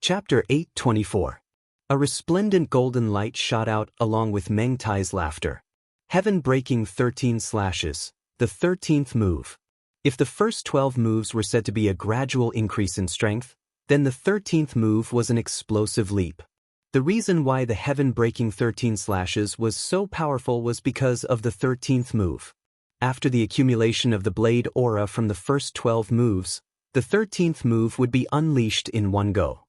Chapter 824. A resplendent golden light shot out along with Meng Tai's laughter. Heaven-breaking 13 slashes, the 13th move. If the first 12 moves were said to be a gradual increase in strength, then the 13th move was an explosive leap. The reason why the heaven-breaking 13 slashes was so powerful was because of the 13th move. After the accumulation of the blade aura from the first 12 moves, the 13th move would be unleashed in one go.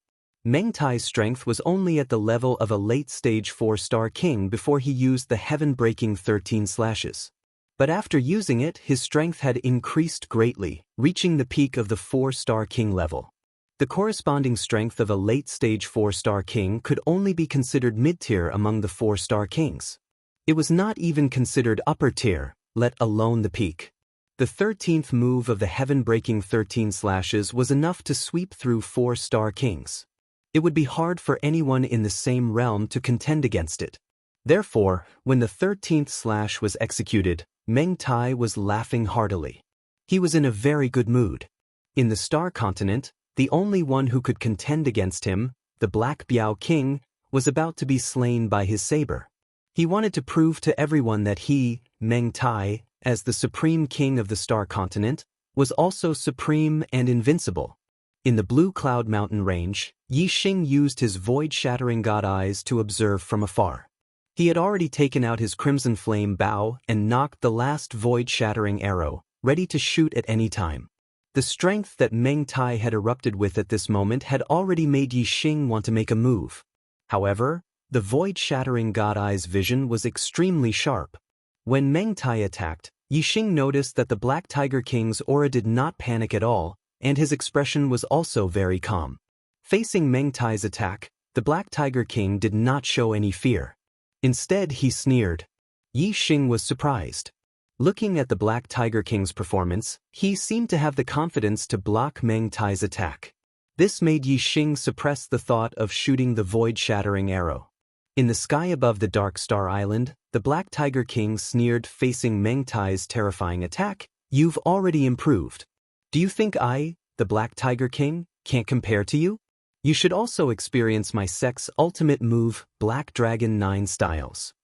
Meng Tai's strength was only at the level of a late-stage 4-star king before he used the heaven-breaking 13 slashes. But after using it, his strength had increased greatly, reaching the peak of the 4-star king level. The corresponding strength of a late-stage 4-star king could only be considered mid-tier among the 4-star kings. It was not even considered upper-tier, let alone the peak. The 13th move of the heaven-breaking 13 slashes was enough to sweep through 4-star kings. It would be hard for anyone in the same realm to contend against it. Therefore, when the 13th slash was executed, Meng Tai was laughing heartily. He was in a very good mood. In the Star Continent, the only one who could contend against him, the Black Biao King, was about to be slain by his saber. He wanted to prove to everyone that he, Meng Tai, as the supreme king of the Star Continent, was also supreme and invincible. In the Blue Cloud Mountain range, Yixing used his void-shattering god eyes to observe from afar. He had already taken out his crimson flame bow and knocked the last void-shattering arrow, ready to shoot at any time. The strength that Meng Tai had erupted with at this moment had already made Yixing want to make a move. However, the void-shattering god eye's vision was extremely sharp. When Meng Tai attacked, Yixing noticed that the Black Tiger King's aura did not panic at all, and his expression was also very calm. Facing Meng Tai's attack, the Black Tiger King did not show any fear. Instead, he sneered. Yixing was surprised. Looking at the Black Tiger King's performance, he seemed to have the confidence to block Meng Tai's attack. This made Yixing suppress the thought of shooting the void-shattering arrow. In the sky above the Dark Star Island, the Black Tiger King sneered facing Meng Tai's terrifying attack. "You've already improved. Do you think I, the Black Tiger King, can't compare to you? You should also experience my sect's ultimate move, Black Dragon 9 Styles."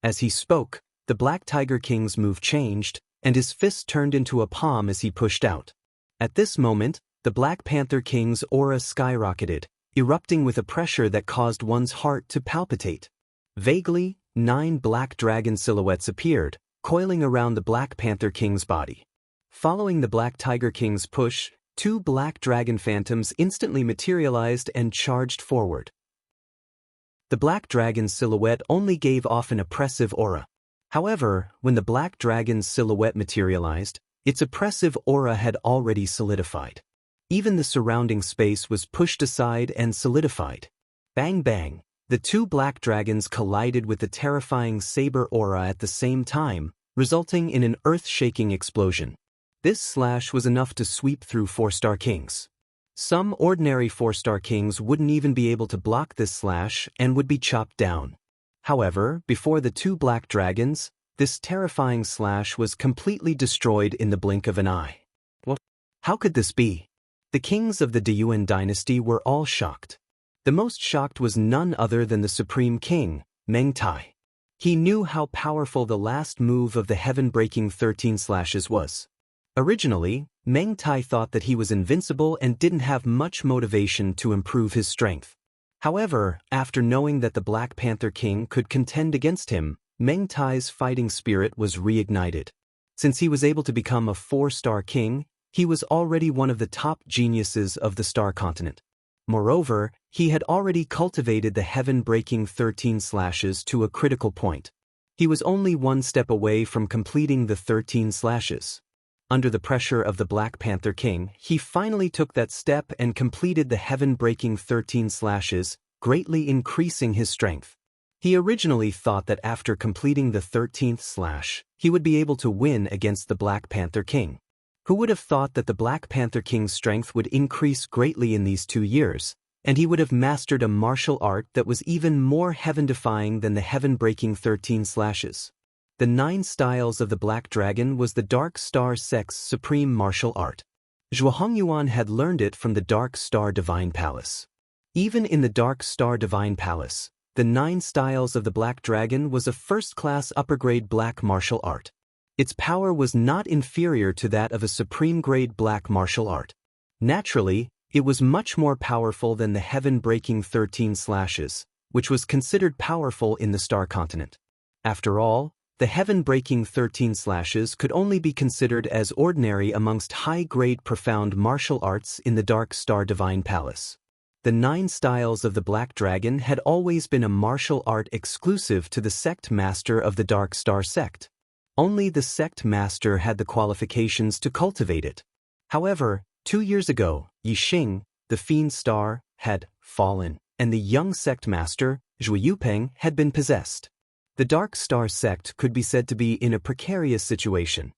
As he spoke, the Black Tiger King's move changed, and his fist turned into a palm as he pushed out. At this moment, the Black Panther King's aura skyrocketed, erupting with a pressure that caused one's heart to palpitate. Vaguely, 9 black dragon silhouettes appeared, coiling around the Black Panther King's body. Following the Black Tiger King's push, 2 black dragon phantoms instantly materialized and charged forward. The black dragon's silhouette only gave off an oppressive aura. However, when the black dragon's silhouette materialized, its oppressive aura had already solidified. Even the surrounding space was pushed aside and solidified. Bang bang, the 2 black dragons collided with the terrifying saber aura at the same time, resulting in an earth-shaking explosion. This slash was enough to sweep through 4-star kings. Some ordinary 4-star kings wouldn't even be able to block this slash and would be chopped down. However, before the 2 black dragons, this terrifying slash was completely destroyed in the blink of an eye. What? How could this be? The kings of the Deyuan dynasty were all shocked. The most shocked was none other than the supreme king, Meng Tai. He knew how powerful the last move of the heaven-breaking 13 slashes was. Originally, Meng Tai thought that he was invincible and didn't have much motivation to improve his strength. However, after knowing that the Black Panther King could contend against him, Meng Tai's fighting spirit was reignited. Since he was able to become a 4-star king, he was already one of the top geniuses of the Star Continent. Moreover, he had already cultivated the heaven-breaking 13 slashes to a critical point. He was only one step away from completing the 13 slashes. Under the pressure of the Black Panther King, he finally took that step and completed the heaven-breaking 13 slashes, greatly increasing his strength. He originally thought that after completing the 13th slash, he would be able to win against the Black Panther King. Who would have thought that the Black Panther King's strength would increase greatly in these 2 years, and he would have mastered a martial art that was even more heaven-defying than the heaven-breaking 13 slashes. The 9 styles of the Black Dragon was the Dark Star sect's supreme martial art. Zhuo Hongyuan had learned it from the Dark Star Divine Palace. Even in the Dark Star Divine Palace, the 9 Styles of the Black Dragon was a first-class upper-grade black martial art. Its power was not inferior to that of a supreme-grade black martial art. Naturally, it was much more powerful than the heaven-breaking 13 slashes, which was considered powerful in the Star Continent. After all, the heaven-breaking 13 slashes could only be considered as ordinary amongst high-grade profound martial arts in the Dark Star Divine Palace. The 9 Styles of the Black Dragon had always been a martial art exclusive to the sect master of the Dark Star sect. Only the sect master had the qualifications to cultivate it. However, 2 years ago, Yixing, the Fiend Star, had fallen, and the young sect master, Zhui Yupeng, had been possessed. The Dark Star sect could be said to be in a precarious situation.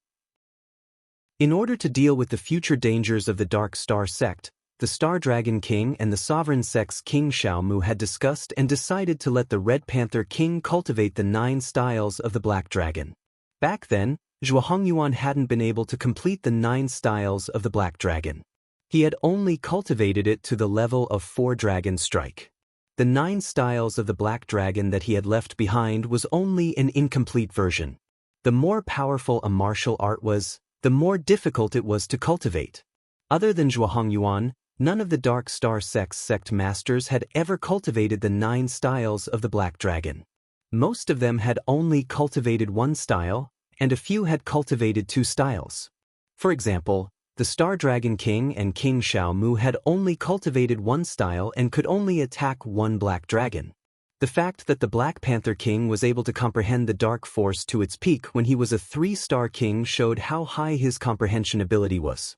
In order to deal with the future dangers of the Dark Star sect, the Star Dragon King and the Sovereign Sect's King Xiaomu had discussed and decided to let the Red Panther King cultivate the 9 Styles of the Black Dragon. Back then, Zhuo Hongyuan hadn't been able to complete the 9 Styles of the Black Dragon. He had only cultivated it to the level of 4 Dragon Strike. The 9 Styles of the Black Dragon that he had left behind was only an incomplete version. The more powerful a martial art was, the more difficult it was to cultivate. Other than Zhuo Hongyuan, none of the Dark Star sect's sect masters had ever cultivated the 9 Styles of the Black Dragon. Most of them had only cultivated 1 style, and a few had cultivated 2 styles. For example, the Star Dragon King and King Xiaomu had only cultivated 1 style and could only attack 1 black dragon. The fact that the Black Panther King was able to comprehend the dark force to its peak when he was a 3-star king showed how high his comprehension ability was.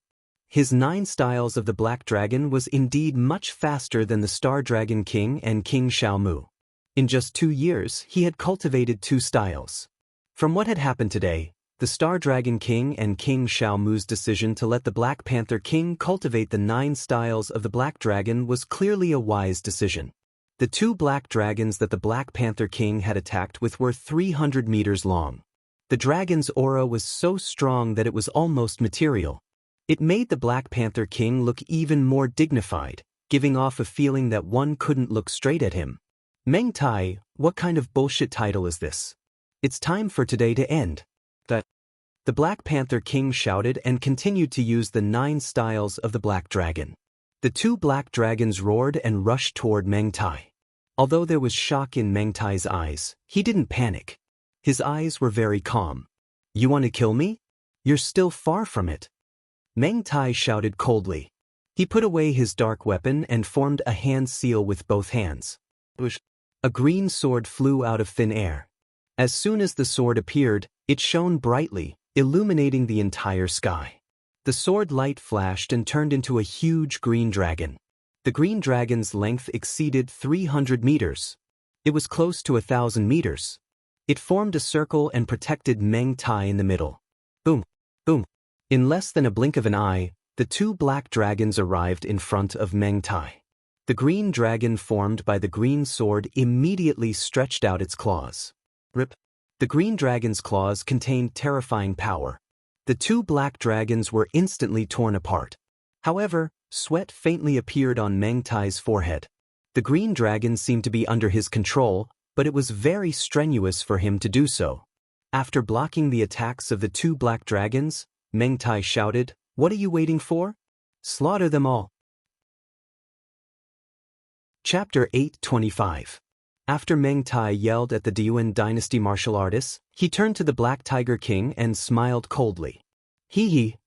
His 9 Styles of the Black Dragon was indeed much faster than the Star Dragon King and King Xiaomu. In just 2 years, he had cultivated 2 styles. From what had happened today, the Star Dragon King and King Xiaomu's decision to let the Black Panther King cultivate the 9 Styles of the Black Dragon was clearly a wise decision. The 2 black dragons that the Black Panther King had attacked with were 300 meters long. The dragon's aura was so strong that it was almost material. It made the Black Panther King look even more dignified, giving off a feeling that one couldn't look straight at him. Meng Tai, what kind of bullshit title is this? It's time for today to end. The Black Panther King shouted and continued to use the 9 Styles of the Black Dragon. The 2 black dragons roared and rushed toward Meng Tai. Although there was shock in Meng Tai's eyes, he didn't panic. His eyes were very calm. "You want to kill me? You're still far from it." Meng Tai shouted coldly. He put away his dark weapon and formed a hand seal with both hands. A green sword flew out of thin air. As soon as the sword appeared, it shone brightly, illuminating the entire sky. The sword light flashed and turned into a huge green dragon. The green dragon's length exceeded 300 meters. It was close to 1,000 meters. It formed a circle and protected Meng Tai in the middle. Boom, boom. In less than a blink of an eye, the 2 black dragons arrived in front of Meng Tai. The green dragon formed by the green sword immediately stretched out its claws. Rip. The green dragon's claws contained terrifying power. The 2 black dragons were instantly torn apart. However, sweat faintly appeared on Meng Tai's forehead. The green dragon seemed to be under his control, but it was very strenuous for him to do so. After blocking the attacks of the 2 black dragons, Meng Tai shouted, "What are you waiting for? Slaughter them all." Chapter 825. After Meng Tai yelled at the Diyuan dynasty martial artists, he turned to the Black Tiger King and smiled coldly. Hee.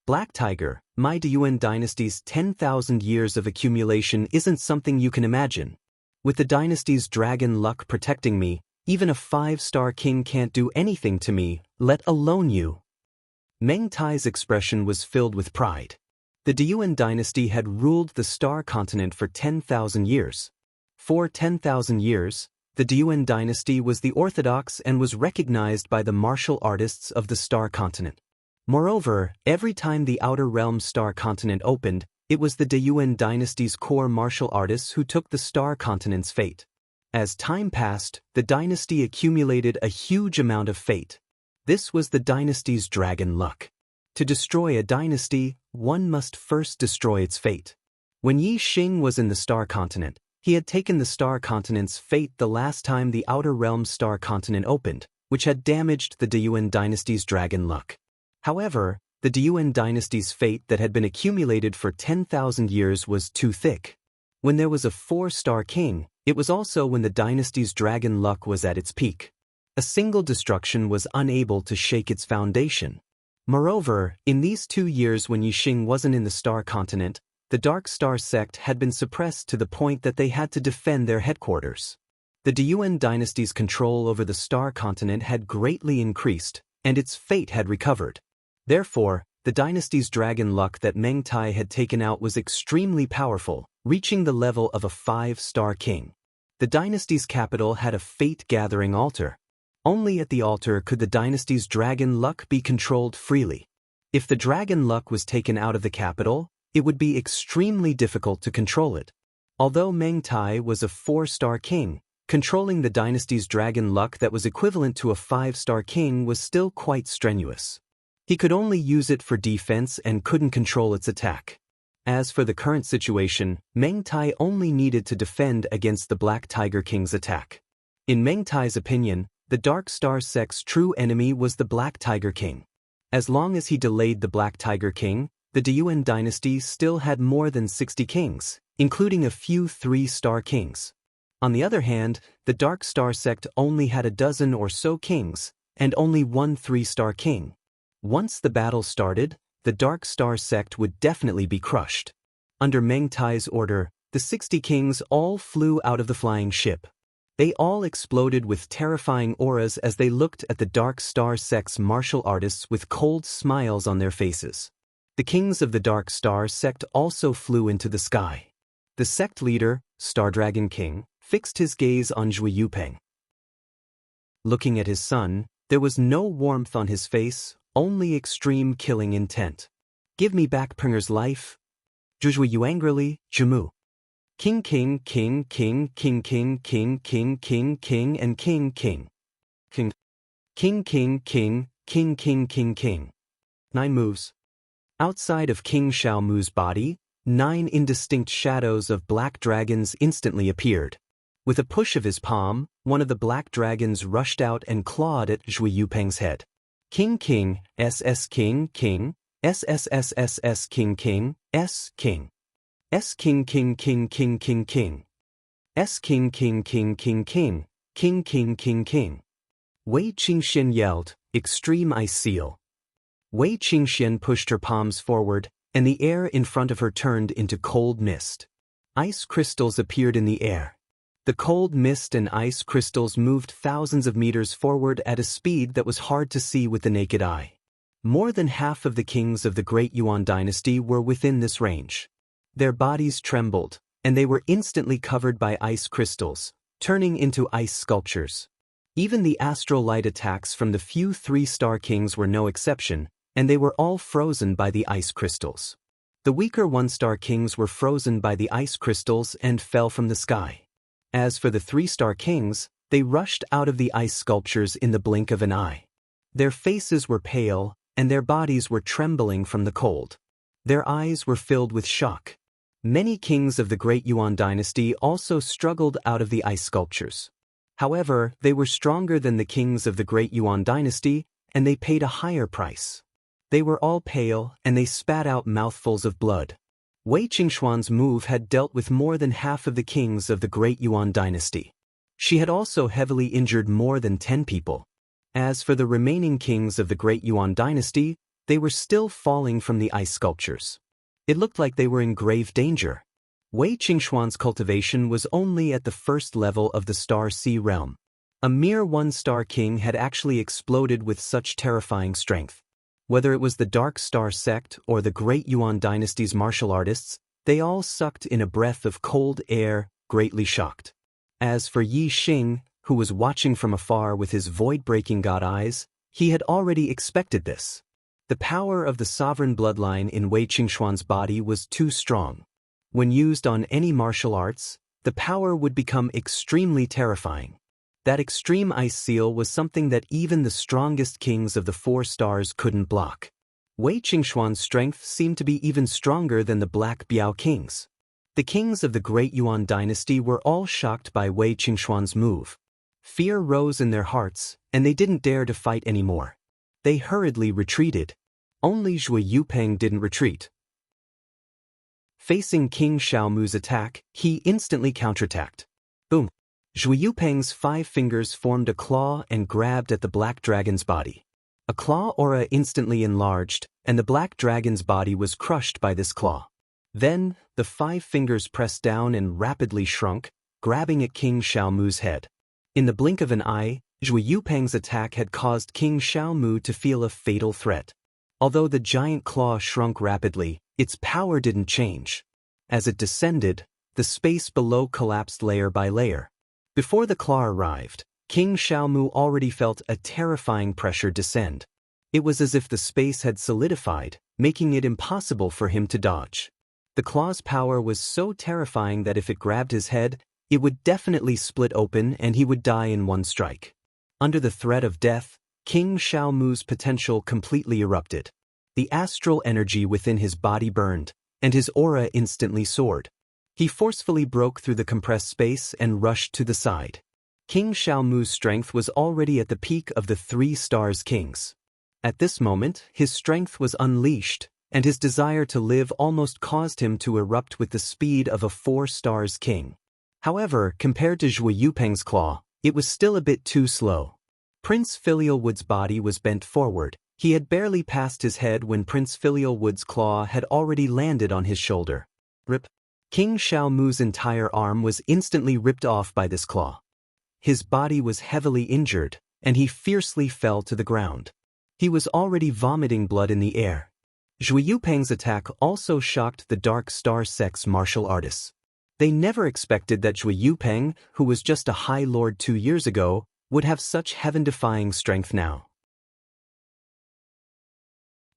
Black Tiger, my Diyuan dynasty's 10,000 years of accumulation isn't something you can imagine. With the dynasty's dragon luck protecting me, even a 5-star king can't do anything to me, let alone you. Meng Tai's expression was filled with pride. The Diyuan dynasty had ruled the Star Continent for 10,000 years. For 10,000 years, the Diyuan dynasty was the orthodox and was recognized by the martial artists of the Star Continent. Moreover, every time the Outer Realm Star Continent opened, it was the Diyuan dynasty's core martial artists who took the Star Continent's fate. As time passed, the dynasty accumulated a huge amount of fate. This was the dynasty's dragon luck. To destroy a dynasty, one must first destroy its fate. When Yi Xing was in the Star Continent, he had taken the Star Continent's fate the last time the Outer Realm Star Continent opened, which had damaged the Deyuan dynasty's dragon luck. However, the Deyuan dynasty's fate that had been accumulated for 10,000 years was too thick. When there was a 4-star king, it was also when the dynasty's dragon luck was at its peak. A single destruction was unable to shake its foundation. Moreover, in these 2 years when Yi Xing wasn't in the Star Continent, the Dark Star sect had been suppressed to the point that they had to defend their headquarters. The Deyuan dynasty's control over the Star Continent had greatly increased, and its fate had recovered. Therefore, the dynasty's dragon luck that Meng Tai had taken out was extremely powerful, reaching the level of a 5-star king. The dynasty's capital had a fate-gathering altar. Only at the altar could the dynasty's dragon luck be controlled freely. If the dragon luck was taken out of the capital, it would be extremely difficult to control it. Although Meng Tai was a 4-star king, controlling the dynasty's dragon luck that was equivalent to a 5-star king was still quite strenuous. He could only use it for defense and couldn't control its attack. As for the current situation, Meng Tai only needed to defend against the Black Tiger King's attack. In Meng Tai's opinion, the Dark Star sect's true enemy was the Black Tiger King. As long as he delayed the Black Tiger King, the Deyuan dynasty still had more than 60 kings, including a few 3-star kings. On the other hand, the Dark Star sect only had a dozen or so kings, and only one 3-star king. Once the battle started, the Dark Star sect would definitely be crushed. Under Meng Tai's order, the 60 kings all flew out of the flying ship. They all exploded with terrifying auras as they looked at the Dark Star sect's martial artists with cold smiles on their faces. The kings of the Dark Star sect also flew into the sky. The sect leader, Star Dragon King, fixed his gaze on Zhui Yupeng. Looking at his son, there was no warmth on his face, only extreme killing intent. "Give me back Penger's life." Zhui Yu angrily, "Jimu." King King King King King King King King King King and King King. King King King King King King King King. 9 moves. Outside of King Xiaomu's body, 9 indistinct shadows of black dragons instantly appeared. With a push of his palm, one of the black dragons rushed out and clawed at Zhui Yupeng's head. King King, SS King King, SSSSS King King, S King. S King King King King King King. S King King King King King, King King King King. Wei Qingxian yelled, "Extreme Ice Seal." Wei Qingxian pushed her palms forward, and the air in front of her turned into cold mist. Ice crystals appeared in the air. The cold mist and ice crystals moved thousands of meters forward at a speed that was hard to see with the naked eye. More than half of the kings of the Great Yuan dynasty were within this range. Their bodies trembled, and they were instantly covered by ice crystals, turning into ice sculptures. Even the astral light attacks from the few 3-star kings were no exception, and they were all frozen by the ice crystals. The weaker 1-star kings were frozen by the ice crystals and fell from the sky. As for the 3-star kings, they rushed out of the ice sculptures in the blink of an eye. Their faces were pale, and their bodies were trembling from the cold. Their eyes were filled with shock. Many kings of the Great Yuan dynasty also struggled out of the ice sculptures. However, they were stronger than the kings of the Great Yuan dynasty, and they paid a higher price. They were all pale, and they spat out mouthfuls of blood. Wei Qingxuan's move had dealt with more than half of the kings of the Great Yuan dynasty. She had also heavily injured more than 10 people. As for the remaining kings of the Great Yuan dynasty, they were still falling from the ice sculptures. It looked like they were in grave danger. Wei Qingxuan's cultivation was only at the first level of the Star Sea realm. A mere 1-star king had actually exploded with such terrifying strength. Whether it was the Dark Star sect or the Great Yuan dynasty's martial artists, they all sucked in a breath of cold air, greatly shocked. As for Yi Xing, who was watching from afar with his void-breaking god eyes, he had already expected this. The power of the sovereign bloodline in Wei Qingxuan's body was too strong. When used on any martial arts, the power would become extremely terrifying. That extreme ice seal was something that even the strongest kings of the 4 stars couldn't block. Wei Qingxuan's strength seemed to be even stronger than the Black Biao kings. The kings of the Great Yuan dynasty were all shocked by Wei Qingxuan's move. Fear rose in their hearts, and they didn't dare to fight anymore. They hurriedly retreated. Only Zhui Yupeng didn't retreat. Facing King Xiaomu's attack, he instantly counterattacked. Boom! Zhui Yupeng's 5 fingers formed a claw and grabbed at the black dragon's body. A claw aura instantly enlarged, and the black dragon's body was crushed by this claw. Then, the 5 fingers pressed down and rapidly shrunk, grabbing at King Xiaomu's head. In the blink of an eye, Zhui Yupeng's attack had caused King Xiaomu to feel a fatal threat. Although the giant claw shrunk rapidly, its power didn't change. As it descended, the space below collapsed layer by layer. Before the claw arrived, King Xiaomu already felt a terrifying pressure descend. It was as if the space had solidified, making it impossible for him to dodge. The claw's power was so terrifying that if it grabbed his head, it would definitely split open and he would die in one strike. Under the threat of death, King Xiaomu's potential completely erupted. The astral energy within his body burned, and his aura instantly soared. He forcefully broke through the compressed space and rushed to the side. King Xiaomu's strength was already at the peak of the 3 stars kings. At this moment, his strength was unleashed, and his desire to live almost caused him to erupt with the speed of a 4 stars king. However, compared to Zhui Yupeng's claw, it was still a bit too slow. Prince Filialwood's body was bent forward. He had barely passed his head when Prince Filialwood's claw had already landed on his shoulder. Rip! King Xiaomu's entire arm was instantly ripped off by this claw. His body was heavily injured, and he fiercely fell to the ground. He was already vomiting blood in the air. Zhui Yupeng's attack also shocked the Dark Star sect's martial artists. They never expected that Zhui Yupeng, who was just a High Lord 2 years ago, would have such heaven-defying strength now.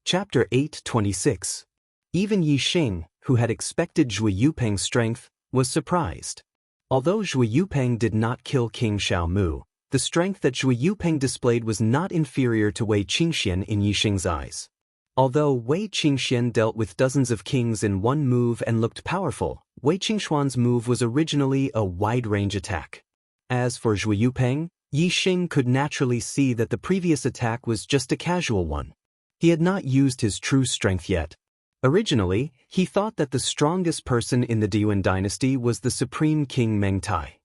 Chapter 8:26. Even Yi Xing, who had expected Zhui Yupeng's strength, was surprised. Although Zhui Yupeng did not kill King Xiaomu, the strength that Zhui Yupeng displayed was not inferior to Wei Qingxian in Yi Xing's eyes. Although Wei Qingxian dealt with dozens of kings in one move and looked powerful, Wei Qingxuan's move was originally a wide-range attack. As for Zhui Yupeng, Yi Xing could naturally see that the previous attack was just a casual one. He had not used his true strength yet. Originally, he thought that the strongest person in the Diyuan dynasty was the Supreme King Meng Tai.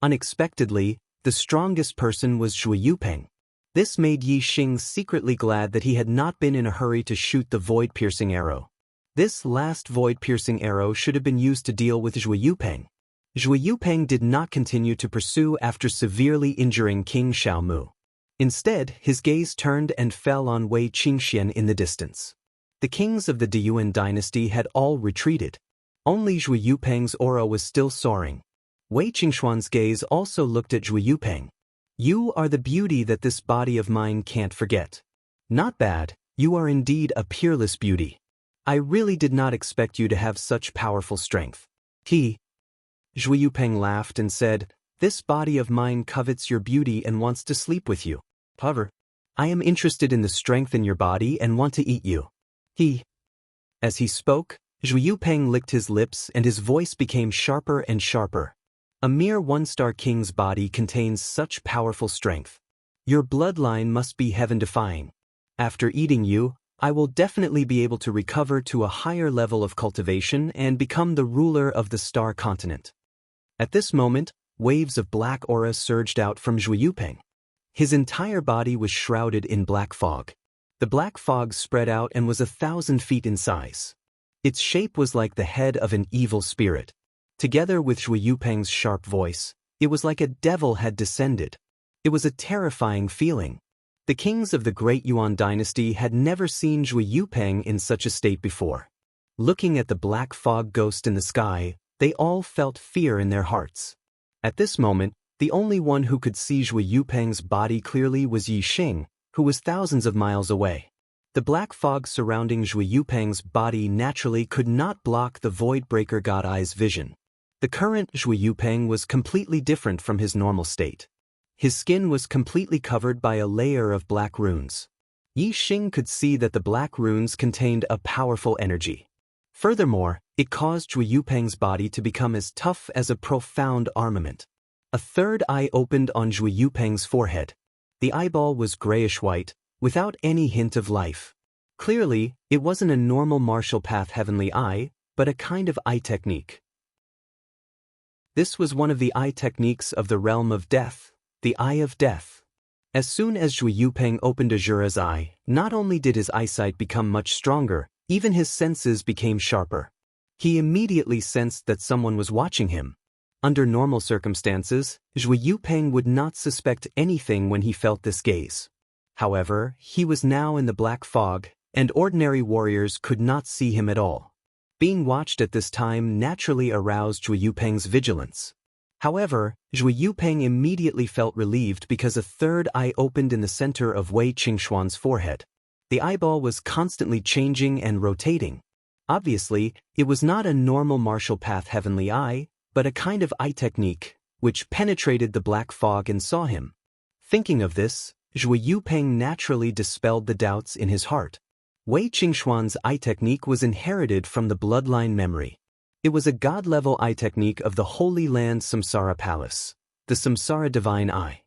Unexpectedly, the strongest person was Zhui Yupeng. This made Yi Xing secretly glad that he had not been in a hurry to shoot the void-piercing arrow. This last void-piercing arrow should have been used to deal with Zhui Yupeng. Zhui Yupeng did not continue to pursue after severely injuring King Xiaomu. Instead, his gaze turned and fell on Wei Qingxian in the distance. The kings of the Diyuan dynasty had all retreated. Only Zhui Yupeng's aura was still soaring. Wei Qingxuan's gaze also looked at Zhui Yupeng. You are the beauty that this body of mine can't forget. Not bad, you are indeed a peerless beauty. I really did not expect you to have such powerful strength. Zhui Yupeng laughed and said, This body of mine covets your beauty and wants to sleep with you. However, I am interested in the strength in your body and want to eat you. As he spoke, Zhui Yupeng licked his lips and his voice became sharper and sharper. A mere 1-star king's body contains such powerful strength. Your bloodline must be heaven-defying. After eating you, I will definitely be able to recover to a higher level of cultivation and become the ruler of the star continent. At this moment, waves of black aura surged out from Zhui Yupeng. His entire body was shrouded in black fog. The black fog spread out and was 1,000 feet in size. Its shape was like the head of an evil spirit. Together with Zhui Yupeng's sharp voice, it was like a devil had descended. It was a terrifying feeling. The kings of the Great Yuan dynasty had never seen Zhui Yupeng in such a state before. Looking at the black fog ghost in the sky, they all felt fear in their hearts. At this moment, the only one who could see Zhui Yupeng's body clearly was Yi Xing, who was thousands of miles away. The black fog surrounding Zhui Yupeng's body naturally could not block the Voidbreaker God Eye's vision. The current Zhui Yupeng was completely different from his normal state. His skin was completely covered by a layer of black runes. Yi Xing could see that the black runes contained a powerful energy. Furthermore, It caused Zhu Yupeng's body to become as tough as a profound armament. A third eye opened on Zhu Yupeng's forehead. The eyeball was grayish-white, without any hint of life. Clearly, it wasn't a normal martial path heavenly eye, but a kind of eye technique. This was one of the eye techniques of the realm of death, the Eye of Death. As soon as Zhu Yupeng opened Azura's eye, not only did his eyesight become much stronger, even his senses became sharper. He immediately sensed that someone was watching him. Under normal circumstances, Zhu Yupeng would not suspect anything when he felt this gaze. However, he was now in the black fog, and ordinary warriors could not see him at all. Being watched at this time naturally aroused Zhu Yupeng's vigilance. However, Zhu Yupeng immediately felt relieved because a third eye opened in the center of Wei Qingxuan's forehead. The eyeball was constantly changing and rotating. Obviously, it was not a normal martial path heavenly eye, but a kind of eye technique, which penetrated the black fog and saw him. Thinking of this, Zhu Yupeng naturally dispelled the doubts in his heart. Wei Qingxuan's eye technique was inherited from the bloodline memory. It was a god-level eye technique of the Holy Land Samsara Palace, the Samsara Divine Eye.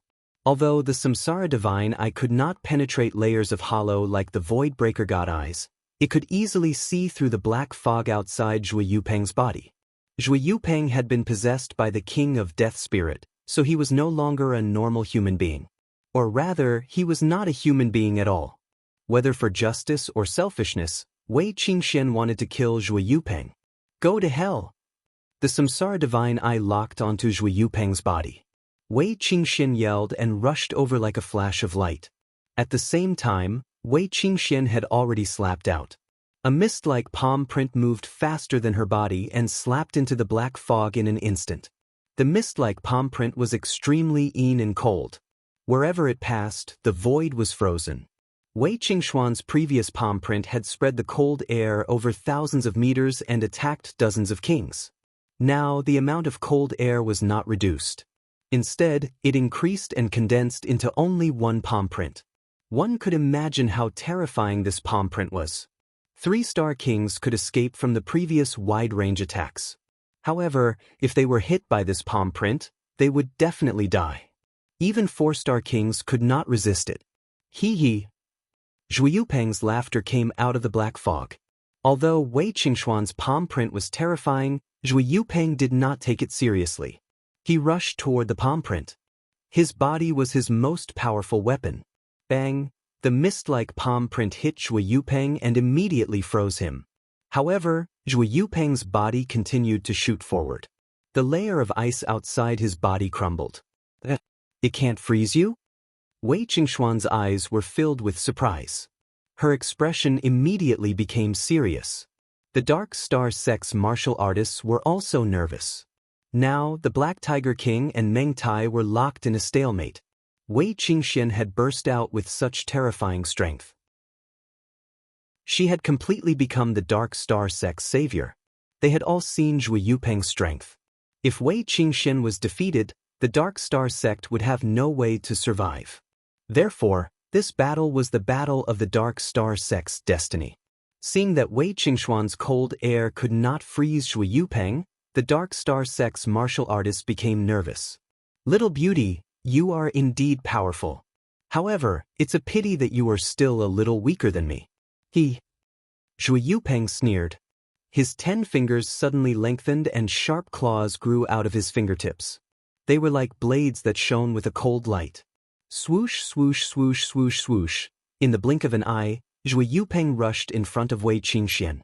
Although the Samsara Divine Eye could not penetrate layers of hollow like the Void-Breaker God Eyes, it could easily see through the black fog outside Zhu Yupeng's body. Zhu Yupeng had been possessed by the King of Death Spirit, so he was no longer a normal human being. Or rather, he was not a human being at all. Whether for justice or selfishness, Wei Qingxian wanted to kill Zhu Yupeng. Go to hell! The Samsara Divine Eye locked onto Zhu Yupeng's body. Wei Qingxian yelled and rushed over like a flash of light. At the same time, Wei Qingxian had already slapped out. A mist-like palm print moved faster than her body and slapped into the black fog in an instant. The mist-like palm print was extremely keen and cold. Wherever it passed, the void was frozen. Wei Qingxuan's previous palm print had spread the cold air over thousands of meters and attacked dozens of kings. Now, the amount of cold air was not reduced. Instead, it increased and condensed into only one palm print. One could imagine how terrifying this palm print was. 3-star kings could escape from the previous wide-range attacks. However, if they were hit by this palm print, they would definitely die. Even 4-star kings could not resist it. Hee. Zhu Yupeng's laughter came out of the black fog. Although Wei Qingxuan's palm print was terrifying, Zhu Yupeng did not take it seriously. He rushed toward the palm print. His body was his most powerful weapon. Bang! The mist-like palm print hit Zhu Yupeng and immediately froze him. However, Zhu Yupeng's body continued to shoot forward. The layer of ice outside his body crumbled. It can't freeze you? Wei Qingxuan's eyes were filled with surprise. Her expression immediately became serious. The Dark Star sect's martial artists were also nervous. Now, the Black Tiger King and Meng Tai were locked in a stalemate. Wei Qingxian had burst out with such terrifying strength. She had completely become the Dark Star sect's savior. They had all seen Zhu Yupeng's strength. If Wei Qingxian was defeated, the Dark Star sect would have no way to survive. Therefore, this battle was the battle of the Dark Star sect's destiny. Seeing that Wei Qingxuan's cold air could not freeze Zhu Yupeng, the Dark Star sect's martial artists became nervous. Little beauty, you are indeed powerful. However, it's a pity that you are still a little weaker than me. Zhu Yupeng sneered. His 10 fingers suddenly lengthened and sharp claws grew out of his fingertips. They were like blades that shone with a cold light. Swoosh, swoosh, swoosh, swoosh, swoosh. In the blink of an eye, Zhu Yupeng rushed in front of Wei Qingxian.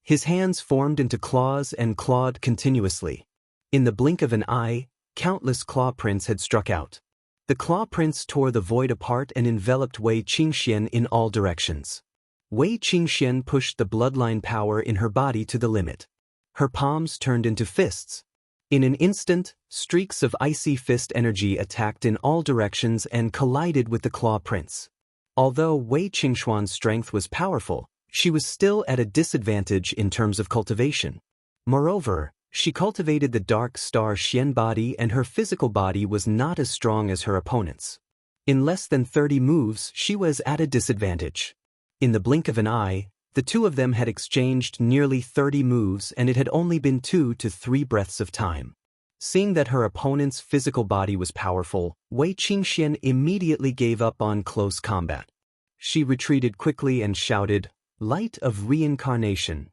His hands formed into claws and clawed continuously. In the blink of an eye, countless claw prints had struck out. The claw prints tore the void apart and enveloped Wei Qingxian in all directions. Wei Qingxian pushed the bloodline power in her body to the limit. Her palms turned into fists. In an instant, streaks of icy fist energy attacked in all directions and collided with the claw prints. Although Wei Qingxuan's strength was powerful, she was still at a disadvantage in terms of cultivation. Moreover, she cultivated the Dark Star Xian body and her physical body was not as strong as her opponent's. In less than 30 moves, she was at a disadvantage. In the blink of an eye, The two of them had exchanged nearly 30 moves, and it had only been 2 to 3 breaths of time. Seeing that her opponent's physical body was powerful, Wei Qingxian immediately gave up on close combat. She retreated quickly and shouted, "Light of Reincarnation."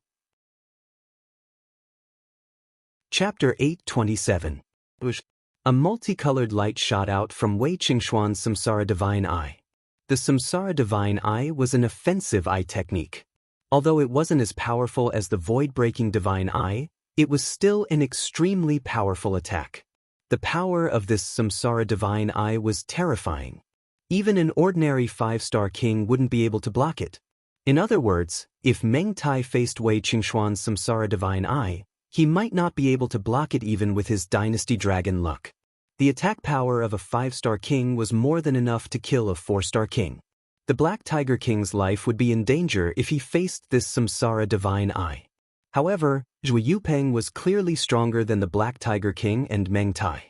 Chapter 827. A multicolored light shot out from Wei Qingxuan's Samsara Divine Eye. The Samsara Divine Eye was an offensive eye technique. Although it wasn't as powerful as the void-breaking Divine Eye, it was still an extremely powerful attack. The power of this Samsara Divine Eye was terrifying. Even an ordinary 5-star king wouldn't be able to block it. In other words, if Meng Tai faced Wei Qingxuan's Samsara Divine Eye, he might not be able to block it even with his Dynasty Dragon luck. The attack power of a 5-star king was more than enough to kill a 4-star king. The Black Tiger King's life would be in danger if he faced this Samsara Divine Eye. However, Zhui Yupeng was clearly stronger than the Black Tiger King and Meng Tai.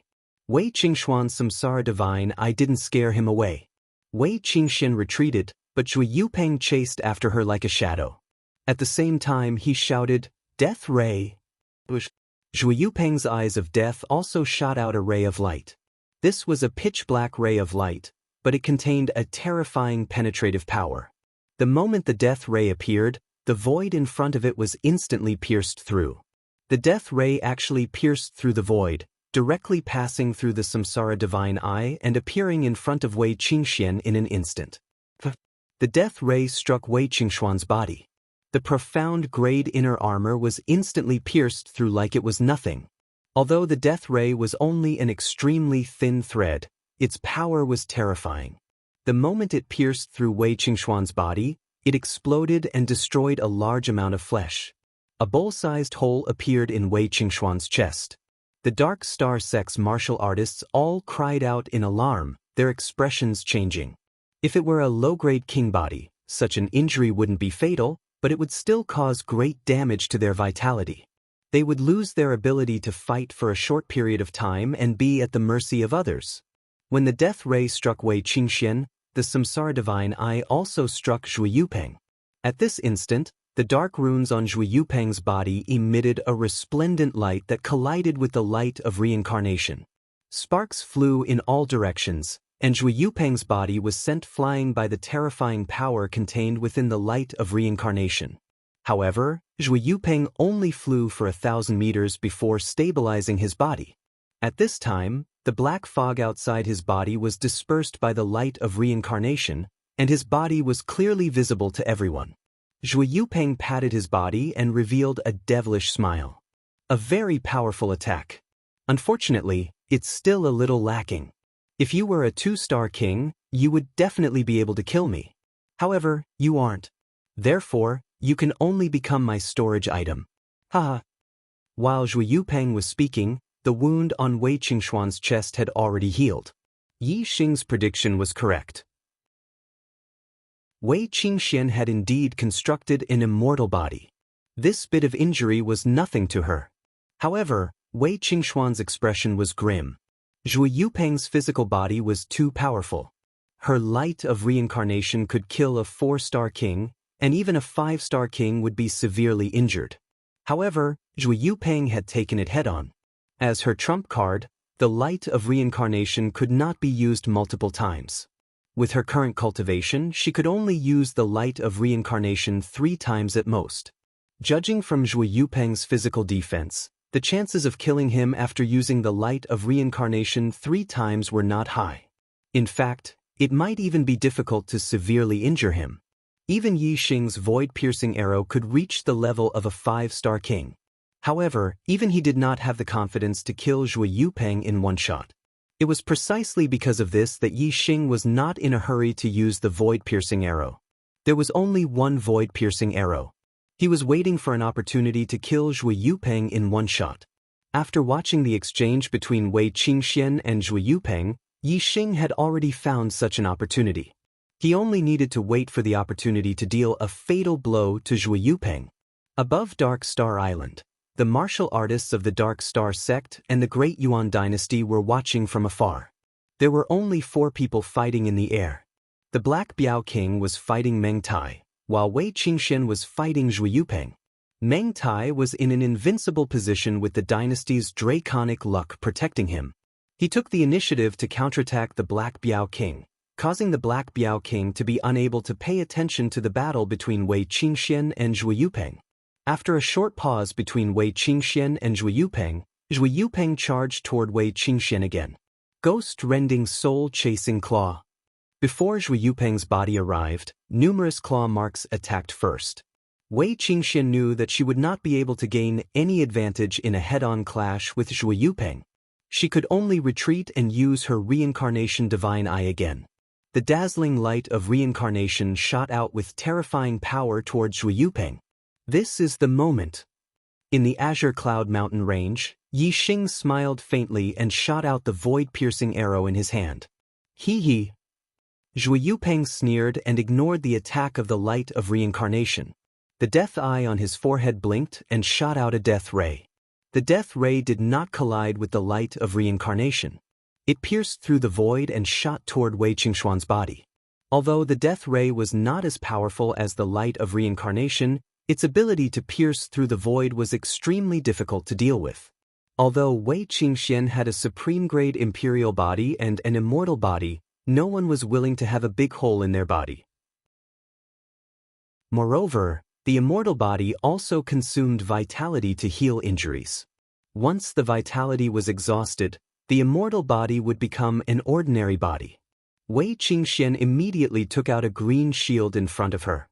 Wei Qingxuan's Samsara Divine Eye didn't scare him away. Wei Qingxian retreated, but Zhui Yupeng chased after her like a shadow. At the same time, he shouted, "Death Ray!" Zhui Yupeng's eyes of death also shot out a ray of light. This was a pitch-black ray of light, but it contained a terrifying penetrative power. The moment the death ray appeared, the void in front of it was instantly pierced through. The death ray actually pierced through the void, directly passing through the Samsara Divine Eye and appearing in front of Wei Qingxian in an instant. The death ray struck Wei Qingxuan's body. The profound grade inner armor was instantly pierced through like it was nothing. Although the death ray was only an extremely thin thread, its power was terrifying. The moment it pierced through Wei Qingxuan's body, it exploded and destroyed a large amount of flesh. A bowl-sized hole appeared in Wei Qingxuan's chest. The Dark Star sect's martial artists all cried out in alarm, their expressions changing. If it were a low-grade king body, such an injury wouldn't be fatal, but it would still cause great damage to their vitality. They would lose their ability to fight for a short period of time and be at the mercy of others. When the death ray struck Wei Qingxian, the Samsara Divine Eye also struck Zhui Yupeng. At this instant, the dark runes on Zhui Yupeng's body emitted a resplendent light that collided with the light of reincarnation. Sparks flew in all directions, and Zhui Yupeng's body was sent flying by the terrifying power contained within the light of reincarnation. However, Zhui Yupeng only flew for 1,000 meters before stabilizing his body. At this time, the black fog outside his body was dispersed by the light of reincarnation, and his body was clearly visible to everyone. Zhui Yupeng patted his body and revealed a devilish smile. A very powerful attack. Unfortunately, it's still a little lacking. If you were a 2-star king, you would definitely be able to kill me. However, you aren't. Therefore, you can only become my storage item. Haha. While Zhui Yupeng was speaking, the wound on Wei Qingxuan's chest had already healed. Yi Xing's prediction was correct. Wei Qingxian had indeed constructed an immortal body. This bit of injury was nothing to her. However, Wei Qingxuan's expression was grim. Zhui Yupeng's physical body was too powerful. Her light of reincarnation could kill a 4-star king, and even a 5-star king would be severely injured. However, Zhui Yupeng had taken it head-on. As her trump card, the light of reincarnation could not be used multiple times. With her current cultivation, she could only use the light of reincarnation 3 times at most. Judging from Zhui Yupeng's physical defense, the chances of killing him after using the light of reincarnation 3 times were not high. In fact, it might even be difficult to severely injure him. Even Yi Xing's void-piercing arrow could reach the level of a 5-star king. However, even he did not have the confidence to kill Zhui Yupeng in one shot. It was precisely because of this that Yi Xing was not in a hurry to use the void-piercing arrow. There was only one void-piercing arrow. He was waiting for an opportunity to kill Zhui Yupeng in one shot. After watching the exchange between Wei Qingxian and Zhui Yupeng, Yi Xing had already found such an opportunity. He only needed to wait for the opportunity to deal a fatal blow to Zhui Yupeng. Above Dark Star Island, the martial artists of the Dark Star sect and the Great Yuan dynasty were watching from afar. There were only 4 people fighting in the air. The Black Biao King was fighting Meng Tai, While Wei Qingxian was fighting Zhu Yupeng, Meng Tai was in an invincible position with the dynasty's draconic luck protecting him. He took the initiative to counterattack the Black Biao King, causing the Black Biao King to be unable to pay attention to the battle between Wei Qingxian and Zhu Yupeng. After a short pause between Wei Qingxian and Zhu Yupeng charged toward Wei Qingxian again. Ghost-rending soul-chasing claw. Before Zhu Yupeng's body arrived, numerous claw marks attacked first. Wei Qingxian knew that she would not be able to gain any advantage in a head-on clash with Zhu Yupeng. She could only retreat and use her reincarnation divine eye again. The dazzling light of reincarnation shot out with terrifying power towards Zhu Yupeng. This is the moment. In the Azure Cloud Mountain range, Yi Xing smiled faintly and shot out the void-piercing arrow in his hand. Hee. Zhu Yupeng sneered and ignored the attack of the light of reincarnation. The death eye on his forehead blinked and shot out a death ray. The death ray did not collide with the light of reincarnation. It pierced through the void and shot toward Wei Qingxuan's body. Although the death ray was not as powerful as the light of reincarnation, its ability to pierce through the void was extremely difficult to deal with. Although Wei Qingxian had a supreme-grade imperial body and an immortal body, no one was willing to have a big hole in their body. Moreover, the immortal body also consumed vitality to heal injuries. Once the vitality was exhausted, the immortal body would become an ordinary body. Wei Qingxian immediately took out a green shield in front of her.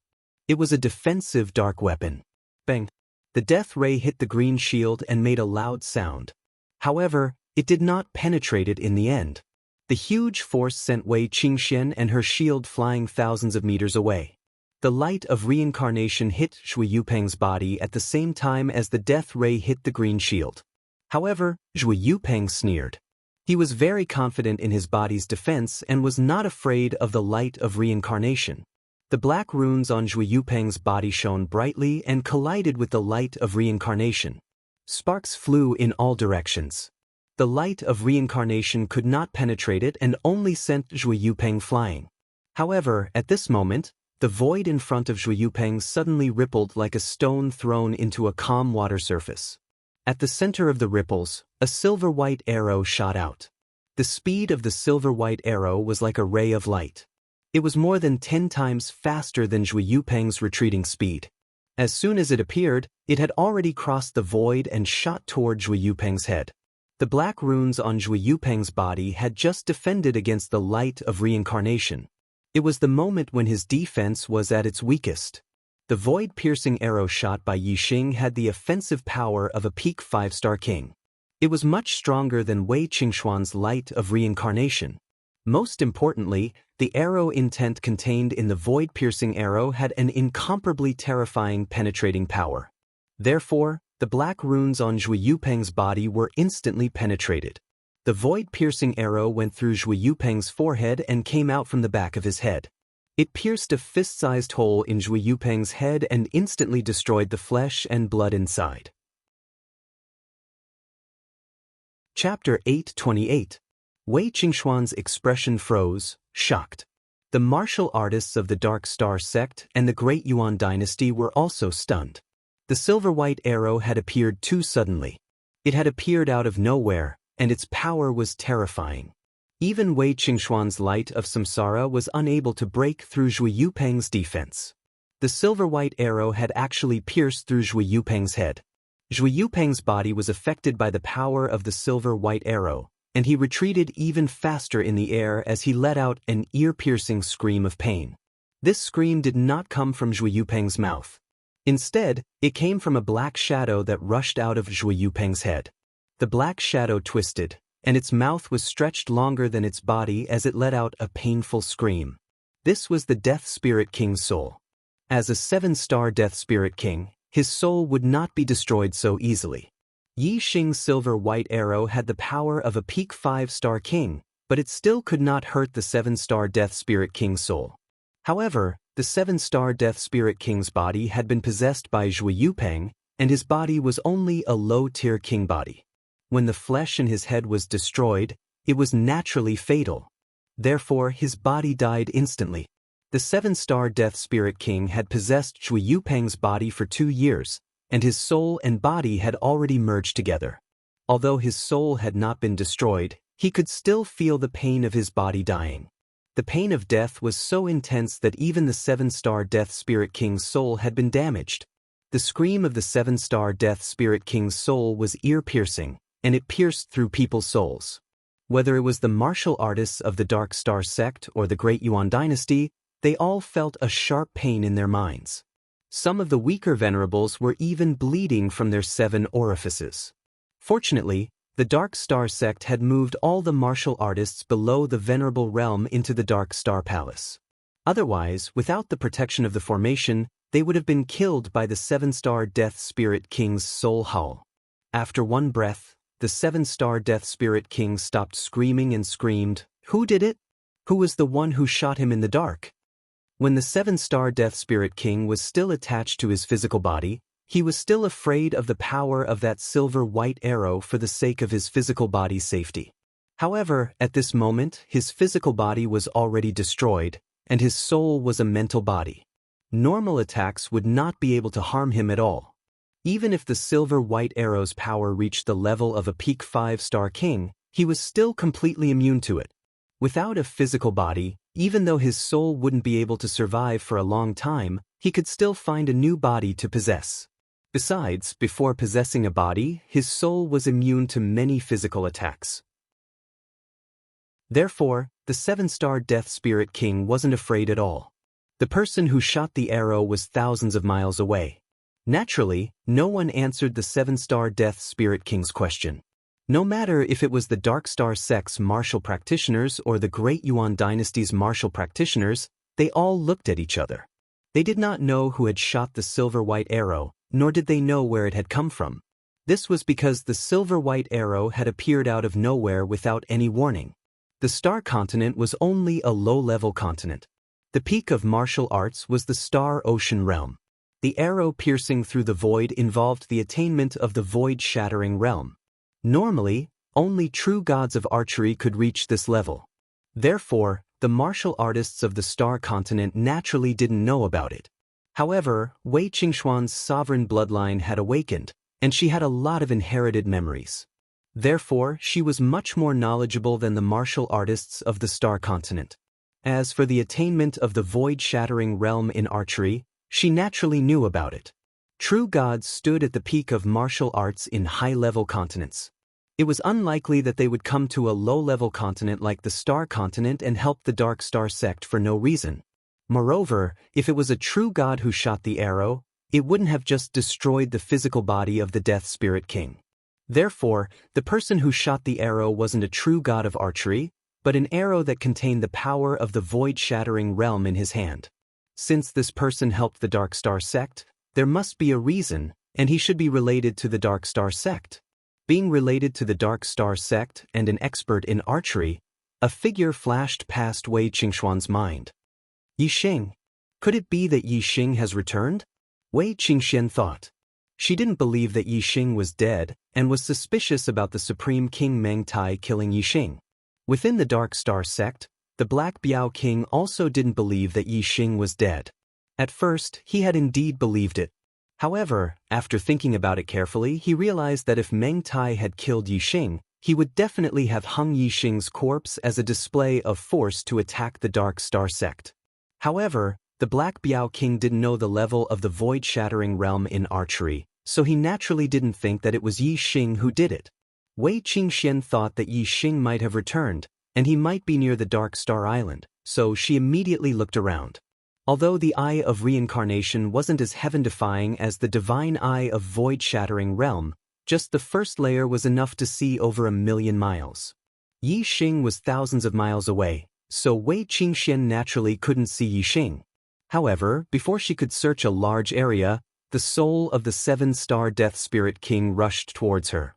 It was a defensive dark weapon. Bang! The death ray hit the green shield and made a loud sound. However, it did not penetrate it in the end. The huge force sent Wei Qingxian and her shield flying thousands of meters away. The light of reincarnation hit Zhu Yupeng's body at the same time as the death ray hit the green shield. However, Zhu Yupeng sneered. He was very confident in his body's defense and was not afraid of the light of reincarnation. The black runes on Zhu Yupeng's body shone brightly and collided with the light of reincarnation. Sparks flew in all directions. The light of reincarnation could not penetrate it and only sent Zhu Yupeng flying. However, at this moment, the void in front of Zhu Yupeng suddenly rippled like a stone thrown into a calm water surface. At the center of the ripples, a silver-white arrow shot out. The speed of the silver-white arrow was like a ray of light. It was more than 10 times faster than Zhu Yupeng's retreating speed. As soon as it appeared, it had already crossed the void and shot toward Zhu Yupeng's head. The black runes on Zhu Yupeng's body had just defended against the light of reincarnation. It was the moment when his defense was at its weakest. The void-piercing arrow shot by Yi Xing had the offensive power of a peak 5-star king. It was much stronger than Wei Qingxuan's light of reincarnation. Most importantly, the arrow intent contained in the void-piercing arrow had an incomparably terrifying penetrating power. Therefore, the black runes on Zhu Yupeng's body were instantly penetrated. The void-piercing arrow went through Zhu Yupeng's forehead and came out from the back of his head. It pierced a fist-sized hole in Zhu Yupeng's head and instantly destroyed the flesh and blood inside. Chapter 828. Wei Qingxuan's expression froze, shocked. The martial artists of the Dark Star sect and the Great Yuan dynasty were also stunned. The silver-white arrow had appeared too suddenly. It had appeared out of nowhere, and its power was terrifying. Even Wei Qingxuan's light of samsara was unable to break through Zhu Yupeng's defense. The silver-white arrow had actually pierced through Zhu Yupeng's head. Zhu Yupeng's body was affected by the power of the silver-white arrow, and he retreated even faster in the air as he let out an ear-piercing scream of pain. This scream did not come from Zhu Yupeng's mouth. Instead, it came from a black shadow that rushed out of Zhu Yupeng's head. The black shadow twisted, and its mouth was stretched longer than its body as it let out a painful scream. This was the Death Spirit King's soul. As a 7-star Death Spirit King, his soul would not be destroyed so easily. Yi Xing's silver-white arrow had the power of a peak 5-star king, but it still could not hurt the 7-star Death Spirit King's soul. However, the 7-star Death Spirit King's body had been possessed by Zhu Yupeng, and his body was only a low-tier king body. When the flesh in his head was destroyed, it was naturally fatal. Therefore, his body died instantly. The 7-star Death Spirit King had possessed Zhui Yupeng's body for 2 years, and his soul and body had already merged together. Although his soul had not been destroyed, he could still feel the pain of his body dying. The pain of death was so intense that even the 7-star Death Spirit King's soul had been damaged. The scream of the 7-star Death Spirit King's soul was ear-piercing, and it pierced through people's souls. Whether it was the martial artists of the Dark Star sect or the Great Yuan dynasty, they all felt a sharp pain in their minds. Some of the weaker venerables were even bleeding from their 7 orifices. Fortunately, the Dark Star sect had moved all the martial artists below the venerable realm into the Dark Star Palace. Otherwise, without the protection of the formation, they would have been killed by the 7-star Death Spirit King's soul howl. After one breath, the 7-star Death Spirit King stopped screaming and screamed, "Who did it? Who was the one who shot him in the dark?" When the 7-star Death Spirit King was still attached to his physical body, he was still afraid of the power of that silver-white arrow for the sake of his physical body's safety. However, at this moment, his physical body was already destroyed, and his soul was a mental body. Normal attacks would not be able to harm him at all. Even if the silver-white arrow's power reached the level of a peak 5-star king, he was still completely immune to it. Without a physical body, even though his soul wouldn't be able to survive for a long time, he could still find a new body to possess. Besides, before possessing a body, his soul was immune to many physical attacks. Therefore, the 7-star Death Spirit King wasn't afraid at all. The person who shot the arrow was thousands of miles away. Naturally, no one answered the 7-star Death Spirit King's question. No matter if it was the Dark Star sect's martial practitioners or the Great Yuan dynasty's martial practitioners, they all looked at each other. They did not know who had shot the silver-white arrow, nor did they know where it had come from. This was because the silver-white arrow had appeared out of nowhere without any warning. The Star Continent was only a low-level continent. The peak of martial arts was the Star Ocean realm. The arrow piercing through the void involved the attainment of the void-shattering realm. Normally, only true gods of archery could reach this level. Therefore, the martial artists of the Star Continent naturally didn't know about it. However, Wei Qingxuan's sovereign bloodline had awakened, and she had a lot of inherited memories. Therefore, she was much more knowledgeable than the martial artists of the Star Continent. As for the attainment of the void-shattering realm in archery, she naturally knew about it. True gods stood at the peak of martial arts in high-level continents. It was unlikely that they would come to a low-level continent like the Star Continent and help the Dark Star sect for no reason. Moreover, if it was a true god who shot the arrow, it wouldn't have just destroyed the physical body of the Death Spirit King. Therefore, the person who shot the arrow wasn't a true god of archery, but an arrow that contained the power of the void-shattering realm in his hand. Since this person helped the Dark Star sect, there must be a reason, and he should be related to the Dark Star sect. Being related to the Dark Star sect and an expert in archery, a figure flashed past Wei Qingxuan's mind. Yi Xing. Could it be that Yi Xing has returned? Wei Qingxian thought. She didn't believe that Yi Xing was dead and was suspicious about the Supreme King Meng Tai killing Yi Xing. Within the Dark Star sect, the Black Biao King also didn't believe that Yi Xing was dead. At first, he had indeed believed it. However, after thinking about it carefully, he realized that if Meng Tai had killed Yi Xing, he would definitely have hung Yi Xing's corpse as a display of force to attack the Dark Star sect. However, the Black Biao King didn't know the level of the void-shattering realm in archery, so he naturally didn't think that it was Yi Xing who did it. Wei Qingxian thought that Yi Xing might have returned, and he might be near the Dark Star Island, so she immediately looked around. Although the Eye of Reincarnation wasn't as heaven-defying as the Divine Eye of Void-Shattering Realm, just the first layer was enough to see over 1,000,000 miles. Yi Xing was thousands of miles away, so Wei Qingxian naturally couldn't see Yi Xing. However, before she could search a large area, the soul of the 7-star Death Spirit King rushed towards her.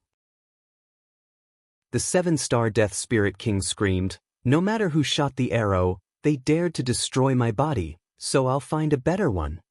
The 7-star Death Spirit King screamed, "No matter who shot the arrow, they dared to destroy my body, so I'll find a better one."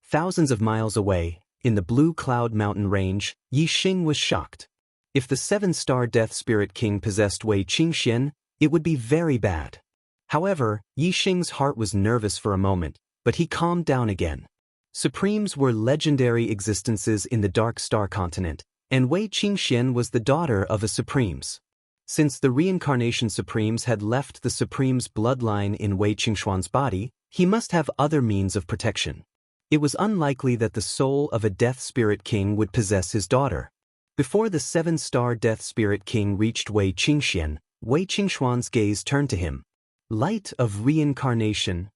Thousands of miles away, in the Blue Cloud Mountain Range, Yi Xing was shocked. If the 7-star Death Spirit King possessed Wei Qingxian, it would be very bad. However, Yi Xing's heart was nervous for a moment, but he calmed down again. Supremes were legendary existences in the Dark Star continent, and Wei Qingxian was the daughter of a Supremes. Since the reincarnation Supremes had left the Supremes' bloodline in Wei Qingshuan's body, he must have other means of protection. It was unlikely that the soul of a Death Spirit King would possess his daughter. Before the 7-star Death Spirit King reached Wei Qingxian, Wei Qingshuan's gaze turned to him. Light of reincarnation.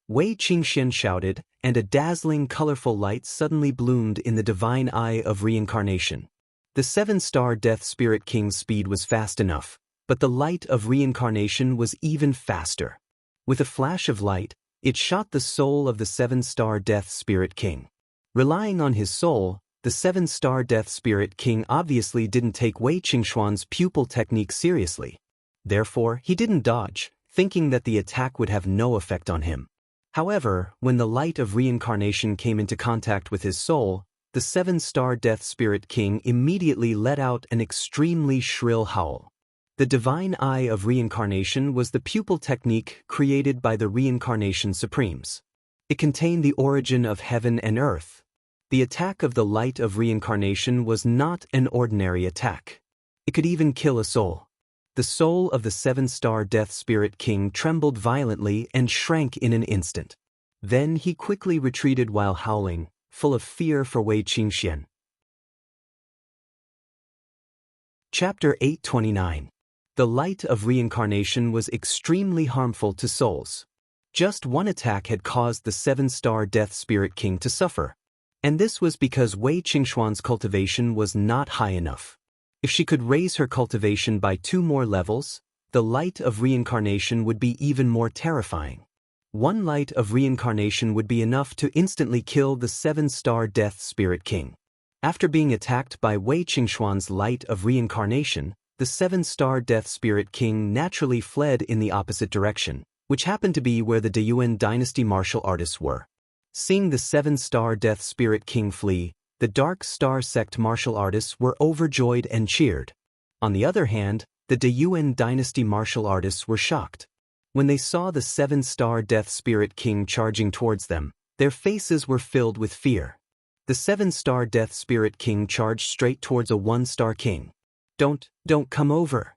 Wei Qingxian shouted, and a dazzling colorful light suddenly bloomed in the divine eye of reincarnation. The 7-star Death Spirit King's speed was fast enough, but the light of reincarnation was even faster. With a flash of light, it shot the soul of the 7-star Death Spirit King. Relying on his soul, the 7-star Death Spirit King obviously didn't take Wei Qingshuan's pupil technique seriously. Therefore, he didn't dodge, thinking that the attack would have no effect on him. However, when the light of reincarnation came into contact with his soul, the 7-star Death Spirit King immediately let out an extremely shrill howl. The divine eye of reincarnation was the pupil technique created by the reincarnation Supremes. It contained the origin of heaven and earth. The attack of the light of reincarnation was not an ordinary attack. It could even kill a soul. The soul of the 7-star Death Spirit King trembled violently and shrank in an instant. Then he quickly retreated while howling, full of fear for Wei Qingxian. Chapter 829. The light of reincarnation was extremely harmful to souls. Just one attack had caused the 7-star Death Spirit King to suffer. And this was because Wei Qingshuan's cultivation was not high enough. If she could raise her cultivation by 2 more levels, the light of reincarnation would be even more terrifying. One light of reincarnation would be enough to instantly kill the 7-star Death Spirit King. After being attacked by Wei Qingshuan's light of reincarnation, the 7-star Death Spirit King naturally fled in the opposite direction, which happened to be where the Deyuan dynasty martial artists were. Seeing the 7-star Death Spirit King flee, the Dark Star sect martial artists were overjoyed and cheered. On the other hand, the Deyuan dynasty martial artists were shocked. When they saw the 7-star Death Spirit King charging towards them, their faces were filled with fear. The 7-star Death Spirit King charged straight towards a 1-star king. Don't come over.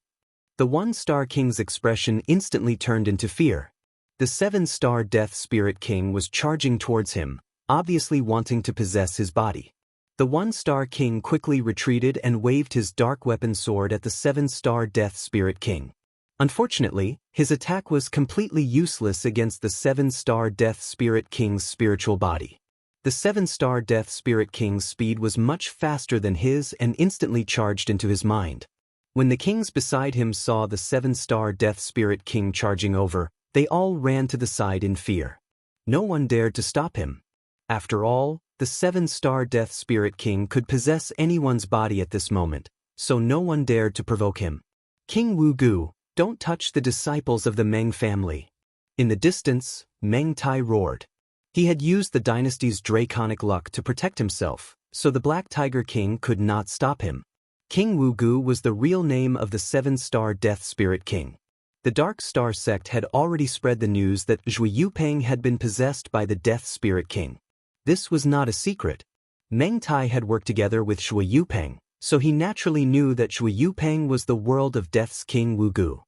The 1-star king's expression instantly turned into fear. The 7-star Death Spirit King was charging towards him, obviously wanting to possess his body. The 1-star king quickly retreated and waved his dark weapon sword at the 7-star Death Spirit King. Unfortunately, his attack was completely useless against the 7-star Death Spirit King's spiritual body. The 7-star Death Spirit King's speed was much faster than his and instantly charged into his mind. When the kings beside him saw the 7-star Death Spirit King charging over, they all ran to the side in fear. No one dared to stop him. After all, the 7-star Death Spirit King could possess anyone's body at this moment, so no one dared to provoke him. King Wu Gu, don't touch the disciples of the Meng family. In the distance, Meng Tai roared. He had used the dynasty's draconic luck to protect himself, so the Black Tiger King could not stop him. King Wu Gu was the real name of the 7-star Death Spirit King. The Dark Star sect had already spread the news that Zhui Yupeng had been possessed by the Death Spirit King. This was not a secret. Meng Tai had worked together with Zhui Yupeng, so he naturally knew that Zhui Yupeng was the world of Death's King Wu Gu.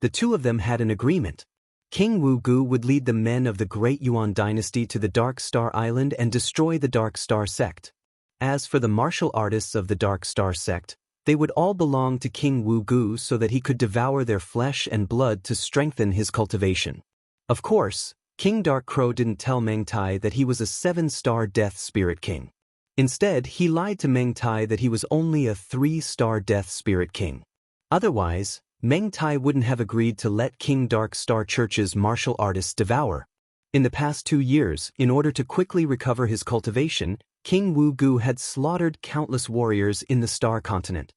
The two of them had an agreement. King Wu Gu would lead the men of the Great Yuan dynasty to the Dark Star Island and destroy the Dark Star sect. As for the martial artists of the Dark Star sect, they would all belong to King Wu Gu so that he could devour their flesh and blood to strengthen his cultivation. Of course, King Dark Crow didn't tell Meng Tai that he was a 7-star Death Spirit King. Instead, he lied to Meng Tai that he was only a 3-star Death Spirit King. Otherwise, Meng Tai wouldn't have agreed to let King Dark Star Church's martial artists devour. In the past 2 years, in order to quickly recover his cultivation, King Wu Gu had slaughtered countless warriors in the Star Continent.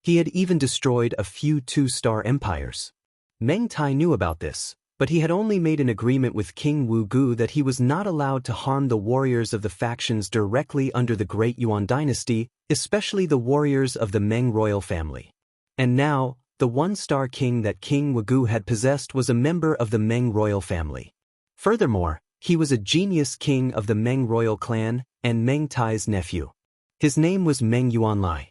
He had even destroyed a few 2-star empires. Meng Tai knew about this, but he had only made an agreement with King Wu Gu that he was not allowed to harm the warriors of the factions directly under the Great Yuan dynasty, especially the warriors of the Meng royal family. And now, the one-star king that King Wugu had possessed was a member of the Meng royal family. Furthermore, he was a genius king of the Meng royal clan and Meng Tai's nephew. His name was Meng Yuanlai.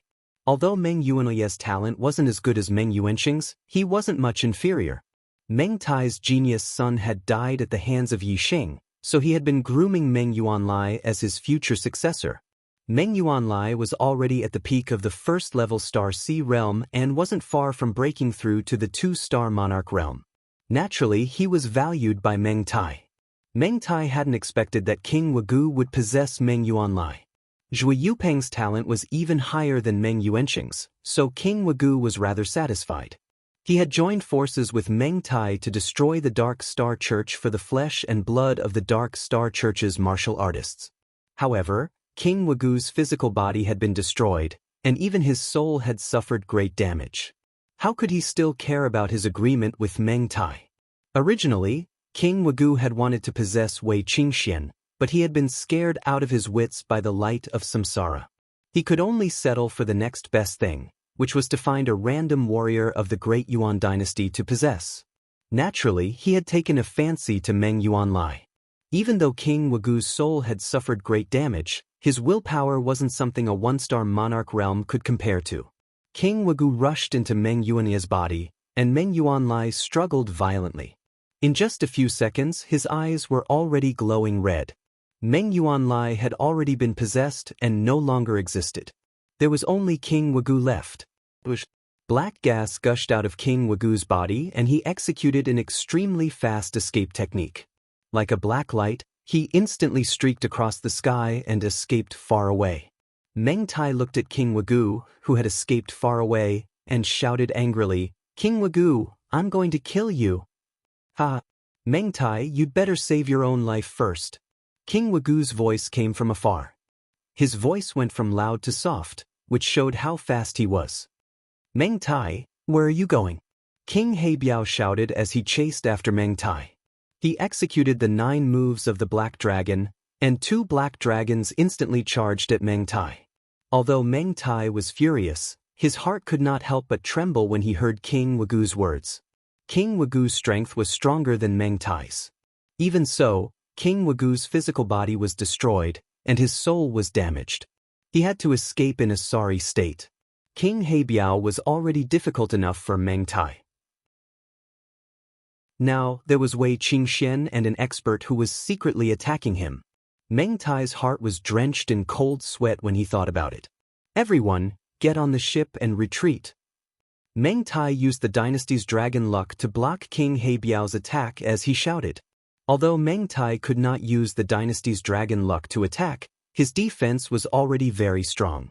Although Meng Yuanlai's talent wasn't as good as Meng Yuanqing's, he wasn't much inferior. Meng Tai's genius son had died at the hands of Yi Xing, so he had been grooming Meng Yuanlai as his future successor. Meng Yuanlai was already at the peak of the first-level Star Sea realm and wasn't far from breaking through to the 2-star Monarch realm. Naturally, he was valued by Meng Tai. Meng Tai hadn't expected that King Wugu would possess Meng Yuanlai. Zhui Yupeng's talent was even higher than Meng Yuanqing's, so King Wugu was rather satisfied. He had joined forces with Meng Tai to destroy the Dark Star Church for the flesh and blood of the Dark Star Church's martial artists. However, King Wugu's physical body had been destroyed, and even his soul had suffered great damage. How could he still care about his agreement with Meng Tai? Originally, King Wugu had wanted to possess Wei Qingxian, but he had been scared out of his wits by the light of samsara. He could only settle for the next best thing, which was to find a random warrior of the Great Yuan dynasty to possess. Naturally, he had taken a fancy to Meng Yuanlai. Even though King Wugu's soul had suffered great damage, his willpower wasn't something a one-star monarch realm could compare to. King Wugu rushed into Meng Yuanlai's body, and Meng Yuanlai struggled violently. In just a few seconds, his eyes were already glowing red. Meng Yuanlai had already been possessed and no longer existed. There was only King Wugu left. Black gas gushed out of King Wugu's body and he executed an extremely fast escape technique. Like a black light, he instantly streaked across the sky and escaped far away. Meng Tai looked at King Wugu, who had escaped far away, and shouted angrily, "King Wugu, I'm going to kill you." "Ha! Meng Tai, you'd better save your own life first." King Wugu's voice came from afar. His voice went from loud to soft, which showed how fast he was. "Meng Tai, where are you going?" King Heibiao shouted as he chased after Meng Tai. He executed the 9 moves of the Black Dragon, and 2 Black Dragons instantly charged at Meng Tai. Although Meng Tai was furious, his heart could not help but tremble when he heard King Wugu's words. King Wugu's strength was stronger than Meng Tai's. Even so, King Wugu's physical body was destroyed, and his soul was damaged. He had to escape in a sorry state. King Heibiao was already difficult enough for Meng Tai. Now, there was Wei Qingxian and an expert who was secretly attacking him. Meng Tai's heart was drenched in cold sweat when he thought about it. "Everyone, get on the ship and retreat." Meng Tai used the dynasty's dragon luck to block King Heibiao's attack as he shouted. Although Meng Tai could not use the dynasty's dragon luck to attack, his defense was already very strong.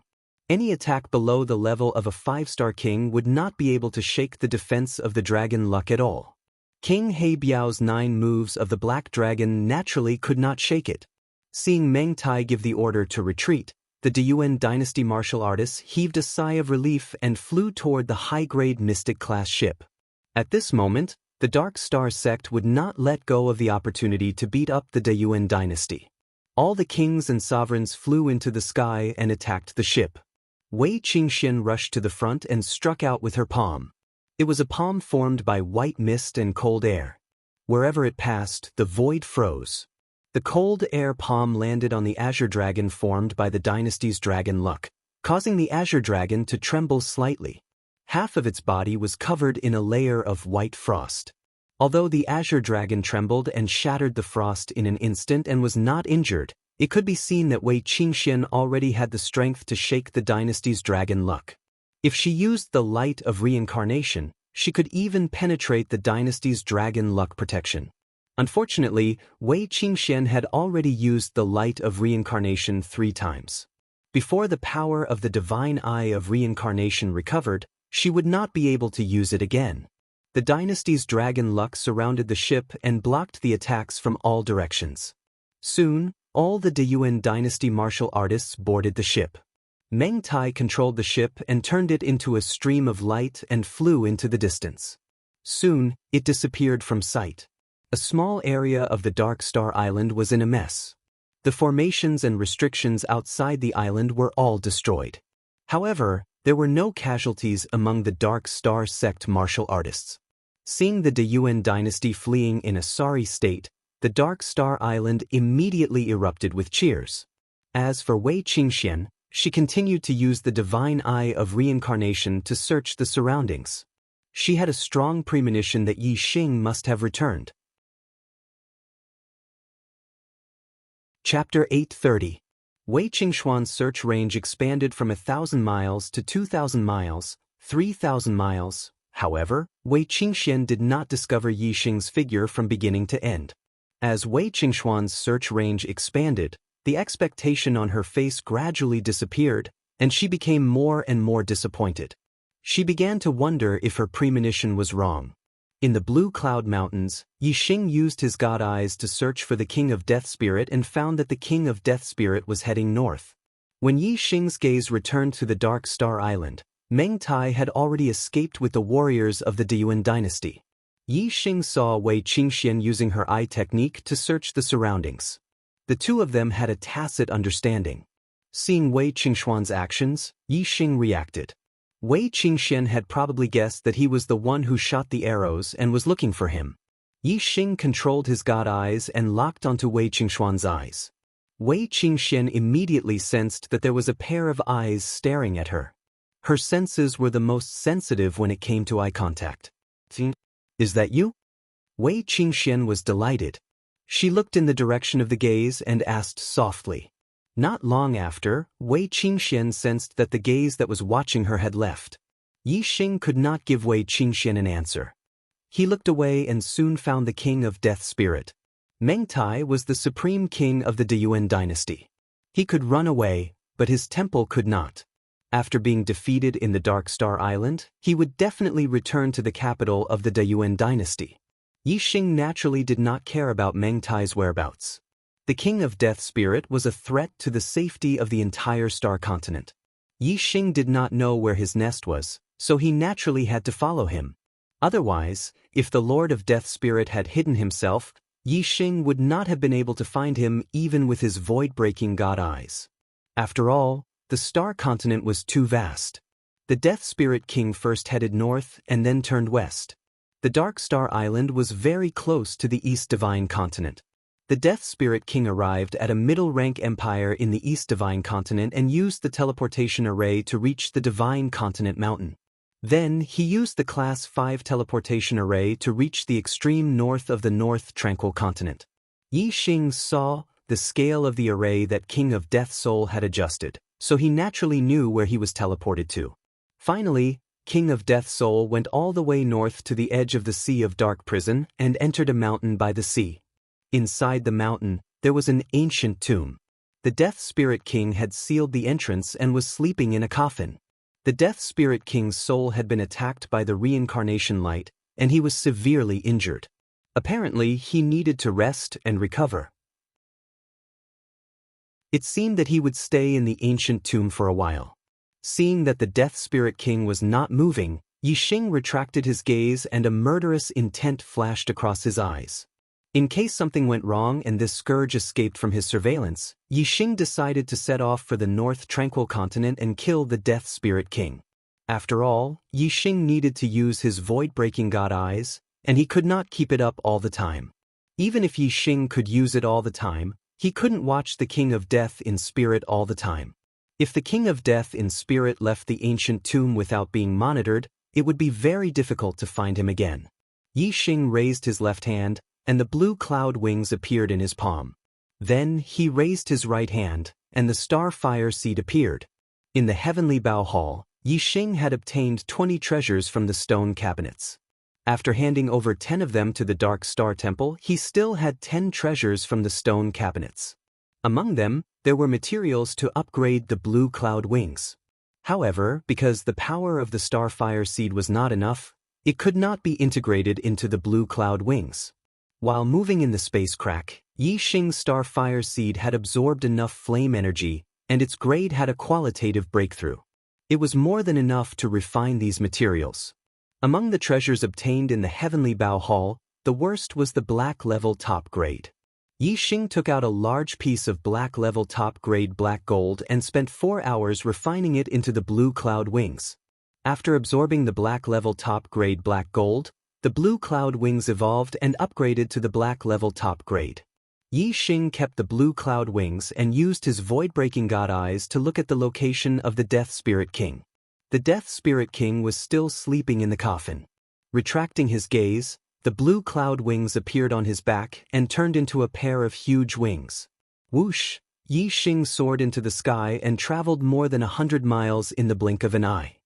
Any attack below the level of a 5-star king would not be able to shake the defense of the dragon luck at all. King Heibiao's 9 moves of the Black Dragon naturally could not shake it. Seeing Meng Tai give the order to retreat, the Deyuan dynasty martial artists heaved a sigh of relief and flew toward the high-grade Mystic-class ship. At this moment, the Dark Star sect would not let go of the opportunity to beat up the Deyuan dynasty. All the kings and sovereigns flew into the sky and attacked the ship. Wei Qingxian rushed to the front and struck out with her palm. It was a palm formed by white mist and cold air. Wherever it passed, the void froze. The cold air palm landed on the azure dragon formed by the dynasty's dragon luck, causing the azure dragon to tremble slightly. Half of its body was covered in a layer of white frost. Although the azure dragon trembled and shattered the frost in an instant and was not injured, it could be seen that Wei Qingxian already had the strength to shake the dynasty's dragon luck. If she used the light of reincarnation, she could even penetrate the dynasty's dragon luck protection. Unfortunately, Wei Qingxian had already used the light of reincarnation 3 times. Before the power of the divine eye of reincarnation recovered, she would not be able to use it again. The dynasty's dragon luck surrounded the ship and blocked the attacks from all directions. Soon, all the Deyuan dynasty martial artists boarded the ship. Meng Tai controlled the ship and turned it into a stream of light and flew into the distance. Soon, it disappeared from sight. A small area of the Dark Star Island was in a mess. The formations and restrictions outside the island were all destroyed. However, there were no casualties among the Dark Star sect martial artists. Seeing the Deyuan dynasty fleeing in a sorry state, the Dark Star Island immediately erupted with cheers. As for Wei Qingxian, she continued to use the divine eye of reincarnation to search the surroundings. She had a strong premonition that Yi Xing must have returned. Chapter 830. Wei Qingxuan's search range expanded from 1,000 miles to 2,000 miles, 3,000 miles. However, Wei Qingxian did not discover Yi Xing's figure from beginning to end. As Wei Qingxuan's search range expanded, the expectation on her face gradually disappeared, and she became more and more disappointed. She began to wonder if her premonition was wrong. In the Blue Cloud Mountains, Yi Xing used his god eyes to search for the King of Death Spirit and found that the King of Death Spirit was heading north. When Yi Xing's gaze returned to the Dark Star Island, Meng Tai had already escaped with the warriors of the Deyuan dynasty. Yi Xing saw Wei Qingxian using her eye technique to search the surroundings. The two of them had a tacit understanding. Seeing Wei Qingxuan's actions, Yi Xing reacted. Wei Qingxian had probably guessed that he was the one who shot the arrows and was looking for him. Yi Xing controlled his god eyes and locked onto Wei Qingxuan's eyes. Wei Qingxian immediately sensed that there was a pair of eyes staring at her. Her senses were the most sensitive when it came to eye contact. "Is that you?" Wei Qingxian was delighted. She looked in the direction of the gaze and asked softly. Not long after, Wei Qingxian sensed that the gaze that was watching her had left. Yi Xing could not give Wei Qingxian an answer. He looked away and soon found the King of Death Spirit. Meng Tai was the supreme king of the Deyuan dynasty. He could run away, but his temple could not. After being defeated in the Dark Star Island, he would definitely return to the capital of the Deyuan dynasty. Yi Xing naturally did not care about Meng Tai's whereabouts. The King of Death Spirit was a threat to the safety of the entire star continent. Yi Xing did not know where his nest was, so he naturally had to follow him. Otherwise, if the Lord of Death Spirit had hidden himself, Yi Xing would not have been able to find him even with his void-breaking god eyes. After all, the star continent was too vast. The Death Spirit King first headed north and then turned west. The Dark Star Island was very close to the East Divine Continent. The Death Spirit King arrived at a middle-rank empire in the East Divine Continent and used the teleportation array to reach the Divine Continent Mountain. Then, he used the Class 5 teleportation array to reach the extreme north of the North Tranquil Continent. Yi Xing saw the scale of the array that King of Death Soul had adjusted, so he naturally knew where he was teleported to. Finally, King of Death Soul went all the way north to the edge of the Sea of Dark Prison and entered a mountain by the sea. Inside the mountain, there was an ancient tomb. The Death Spirit King had sealed the entrance and was sleeping in a coffin. The Death Spirit King's soul had been attacked by the reincarnation light, and he was severely injured. Apparently, he needed to rest and recover. It seemed that he would stay in the ancient tomb for a while. Seeing that the Death Spirit King was not moving, Yi Xing retracted his gaze and a murderous intent flashed across his eyes. In case something went wrong and this scourge escaped from his surveillance, Yi Xing decided to set off for the North Tranquil Continent and kill the Death Spirit King. After all, Yi Xing needed to use his void-breaking god eyes, and he could not keep it up all the time. Even if Yi Xing could use it all the time, he couldn't watch the King of Death in spirit all the time. If the King of Death in spirit left the ancient tomb without being monitored, it would be very difficult to find him again. Yi Xing raised his left hand, and the blue cloud wings appeared in his palm. Then he raised his right hand, and the starfire seed appeared. In the heavenly bow hall, Yi Xing had obtained 20 treasures from the stone cabinets. After handing over 10 of them to the Dark Star Temple, he still had 10 treasures from the stone cabinets. Among them, there were materials to upgrade the blue cloud wings. However, because the power of the starfire seed was not enough, it could not be integrated into the blue cloud wings. While moving in the space crack, Yi Xing's starfire seed had absorbed enough flame energy, and its grade had a qualitative breakthrough. It was more than enough to refine these materials. Among the treasures obtained in the heavenly bow hall, the worst was the black level top grade. Yi Xing took out a large piece of black level top-grade black gold and spent 4 hours refining it into the blue cloud wings. After absorbing the black level top-grade black gold, the blue cloud wings evolved and upgraded to the black level top grade. Yi Xing kept the blue cloud wings and used his void-breaking god eyes to look at the location of the Death Spirit King. The Death Spirit King was still sleeping in the coffin. Retracting his gaze, the blue cloud wings appeared on his back and turned into a pair of huge wings. Whoosh! Yi Xing soared into the sky and traveled more than 100 miles in the blink of an eye.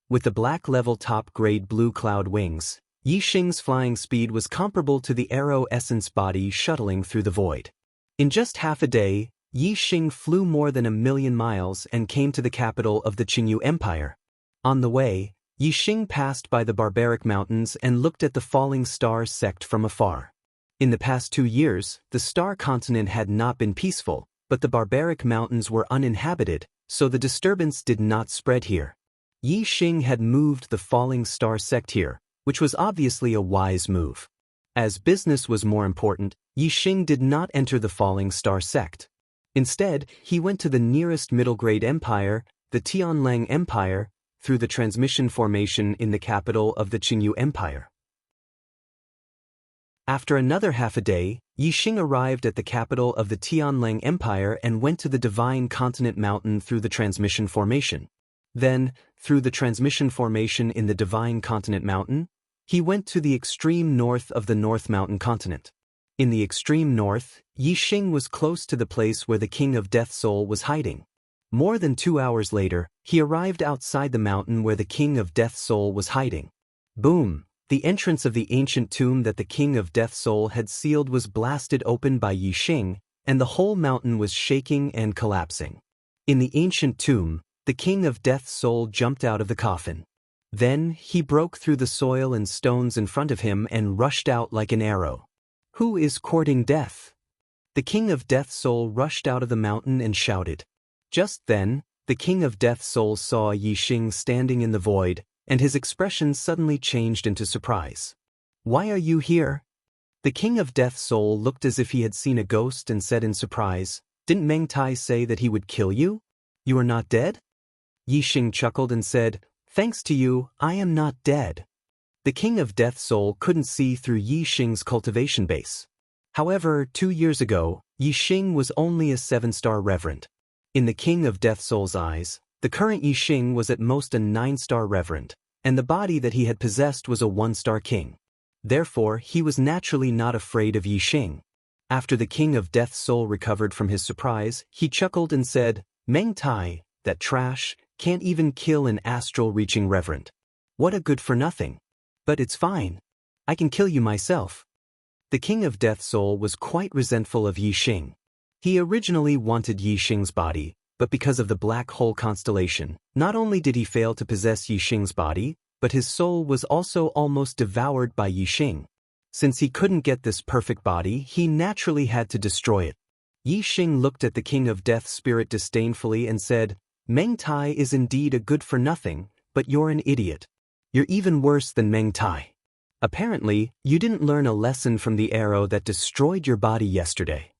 With the black level top-grade blue cloud wings, Yi Xing's flying speed was comparable to the arrow essence body shuttling through the void. In just half a day, Yi Xing flew more than 1,000,000 miles and came to the capital of the Qingyu Empire. On the way, Yi Xing passed by the barbaric mountains and looked at the falling star sect from afar. In the past 2 years, the star continent had not been peaceful, but the barbaric mountains were uninhabited, so the disturbance did not spread here. Yi Xing had moved the falling star sect here, which was obviously a wise move. As business was more important, Yi Xing did not enter the falling star sect. Instead, he went to the nearest middle-grade empire, the Tianlang Empire, through the transmission formation in the capital of the Qingyu Empire. After another half a day, Yi Xing arrived at the capital of the Tianlang Empire and went to the Divine Continent Mountain through the transmission formation. Then, through the transmission formation in the Divine Continent Mountain, he went to the extreme north of the North Mountain Continent. In the extreme north, Yi Xing was close to the place where the King of Death Soul was hiding. More than 2 hours later, he arrived outside the mountain where the King of Death Soul was hiding. Boom! The entrance of the ancient tomb that the King of Death Soul had sealed was blasted open by Yi Xing, and the whole mountain was shaking and collapsing. In the ancient tomb, the King of Death Soul jumped out of the coffin. Then, he broke through the soil and stones in front of him and rushed out like an arrow. Who is courting death? The King of Death Soul rushed out of the mountain and shouted. Just then, the King of Death Soul saw Yi Xing standing in the void, and his expression suddenly changed into surprise. Why are you here? The King of Death Soul looked as if he had seen a ghost and said in surprise, Didn't Meng Tai say that he would kill you? You are not dead? Yi Xing chuckled and said, Thanks to you, I am not dead. The King of Death Soul couldn't see through Yi Xing's cultivation base. However, 2 years ago, Yi Xing was only a 7-star reverend. In the King of Death Soul's eyes, the current Yi Xing was at most a 9-star reverend, and the body that he had possessed was a 1-star king. Therefore, he was naturally not afraid of Yi Xing. After the King of Death Soul recovered from his surprise, he chuckled and said, Meng Tai, that trash, can't even kill an astral-reaching reverend. What a good-for-nothing. But it's fine. I can kill you myself. The King of Death Soul was quite resentful of Yi Xing. He originally wanted Yi Xing's body, but because of the black hole constellation, not only did he fail to possess Yi Xing's body, but his soul was also almost devoured by Yi Xing. Since he couldn't get this perfect body, he naturally had to destroy it. Yi Xing looked at the King of Death Spirit disdainfully and said, Meng Tai is indeed a good-for-nothing, but you're an idiot. You're even worse than Meng Tai. Apparently, you didn't learn a lesson from the arrow that destroyed your body yesterday.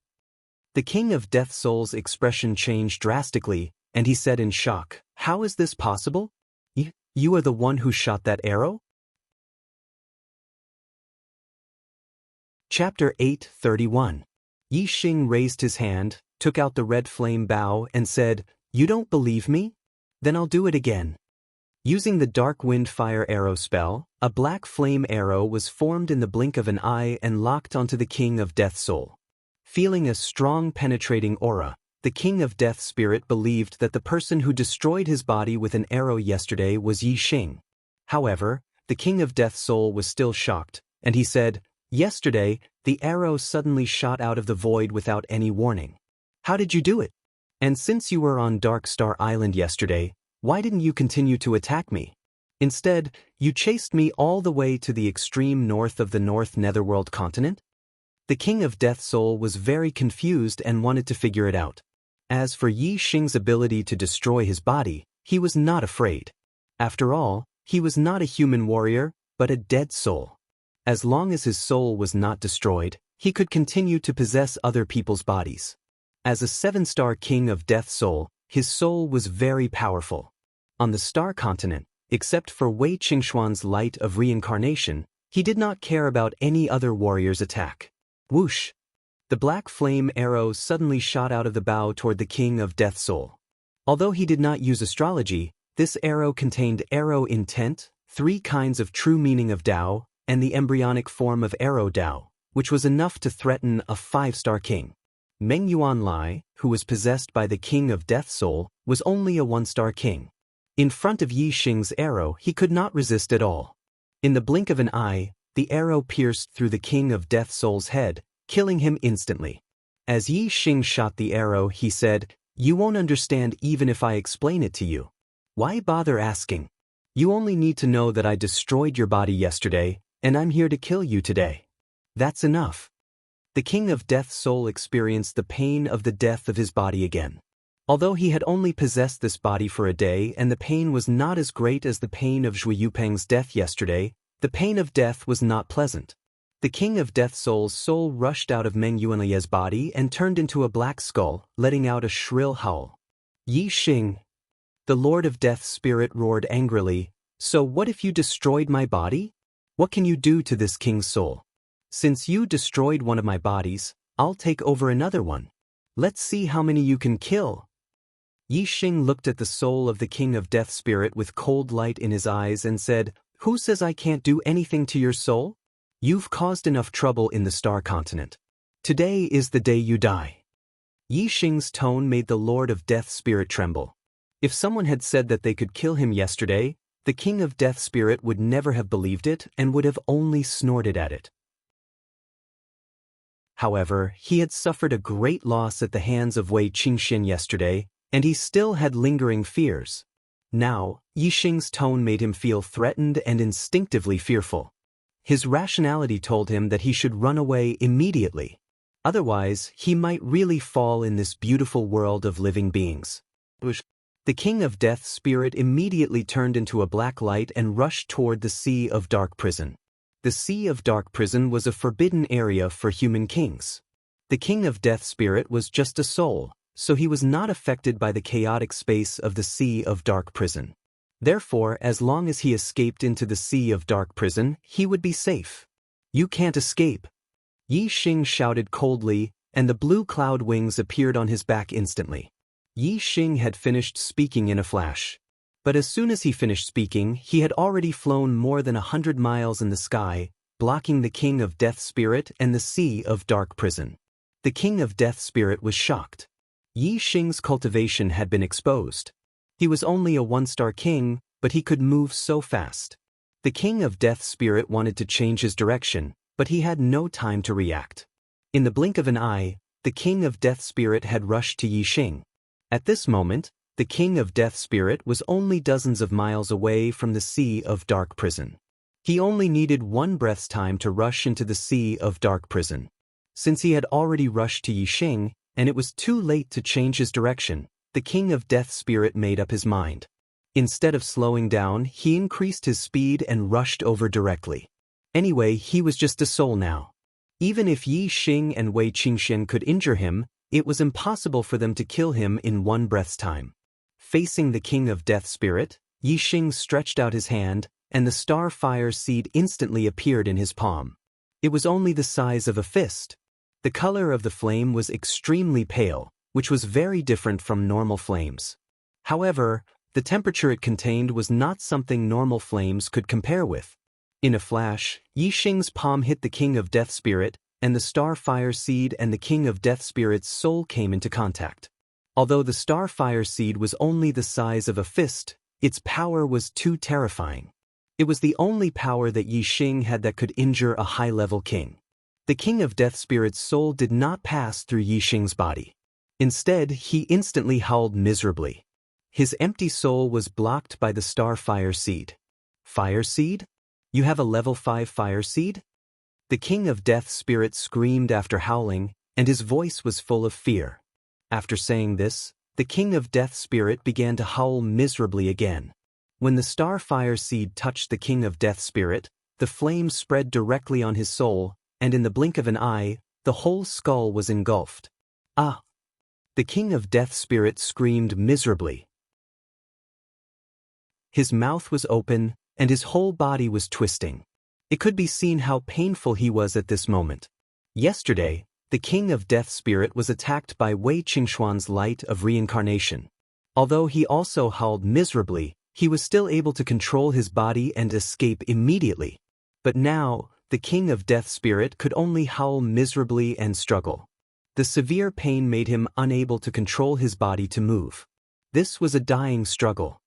The King of Death Soul's expression changed drastically, and he said in shock, How is this possible? You are the one who shot that arrow? Chapter 8:31. Yi Xing raised his hand, took out the red flame bow, and said, You don't believe me? Then I'll do it again. Using the Dark Wind Fire Arrow spell, a black flame arrow was formed in the blink of an eye and locked onto the King of Death Soul. Feeling a strong penetrating aura, the King of Death Spirit believed that the person who destroyed his body with an arrow yesterday was Yi Xing. However, the King of Death Soul was still shocked, and he said, Yesterday, the arrow suddenly shot out of the void without any warning. How did you do it? And since you were on Dark Star Island yesterday, why didn't you continue to attack me? Instead, you chased me all the way to the extreme north of the North Netherworld continent? The King of Death Soul was very confused and wanted to figure it out. As for Yi Xing's ability to destroy his body, he was not afraid. After all, he was not a human warrior, but a dead soul. As long as his soul was not destroyed, he could continue to possess other people's bodies. As a 7-star king of Death Soul, his soul was very powerful. On the Star Continent, except for Wei Qingxuan's light of reincarnation, he did not care about any other warrior's attack. Whoosh! The black flame arrow suddenly shot out of the bow toward the king of Death Soul. Although he did not use astrology, this arrow contained arrow intent, 3 kinds of true meaning of Dao, and the embryonic form of arrow Dao, which was enough to threaten a 5-star king. Meng Yuanlai, who was possessed by the king of Death Soul, was only a 1-star king. In front of Yi Xing's arrow, he could not resist at all. In the blink of an eye, the arrow pierced through the king of Death Soul's head, killing him instantly. As Yi Xing shot the arrow, he said, "You won't understand even if I explain it to you. Why bother asking? You only need to know that I destroyed your body yesterday, and I'm here to kill you today. That's enough." The king of Death Soul experienced the pain of the death of his body again. Although he had only possessed this body for a day and the pain was not as great as the pain of Zhui Yupeng's death yesterday, the pain of death was not pleasant. The king of Death Soul's soul rushed out of Meng Yuanlai's body and turned into a black skull, letting out a shrill howl. Yi Xing, the Lord of Death's spirit, roared angrily, "So what if you destroyed my body? What can you do to this king's soul? Since you destroyed one of my bodies, I'll take over another one. Let's see how many you can kill." Yi Xing looked at the soul of the king of Death spirit with cold light in his eyes and said, "Who says I can't do anything to your soul? You've caused enough trouble in the Star Continent. Today is the day you die." Yi Xing's tone made the Lord of Death spirit tremble. If someone had said that they could kill him yesterday, the king of Death spirit would never have believed it and would have only snorted at it. However, he had suffered a great loss at the hands of Wei Qingxian yesterday, and he still had lingering fears. Now, Yi Xing's tone made him feel threatened and instinctively fearful. His rationality told him that he should run away immediately. Otherwise, he might really fall in this beautiful world of living beings. The king of Death spirit immediately turned into a black light and rushed toward the Sea of Dark Prison. The Sea of Dark Prison was a forbidden area for human kings. The king of Death spirit was just a soul, so he was not affected by the chaotic space of the Sea of Dark Prison. Therefore, as long as he escaped into the Sea of Dark Prison, he would be safe. "You can't escape!" Yi Xing shouted coldly, and the blue cloud wings appeared on his back instantly. Yi Xing had finished speaking in a flash. But as soon as he finished speaking, he had already flown more than 100 miles in the sky, blocking the king of Death spirit and the Sea of Dark Prison. The king of Death spirit was shocked. Yi Xing's cultivation had been exposed. He was only a 1-star king, but he could move so fast. The king of Death spirit wanted to change his direction, but he had no time to react. In the blink of an eye, the king of Death spirit had rushed to Yi Xing. At this moment, the king of Death spirit was only dozens of miles away from the Sea of Dark Prison. He only needed 1 breath's time to rush into the Sea of Dark Prison. Since he had already rushed to Yi Xing, and it was too late to change his direction, the king of Death spirit made up his mind. Instead of slowing down, he increased his speed and rushed over directly. Anyway, he was just a soul now. Even if Yi Xing and Wei Qingxian could injure him, it was impossible for them to kill him in 1 breath's time. Facing the king of Death spirit, Yi Xing stretched out his hand, and the star fire seed instantly appeared in his palm. It was only the size of a fist. The color of the flame was extremely pale, which was very different from normal flames. However, the temperature it contained was not something normal flames could compare with. In a flash, Yi Xing's palm hit the king of Death spirit, and the star fire seed and the king of Death spirit's soul came into contact. Although the star fire seed was only the size of a fist, its power was too terrifying. It was the only power that Yi Xing had that could injure a high-level king. The king of Death spirit's soul did not pass through Yi Xing's body. Instead, he instantly howled miserably. His empty soul was blocked by the star fire seed. "Fire seed? You have a level 5 fire seed?" The king of Death spirit screamed after howling, and his voice was full of fear. After saying this, the king of Death spirit began to howl miserably again. When the star fire seed touched the king of Death spirit, the flame spread directly on his soul, and in the blink of an eye, the whole skull was engulfed. Ah! The king of death spirit screamed miserably. His mouth was open, and his whole body was twisting. It could be seen how painful he was at this moment. Yesterday, the king of death spirit was attacked by Wei Qingxuan's light of reincarnation. Although he also howled miserably, he was still able to control his body and escape immediately. But now, the king of death spirit could only howl miserably and struggle. The severe pain made him unable to control his body to move. This was a dying struggle.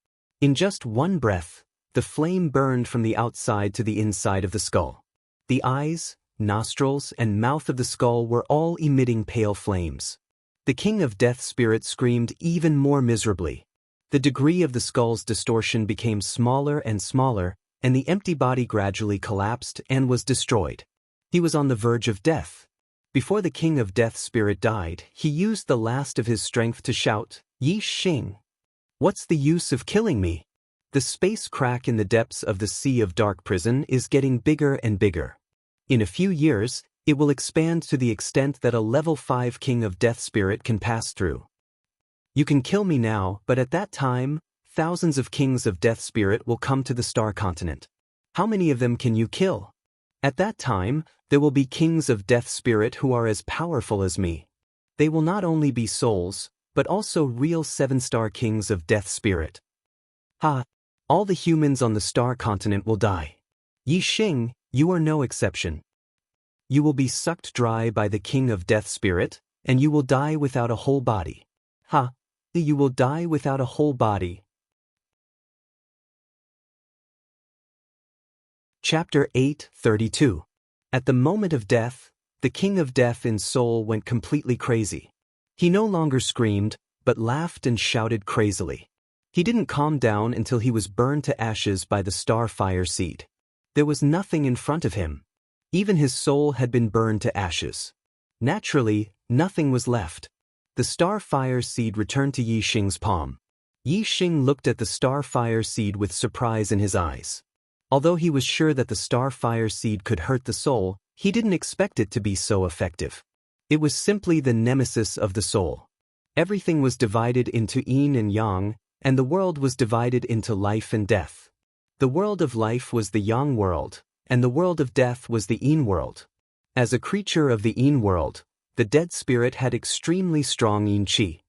In just one breath, the flame burned from the outside to the inside of the skull. The eyes, nostrils, and mouth of the skull were all emitting pale flames. The king of death spirit screamed even more miserably. The degree of the skull's distortion became smaller and smaller, and the empty body gradually collapsed and was destroyed. He was on the verge of death. Before the king of death spirit died, he used the last of his strength to shout, "Yi Xing! What's the use of killing me? The space crack in the depths of the Sea of Dark prison is getting bigger and bigger. In a few years, it will expand to the extent that a level 5 king of death spirit can pass through. You can kill me now, but at that time, thousands of kings of death spirit will come to the star continent. How many of them can you kill? At that time, there will be kings of death spirit who are as powerful as me. They will not only be souls, but also real 7-star kings of death spirit. Ha! All the humans on the star continent will die. Yi Xing, you are no exception. You will be sucked dry by the king of death spirit, and you will die without a whole body. Ha! You will die without a whole body. Chapter 8:32. At the moment of death, the king of death in soul went completely crazy. He no longer screamed, but laughed and shouted crazily. He didn't calm down until he was burned to ashes by the star fire seed. There was nothing in front of him. Even his soul had been burned to ashes. Naturally, nothing was left. The star fire seed returned to Yi Xing's palm. Yi Xing looked at the star fire seed with surprise in his eyes. Although he was sure that the star fire seed could hurt the soul, he didn't expect it to be so effective. It was simply the nemesis of the soul. Everything was divided into yin and yang, and the world was divided into life and death. The world of life was the yang world, and the world of death was the yin world. As a creature of the yin world, the dead spirit had extremely strong yin qi.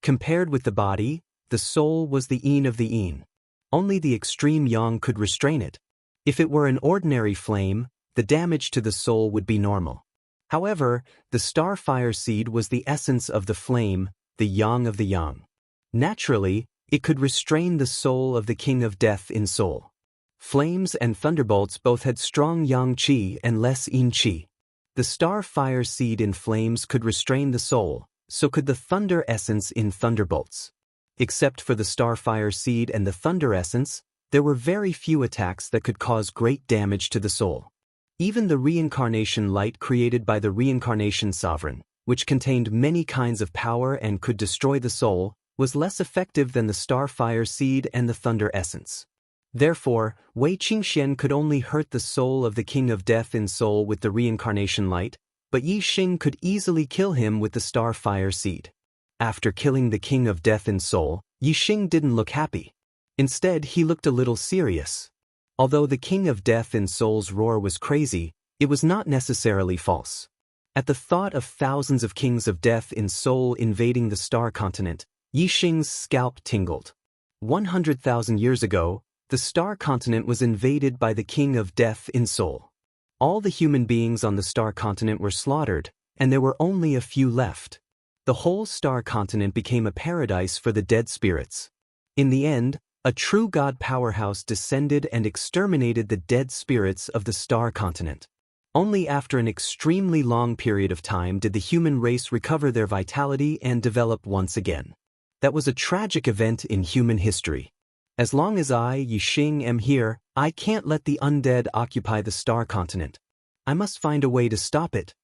Compared with the body, the soul was the yin of the yin. Only the extreme yang could restrain it. If it were an ordinary flame, the damage to the soul would be normal. However, the star fire seed was the essence of the flame, the yang of the yang. Naturally, it could restrain the soul of the king of death in soul. Flames and thunderbolts both had strong yang qi and less yin qi. The star fire seed in flames could restrain the soul, so could the thunder essence in thunderbolts. Except for the star fire seed and the thunder essence, there were very few attacks that could cause great damage to the soul. Even the reincarnation light created by the reincarnation sovereign, which contained many kinds of power and could destroy the soul, was less effective than the star fire seed and the thunder essence. Therefore, Wei Qingxian could only hurt the soul of the king of death in soul with the reincarnation light, but Yi Xing could easily kill him with the star fire seed. After killing the king of death in soul, Yi Xing didn't look happy. Instead, he looked a little serious. Although the king of death in soul's roar was crazy, it was not necessarily false. At the thought of thousands of kings of death in soul invading the star continent, Yi Xing's scalp tingled. 100,000 years ago, the star continent was invaded by the king of death in soul. All the human beings on the star continent were slaughtered, and there were only a few left. The whole star continent became a paradise for the dead spirits. In the end, a true god powerhouse descended and exterminated the dead spirits of the star continent. Only after an extremely long period of time did the human race recover their vitality and develop once again. That was a tragic event in human history. As long as I, Yi Xing, am here, I can't let the undead occupy the star continent. I must find a way to stop it.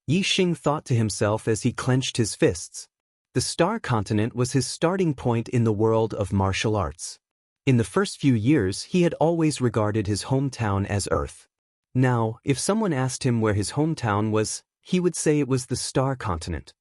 Yi Xing thought to himself as he clenched his fists. The star continent was his starting point in the world of martial arts. In the first few years, he had always regarded his hometown as Earth. Now, if someone asked him where his hometown was, he would say it was the star continent.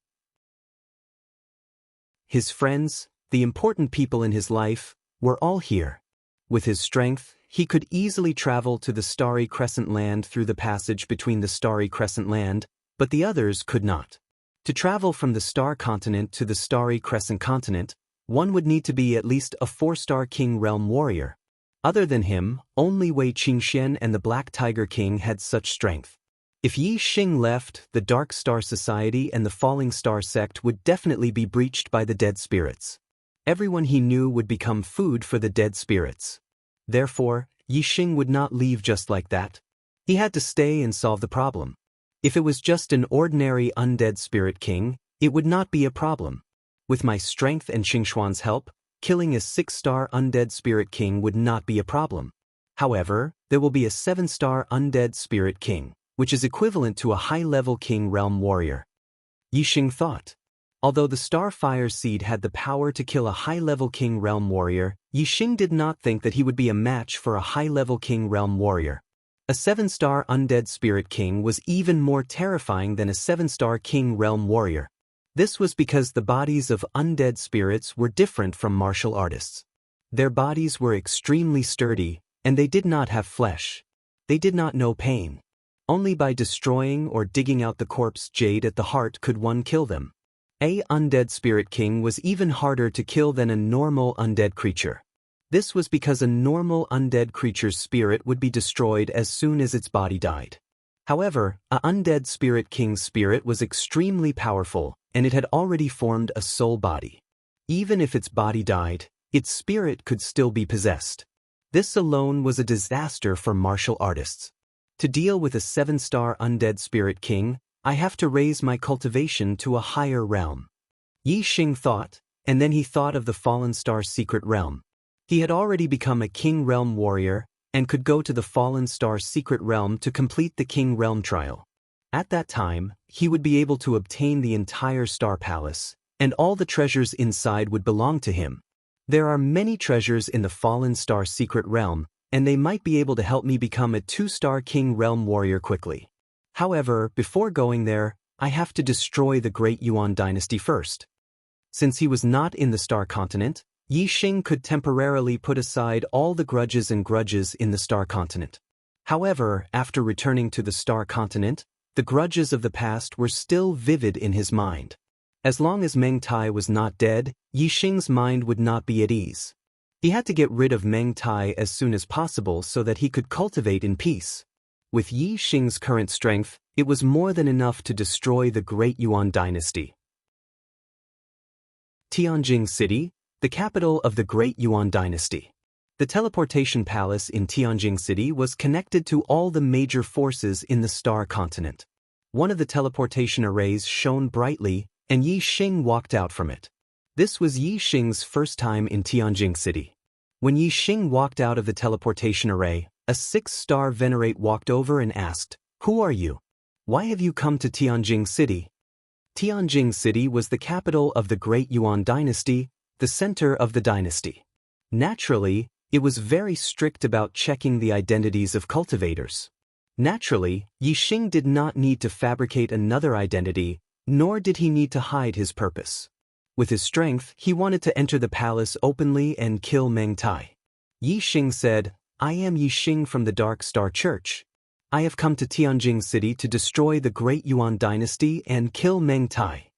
His friends, the important people in his life, were all here. With his strength, he could easily travel to the Starry Crescent Land through the passage between the Starry Crescent Land, but the others could not. To travel from the Star Continent to the Starry Crescent Continent, one would need to be at least a 4-star King Realm warrior. Other than him, only Wei Qingxian and the Black Tiger King had such strength. If Yi Xing left, the Dark Star Society and the Falling Star sect would definitely be breached by the dead spirits. Everyone he knew would become food for the dead spirits. Therefore, Yi Xing would not leave just like that. He had to stay and solve the problem. If it was just an ordinary undead spirit king, it would not be a problem. With my strength and Xingxuan's help, killing a 6-star undead spirit king would not be a problem. However, there will be a 7-star undead spirit king, which is equivalent to a high-level King Realm warrior. Yi Xing thought. Although the Starfire Seed had the power to kill a high-level King Realm warrior, Yi Xing did not think that he would be a match for a high-level King Realm warrior. A 7-star undead spirit king was even more terrifying than a 7-star King Realm warrior. This was because the bodies of undead spirits were different from martial artists. Their bodies were extremely sturdy, and they did not have flesh. They did not know pain. Only by destroying or digging out the corpse jade at the heart could one kill them. A undead spirit king was even harder to kill than a normal undead creature. This was because a normal undead creature's spirit would be destroyed as soon as its body died. However, a undead spirit king's spirit was extremely powerful, and it had already formed a soul body. Even if its body died, its spirit could still be possessed. This alone was a disaster for martial artists. To deal with a 7-star undead spirit king, I have to raise my cultivation to a higher realm. Yi Xing thought, and then he thought of the Fallen Star secret realm. He had already become a King Realm warrior, and could go to the Fallen Star secret realm to complete the King Realm trial. At that time, he would be able to obtain the entire Star Palace, and all the treasures inside would belong to him. There are many treasures in the Fallen Star secret realm, and they might be able to help me become a 2-star King Realm warrior quickly. However, before going there, I have to destroy the Great Yuan dynasty first. Since he was not in the Star Continent, Yi Xing could temporarily put aside all the grudges in the Star Continent. However, after returning to the Star Continent, the grudges of the past were still vivid in his mind. As long as Meng Tai was not dead, Yi Xing's mind would not be at ease. He had to get rid of Meng Tai as soon as possible so that he could cultivate in peace. With Yi Xing's current strength, it was more than enough to destroy the Great Yuan dynasty. Tianjing City, the capital of the Great Yuan dynasty. The teleportation palace in Tianjing City was connected to all the major forces in the Star Continent. One of the teleportation arrays shone brightly, and Yi Xing walked out from it. This was Yi Xing's first time in Tianjing City. When Yi Xing walked out of the teleportation array, a 6-star venerate walked over and asked, "Who are you? Why have you come to Tianjing City?" Tianjing City was the capital of the Great Yuan dynasty, the center of the dynasty. Naturally, it was very strict about checking the identities of cultivators. Naturally, Yi Xing did not need to fabricate another identity, nor did he need to hide his purpose. With his strength, he wanted to enter the palace openly and kill Meng Tai. Yi Xing said, "I am Yi Xing from the Dark Star Church. I have come to Tianjing City to destroy the Great Yuan dynasty and kill Meng Tai."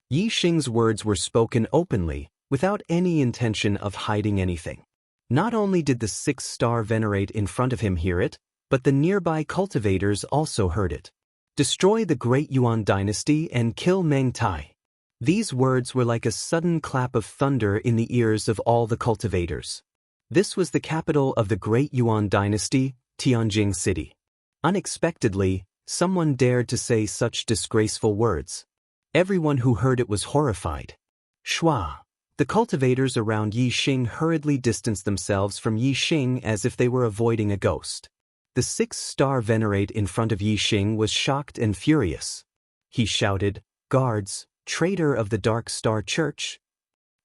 Yi Xing's words were spoken openly, without any intention of hiding anything. Not only did the 6-star venerate in front of him hear it, but the nearby cultivators also heard it. Destroy the Great Yuan dynasty and kill Meng Tai. These words were like a sudden clap of thunder in the ears of all the cultivators. This was the capital of the Great Yuan dynasty, Tianjing City. Unexpectedly, someone dared to say such disgraceful words. Everyone who heard it was horrified. Shua. The cultivators around Yi Xing hurriedly distanced themselves from Yi Xing as if they were avoiding a ghost. The 6-star venerate in front of Yi Xing was shocked and furious. He shouted, "Guards, traitor of the Dark Star Church!"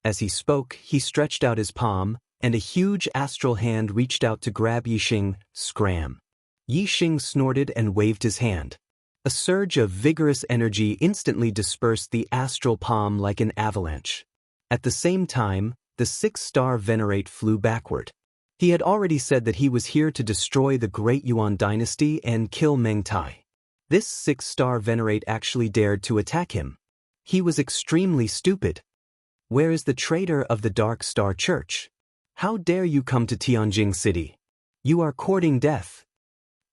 As he spoke, he stretched out his palm, and a huge astral hand reached out to grab Yi Xing. Scram! Yi Xing snorted and waved his hand. A surge of vigorous energy instantly dispersed the astral palm like an avalanche. At the same time, the 6-star venerate flew backward. He had already said that he was here to destroy the Great Yuan dynasty and kill Meng Tai. This 6-star venerate actually dared to attack him. He was extremely stupid. Where is the traitor of the Dark Star Church? How dare you come to Tianjing City? You are courting death.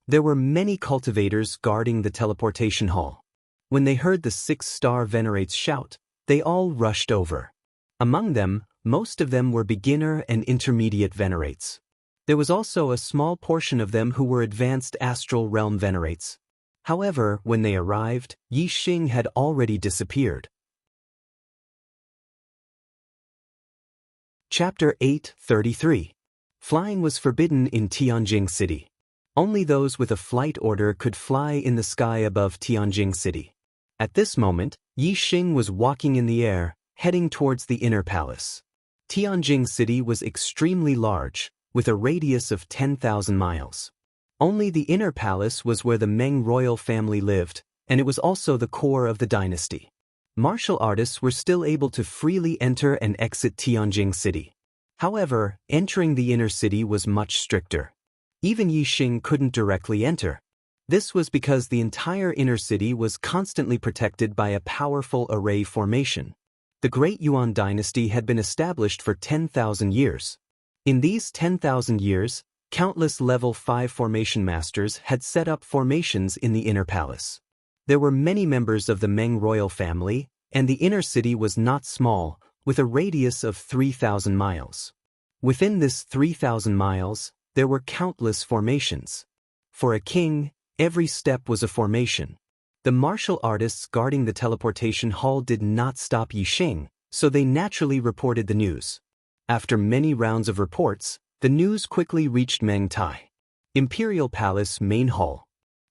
There were many cultivators guarding the teleportation hall. When they heard the 6-star venerates shout, they all rushed over. Among them, most of them were beginner and intermediate venerates. There was also a small portion of them who were advanced astral realm venerates. However, when they arrived, Yi Xing had already disappeared. Chapter 8:33. Flying was forbidden in Tianjing City. Only those with a flight order could fly in the sky above Tianjing City. At this moment, Yi Xing was walking in the air, heading towards the inner palace. Tianjing City was extremely large, with a radius of 10,000 miles. Only the inner palace was where the Meng royal family lived, and it was also the core of the dynasty. Martial artists were still able to freely enter and exit Tianjing City. However, entering the inner city was much stricter. Even Yi Xing couldn't directly enter. This was because the entire inner city was constantly protected by a powerful array formation. The Great Yuan dynasty had been established for 10,000 years. In these 10,000 years, countless level 5 formation masters had set up formations in the inner palace. There were many members of the Meng royal family, and the inner city was not small, with a radius of 3,000 miles. Within this 3,000 miles, there were countless formations. For a king, every step was a formation. The martial artists guarding the teleportation hall did not stop Yi Xing, so they naturally reported the news. After many rounds of reports, the news quickly reached Meng Tai. Imperial Palace Main Hall.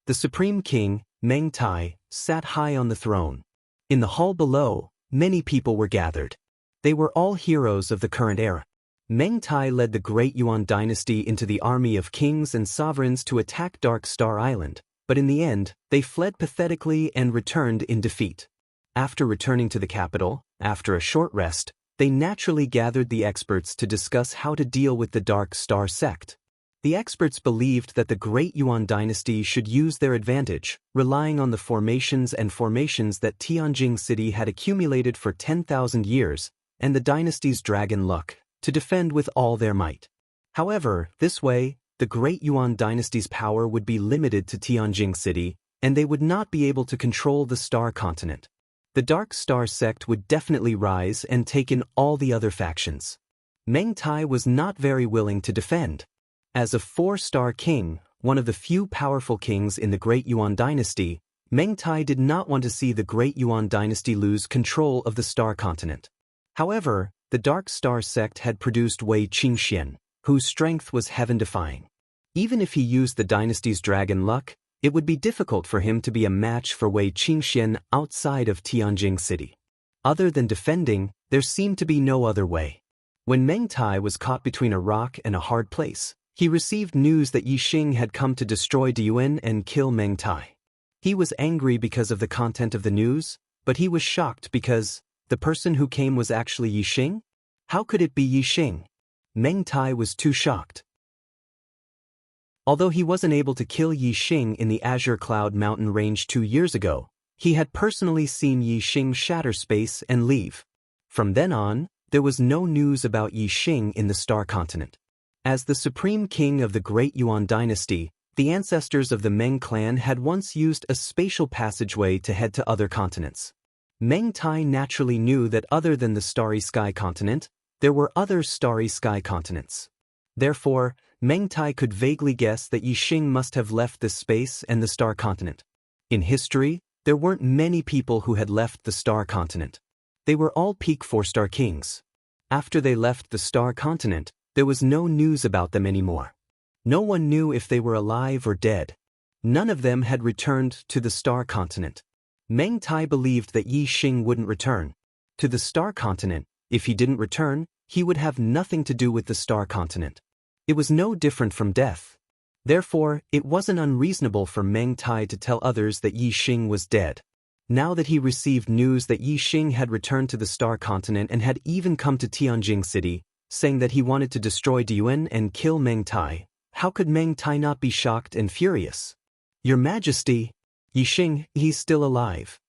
The Supreme King, Meng Tai, sat high on the throne. In the hall below, many people were gathered. They were all heroes of the current era. Meng Tai led the Great Yuan dynasty into the army of kings and sovereigns to attack Dark Star Island, but in the end, they fled pathetically and returned in defeat. After returning to the capital, after a short rest, they naturally gathered the experts to discuss how to deal with the Dark Star sect. The experts believed that the Great Yuan dynasty should use their advantage, relying on the formations that Tianjing City had accumulated for 10,000 years, and the dynasty's dragon luck, to defend with all their might. However, this way, the Great Yuan dynasty's power would be limited to Tianjing City, and they would not be able to control the Star Continent. The Dark Star sect would definitely rise and take in all the other factions. Meng Tai was not very willing to defend. As a 4-star king, one of the few powerful kings in the Great Yuan dynasty, Meng Tai did not want to see the Great Yuan dynasty lose control of the Star Continent. However, the Dark Star sect had produced Wei Qingxian, whose strength was heaven-defying. Even if he used the dynasty's dragon luck, it would be difficult for him to be a match for Wei Qingxian outside of Tianjing City. Other than defending, there seemed to be no other way. When Meng Tai was caught between a rock and a hard place, he received news that Yi Xing had come to destroy Diyuan and kill Meng Tai. He was angry because of the content of the news, but he was shocked because the person who came was actually Yi Xing? How could it be Yi Xing? Meng Tai was too shocked. Although he wasn't able to kill Yi Xing in the Azure Cloud Mountain range 2 years ago, he had personally seen Yi Xing shatter space and leave. From then on, there was no news about Yi Xing in the Star Continent. As the supreme king of the Great Yuan dynasty, the ancestors of the Meng clan had once used a spatial passageway to head to other continents. Meng Tai naturally knew that other than the Starry Sky continent, there were other Starry Sky continents. Therefore, Meng Tai could vaguely guess that Yi Xing must have left this space and the Star Continent. In history, there weren't many people who had left the Star Continent. They were all peak 4-star kings. After they left the Star Continent, there was no news about them anymore. No one knew if they were alive or dead. None of them had returned to the Star Continent. Meng Tai believed that Yi Xing wouldn't return to the Star Continent. If he didn't return, he would have nothing to do with the Star Continent. It was no different from death. Therefore, it wasn't unreasonable for Meng Tai to tell others that Yi Xing was dead. Now that he received news that Yi Xing had returned to the Star Continent and had even come to Tianjing City, saying that he wanted to destroy Diyuan and kill Meng Tai, how could Meng Tai not be shocked and furious? Your Majesty, Yi Xing, he's still alive.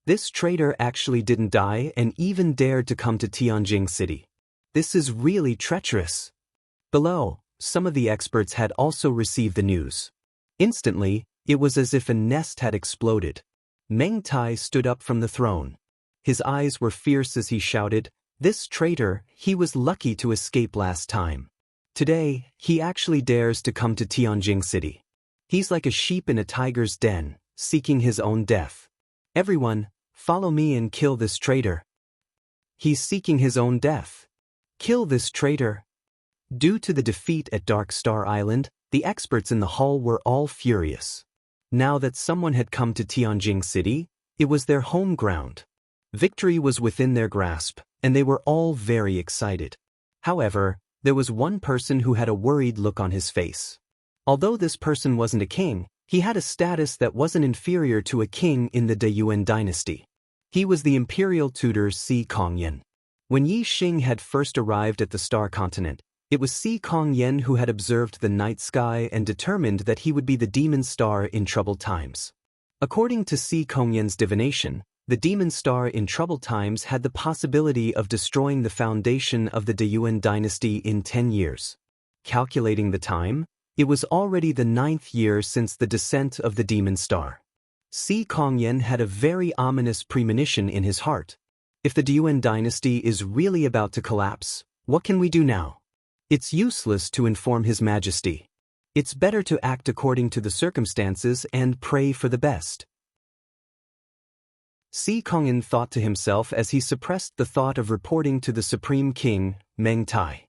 This traitor actually didn't die and even dared to come to Tianjing City. This is really treacherous. Below, some of the experts had also received the news. Instantly, it was as if a nest had exploded. Meng Tai stood up from the throne. His eyes were fierce as he shouted, "This traitor, he was lucky to escape last time. Today, he actually dares to come to Tianjing City. He's like a sheep in a tiger's den, seeking his own death. Everyone, follow me and kill this traitor. He's seeking his own death. Kill this traitor." Due to the defeat at Dark Star Island, the experts in the hall were all furious. Now that someone had come to Tianjing City, it was their home ground. Victory was within their grasp, and they were all very excited. However, there was one person who had a worried look on his face. Although this person wasn't a king, he had a status that wasn't inferior to a king in the Dayuan dynasty. He was the imperial tutor Si Kongyan. When Yi Xing had first arrived at the Star Continent, it was Si Kongyan who had observed the night sky and determined that he would be the demon star in troubled times. According to Si Kongyan's divination, the demon star in troubled times had the possibility of destroying the foundation of the Dayuan dynasty in 10 years. Calculating the time, it was already the 9th year since the descent of the demon star. Si Kongyan had a very ominous premonition in his heart. If the Dayuan dynasty is really about to collapse, what can we do now? It's useless to inform His Majesty. It's better to act according to the circumstances and pray for the best. Si Kongyan thought to himself as he suppressed the thought of reporting to the Supreme King, Meng Tai.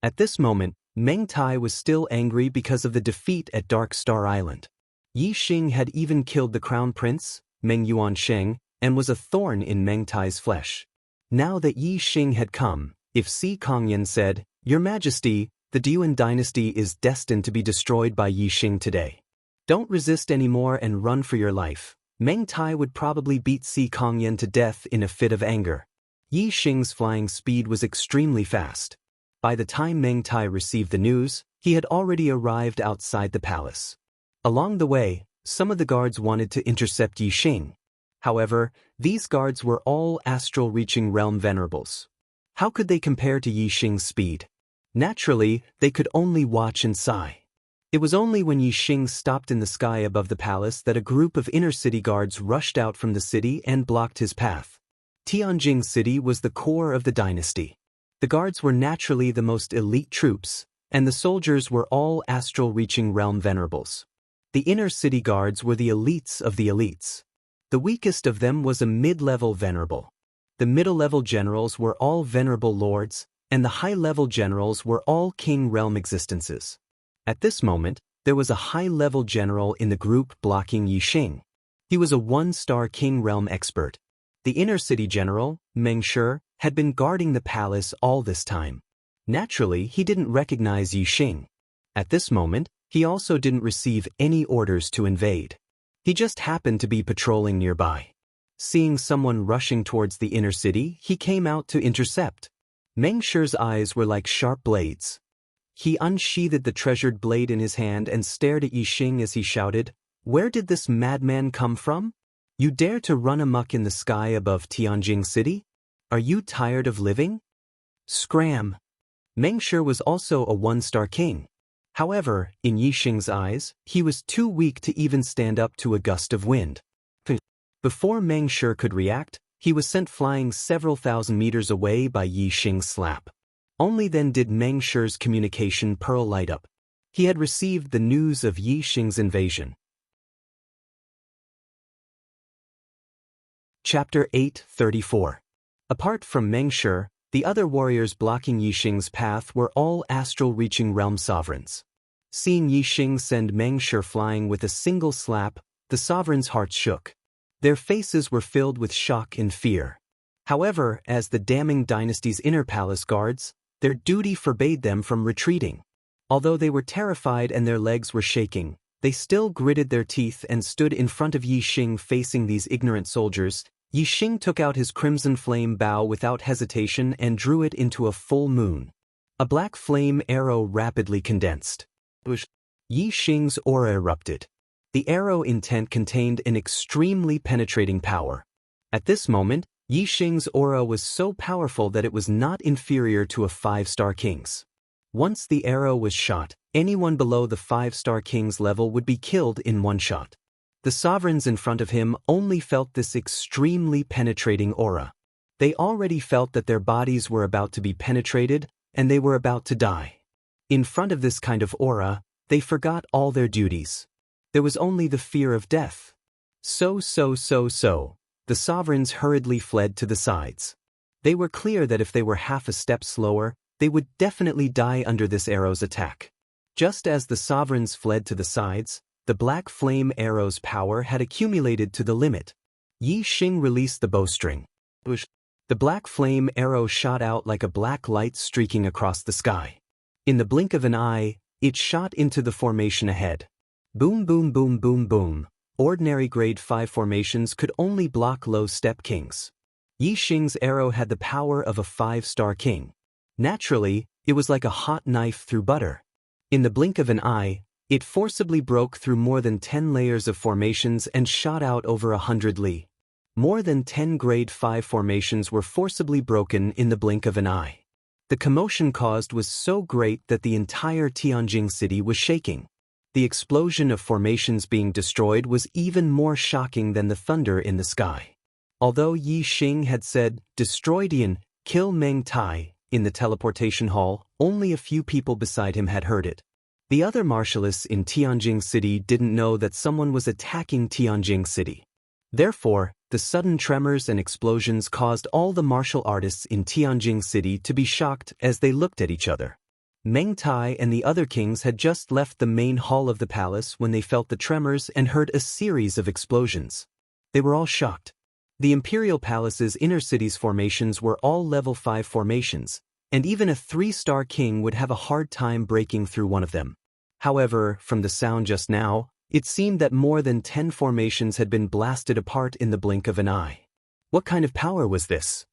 At this moment, Meng Tai was still angry because of the defeat at Dark Star Island. Yi Xing had even killed the crown prince, Meng Yuansheng, and was a thorn in Meng Tai's flesh. Now that Yi Xing had come, if Si Kongyan said, "Your Majesty, the Dayuan dynasty is destined to be destroyed by Yi Xing today. Don't resist anymore and run for your life," Meng Tai would probably beat Si Kongyan to death in a fit of anger. Yi Xing's flying speed was extremely fast. By the time Meng Tai received the news, he had already arrived outside the palace. Along the way, some of the guards wanted to intercept Yi Xing. However, these guards were all astral-reaching realm venerables. How could they compare to Yi Xing's speed? Naturally, they could only watch and sigh. It was only when Yi Xing stopped in the sky above the palace that a group of inner-city guards rushed out from the city and blocked his path. Tianjing City was the core of the dynasty. The guards were naturally the most elite troops, and the soldiers were all astral-reaching realm venerables. The inner-city guards were the elites of the elites. The weakest of them was a mid-level venerable. The middle-level generals were all venerable lords, and the high-level generals were all king realm existences. At this moment, there was a high-level general in the group blocking Yi Xing. He was a one-star king realm expert. The inner-city general, Meng Shi, had been guarding the palace all this time. Naturally, he didn't recognize Yi Xing. At this moment, he also didn't receive any orders to invade. He just happened to be patrolling nearby. Seeing someone rushing towards the inner city, he came out to intercept. Meng Shi's eyes were like sharp blades. He unsheathed the treasured blade in his hand and stared at Yi Xing as he shouted, "Where did this madman come from? You dare to run amok in the sky above Tianjing City? Are you tired of living? Scram!" Meng Shi was also a one-star king. However, in Yi Xing's eyes, he was too weak to even stand up to a gust of wind. Before Meng Shi could react, he was sent flying several thousand meters away by Yi Xing's slap. Only then did Meng Shi's communication pearl light up. He had received the news of Yi Xing's invasion. Chapter 8:34. Apart from Meng Shi, the other warriors blocking Yi Xing's path were all astral-reaching realm sovereigns. Seeing Yi Xing send Meng Shi flying with a single slap, the sovereigns' hearts shook. Their faces were filled with shock and fear. However, as the damning dynasty's inner palace guards, their duty forbade them from retreating. Although they were terrified and their legs were shaking, they still gritted their teeth and stood in front of Yi Xing facing these ignorant soldiers. Yi Xing took out his crimson flame bow without hesitation and drew it into a full moon. A black flame arrow rapidly condensed. Yi Xing's aura erupted. The arrow intent contained an extremely penetrating power. At this moment, Yi Xing's aura was so powerful that it was not inferior to a 5-star king's. Once the arrow was shot, anyone below the 5-star king's level would be killed in one shot. The sovereigns in front of him only felt this extremely penetrating aura. They already felt that their bodies were about to be penetrated, and they were about to die. In front of this kind of aura, they forgot all their duties. There was only the fear of death. So, the sovereigns hurriedly fled to the sides. They were clear that if they were half a step slower, they would definitely die under this arrow's attack. Just as the sovereigns fled to the sides, the black flame arrow's power had accumulated to the limit. Yi Xing released the bowstring. The black flame arrow shot out like a black light streaking across the sky. In the blink of an eye, it shot into the formation ahead. Boom, boom, boom, boom, boom. Ordinary grade 5 formations could only block low-step kings. Yi Xing's arrow had the power of a 5-star king. Naturally, it was like a hot knife through butter. In the blink of an eye, it forcibly broke through more than 10 layers of formations and shot out over 100 li. More than 10 grade 5 formations were forcibly broken in the blink of an eye. The commotion caused was so great that the entire Tianjin city was shaking. The explosion of formations being destroyed was even more shocking than the thunder in the sky. Although Yi Xing had said, "Destroy Dian, kill Meng Tai," in the teleportation hall, only a few people beside him had heard it. The other martialists in Tianjin City didn't know that someone was attacking Tianjin City. Therefore, the sudden tremors and explosions caused all the martial artists in Tianjin City to be shocked as they looked at each other. Meng Tai and the other kings had just left the main hall of the palace when they felt the tremors and heard a series of explosions. They were all shocked. The Imperial Palace's inner cities formations were all level 5 formations, and even a 3-star king would have a hard time breaking through one of them. However, from the sound just now, it seemed that more than 10 formations had been blasted apart in the blink of an eye. What kind of power was this?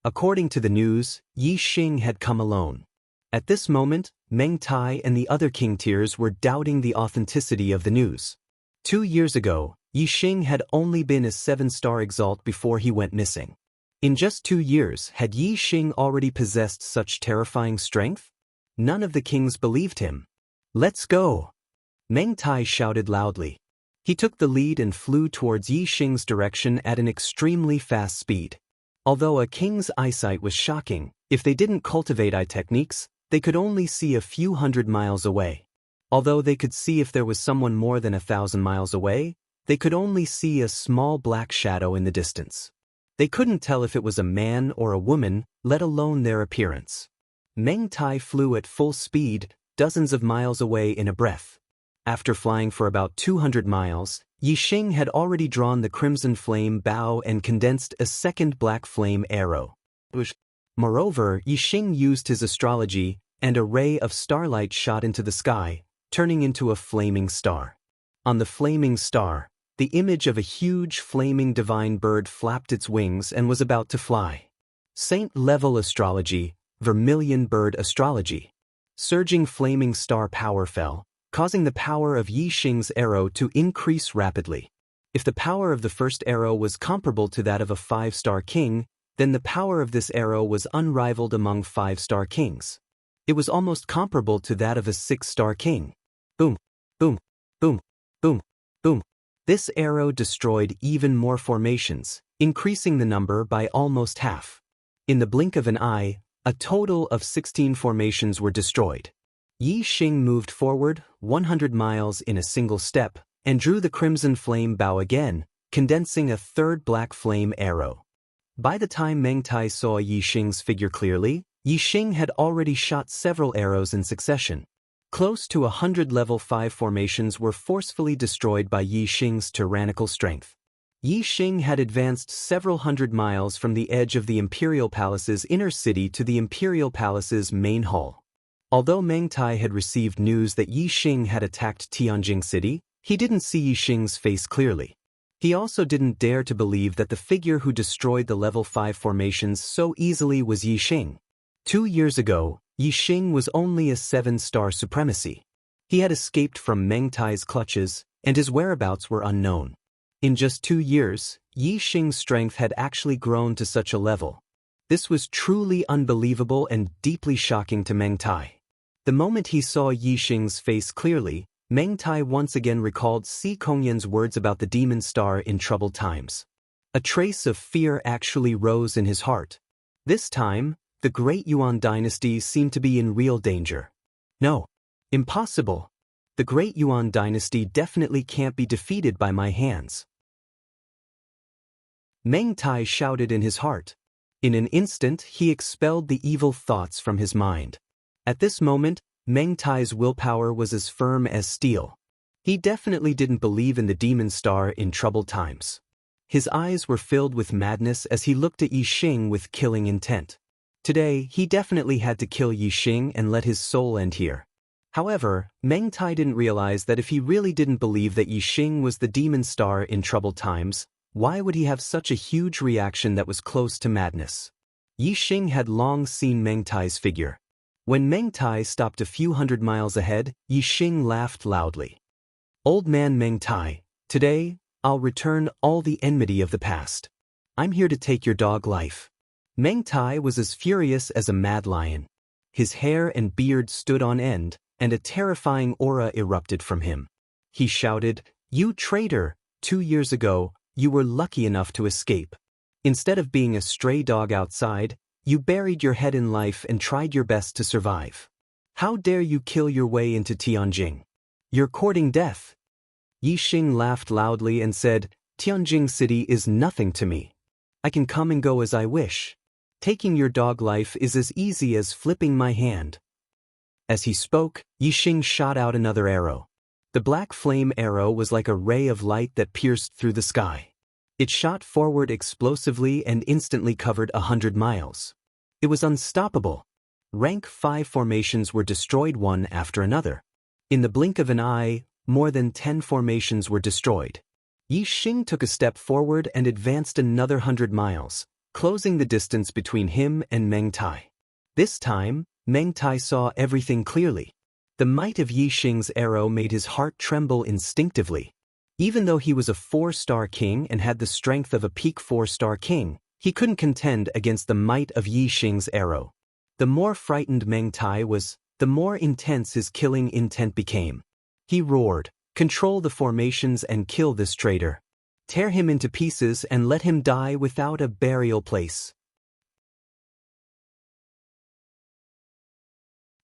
According to the news, Yi Xing had come alone. At this moment, Meng Tai and the other king tiers were doubting the authenticity of the news. 2 years ago, Yi Xing had only been a 7-star exalt before he went missing. In just 2 years, had Yi Xing already possessed such terrifying strength? None of the kings believed him. "Let's go!" Meng Tai shouted loudly. He took the lead and flew towards Yi Xing's direction at an extremely fast speed. Although a king's eyesight was shocking, if they didn't cultivate eye techniques, they could only see a few hundred miles away. Although they could see if there was someone more than 1,000 miles away, they could only see a small black shadow in the distance. They couldn't tell if it was a man or a woman, let alone their appearance. Meng Tai flew at full speed, dozens of miles away in a breath. After flying for about 200 miles, Yi Xing had already drawn the crimson flame bow and condensed a second black flame arrow. Moreover, Yi Xing used his astrology, and a ray of starlight shot into the sky, turning into a flaming star. On the flaming star, the image of a huge flaming divine bird flapped its wings and was about to fly. Saint-level astrology, vermilion bird astrology. Surging flaming star power fell, causing the power of Yi Xing's arrow to increase rapidly. If the power of the first arrow was comparable to that of a 5-star king, then the power of this arrow was unrivaled among 5-star kings. It was almost comparable to that of a 6-star king. Boom, boom, boom, boom, boom. This arrow destroyed even more formations, increasing the number by almost half. In the blink of an eye, a total of 16 formations were destroyed. Yi Xing moved forward 100 miles in a single step and drew the crimson flame bow again, condensing a third black flame arrow. By the time Meng Tai saw Yi Xing's figure clearly, Yi Xing had already shot several arrows in succession. Close to 100 level 5 formations were forcefully destroyed by Yi Xing's tyrannical strength. Yi Xing had advanced several hundred miles from the edge of the Imperial Palace's inner city to the Imperial Palace's main hall. Although Meng Tai had received news that Yi Xing had attacked Tianjing City, he didn't see Yi Xing's face clearly. He also didn't dare to believe that the figure who destroyed the level 5 formations so easily was Yi Xing. 2 years ago, Yi Xing was only a 7-star supremacy. He had escaped from Meng Tai's clutches, and his whereabouts were unknown. In just 2 years, Yi Xing's strength had actually grown to such a level. This was truly unbelievable and deeply shocking to Meng Tai. The moment he saw Yi Xing's face clearly, Meng Tai once again recalled Si Kongyan's words about the demon star in troubled times. A trace of fear actually rose in his heart. This time, the Great Yuan dynasty seemed to be in real danger. No. Impossible. The Great Yuan dynasty definitely can't be defeated by my hands. Meng Tai shouted in his heart. In an instant, he expelled the evil thoughts from his mind. At this moment, Meng Tai's willpower was as firm as steel. He definitely didn't believe in the demon star in troubled times. His eyes were filled with madness as he looked at Yi Xing with killing intent. Today, he definitely had to kill Yi Xing and let his soul end here. However, Meng Tai didn't realize that if he really didn't believe that Yi Xing was the demon star in troubled times, why would he have such a huge reaction that was close to madness? Yi Xing had long seen Meng Tai's figure. When Meng Tai stopped a few hundred miles ahead, Yi Xing laughed loudly. Old man Meng Tai, today, I'll return all the enmity of the past. I'm here to take your dog life. Meng Tai was as furious as a mad lion. His hair and beard stood on end, and a terrifying aura erupted from him. He shouted, "You traitor! 2 years ago, you were lucky enough to escape. Instead of being a stray dog outside, you buried your head in life and tried your best to survive. How dare you kill your way into Tianjing? You're courting death." Yi Xing laughed loudly and said, "Tianjing City is nothing to me. I can come and go as I wish. Taking your dog life is as easy as flipping my hand." As he spoke, Yi Xing shot out another arrow. The black flame arrow was like a ray of light that pierced through the sky. It shot forward explosively and instantly covered 100 miles. It was unstoppable. Rank 5 formations were destroyed one after another. In the blink of an eye, more than 10 formations were destroyed. Yi Xing took a step forward and advanced another 100 miles, closing the distance between him and Meng Tai. This time, Meng Tai saw everything clearly. The might of Yi Xing's arrow made his heart tremble instinctively. Even though he was a 4-star king and had the strength of a peak 4-star king, he couldn't contend against the might of Yi Xing's arrow. The more frightened Meng Tai was, the more intense his killing intent became. He roared, "Control the formations and kill this traitor. Tear him into pieces and let him die without a burial place."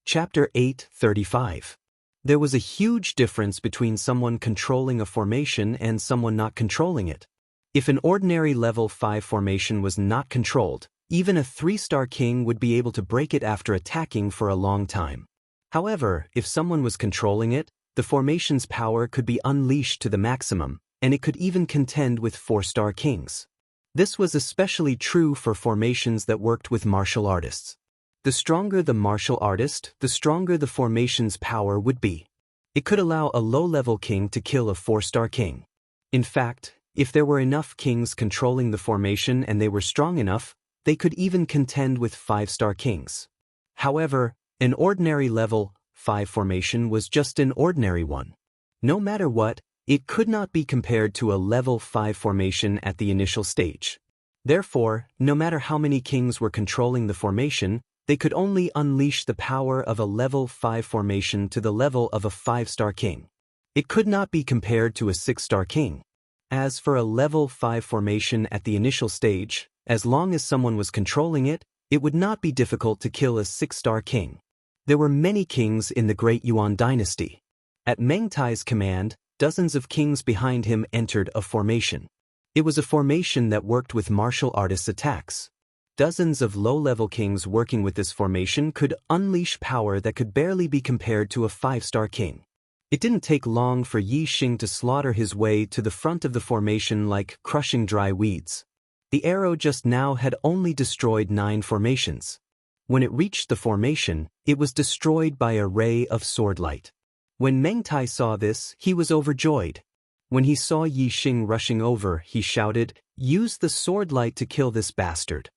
Chapter 8:35. There was a huge difference between someone controlling a formation and someone not controlling it. If an ordinary level 5 formation was not controlled, even a 3-star king would be able to break it after attacking for a long time. However, if someone was controlling it, the formation's power could be unleashed to the maximum, and it could even contend with 4-star kings. This was especially true for formations that worked with martial artists. The stronger the martial artist, the stronger the formation's power would be. It could allow a low-level king to kill a 4-star king. In fact, if there were enough kings controlling the formation and they were strong enough, they could even contend with 5-star kings. However, an ordinary level 5 formation was just an ordinary one. No matter what, it could not be compared to a level 5 formation at the initial stage. Therefore, no matter how many kings were controlling the formation, they could only unleash the power of a level 5 formation to the level of a 5-star king. It could not be compared to a 6-star king. As for a level 5 formation at the initial stage, as long as someone was controlling it, it would not be difficult to kill a 6-star king. There were many kings in the Great Yuan dynasty. At Meng Tai's command, dozens of kings behind him entered a formation. It was a formation that worked with martial artists' attacks. Dozens of low-level kings working with this formation could unleash power that could barely be compared to a 5-star king. It didn't take long for Yi Xing to slaughter his way to the front of the formation like crushing dry weeds. The arrow just now had only destroyed 9 formations. When it reached the formation, it was destroyed by a ray of sword light. When Meng Tai saw this, he was overjoyed. When he saw Yi Xing rushing over, he shouted, "Use the sword light to kill this bastard."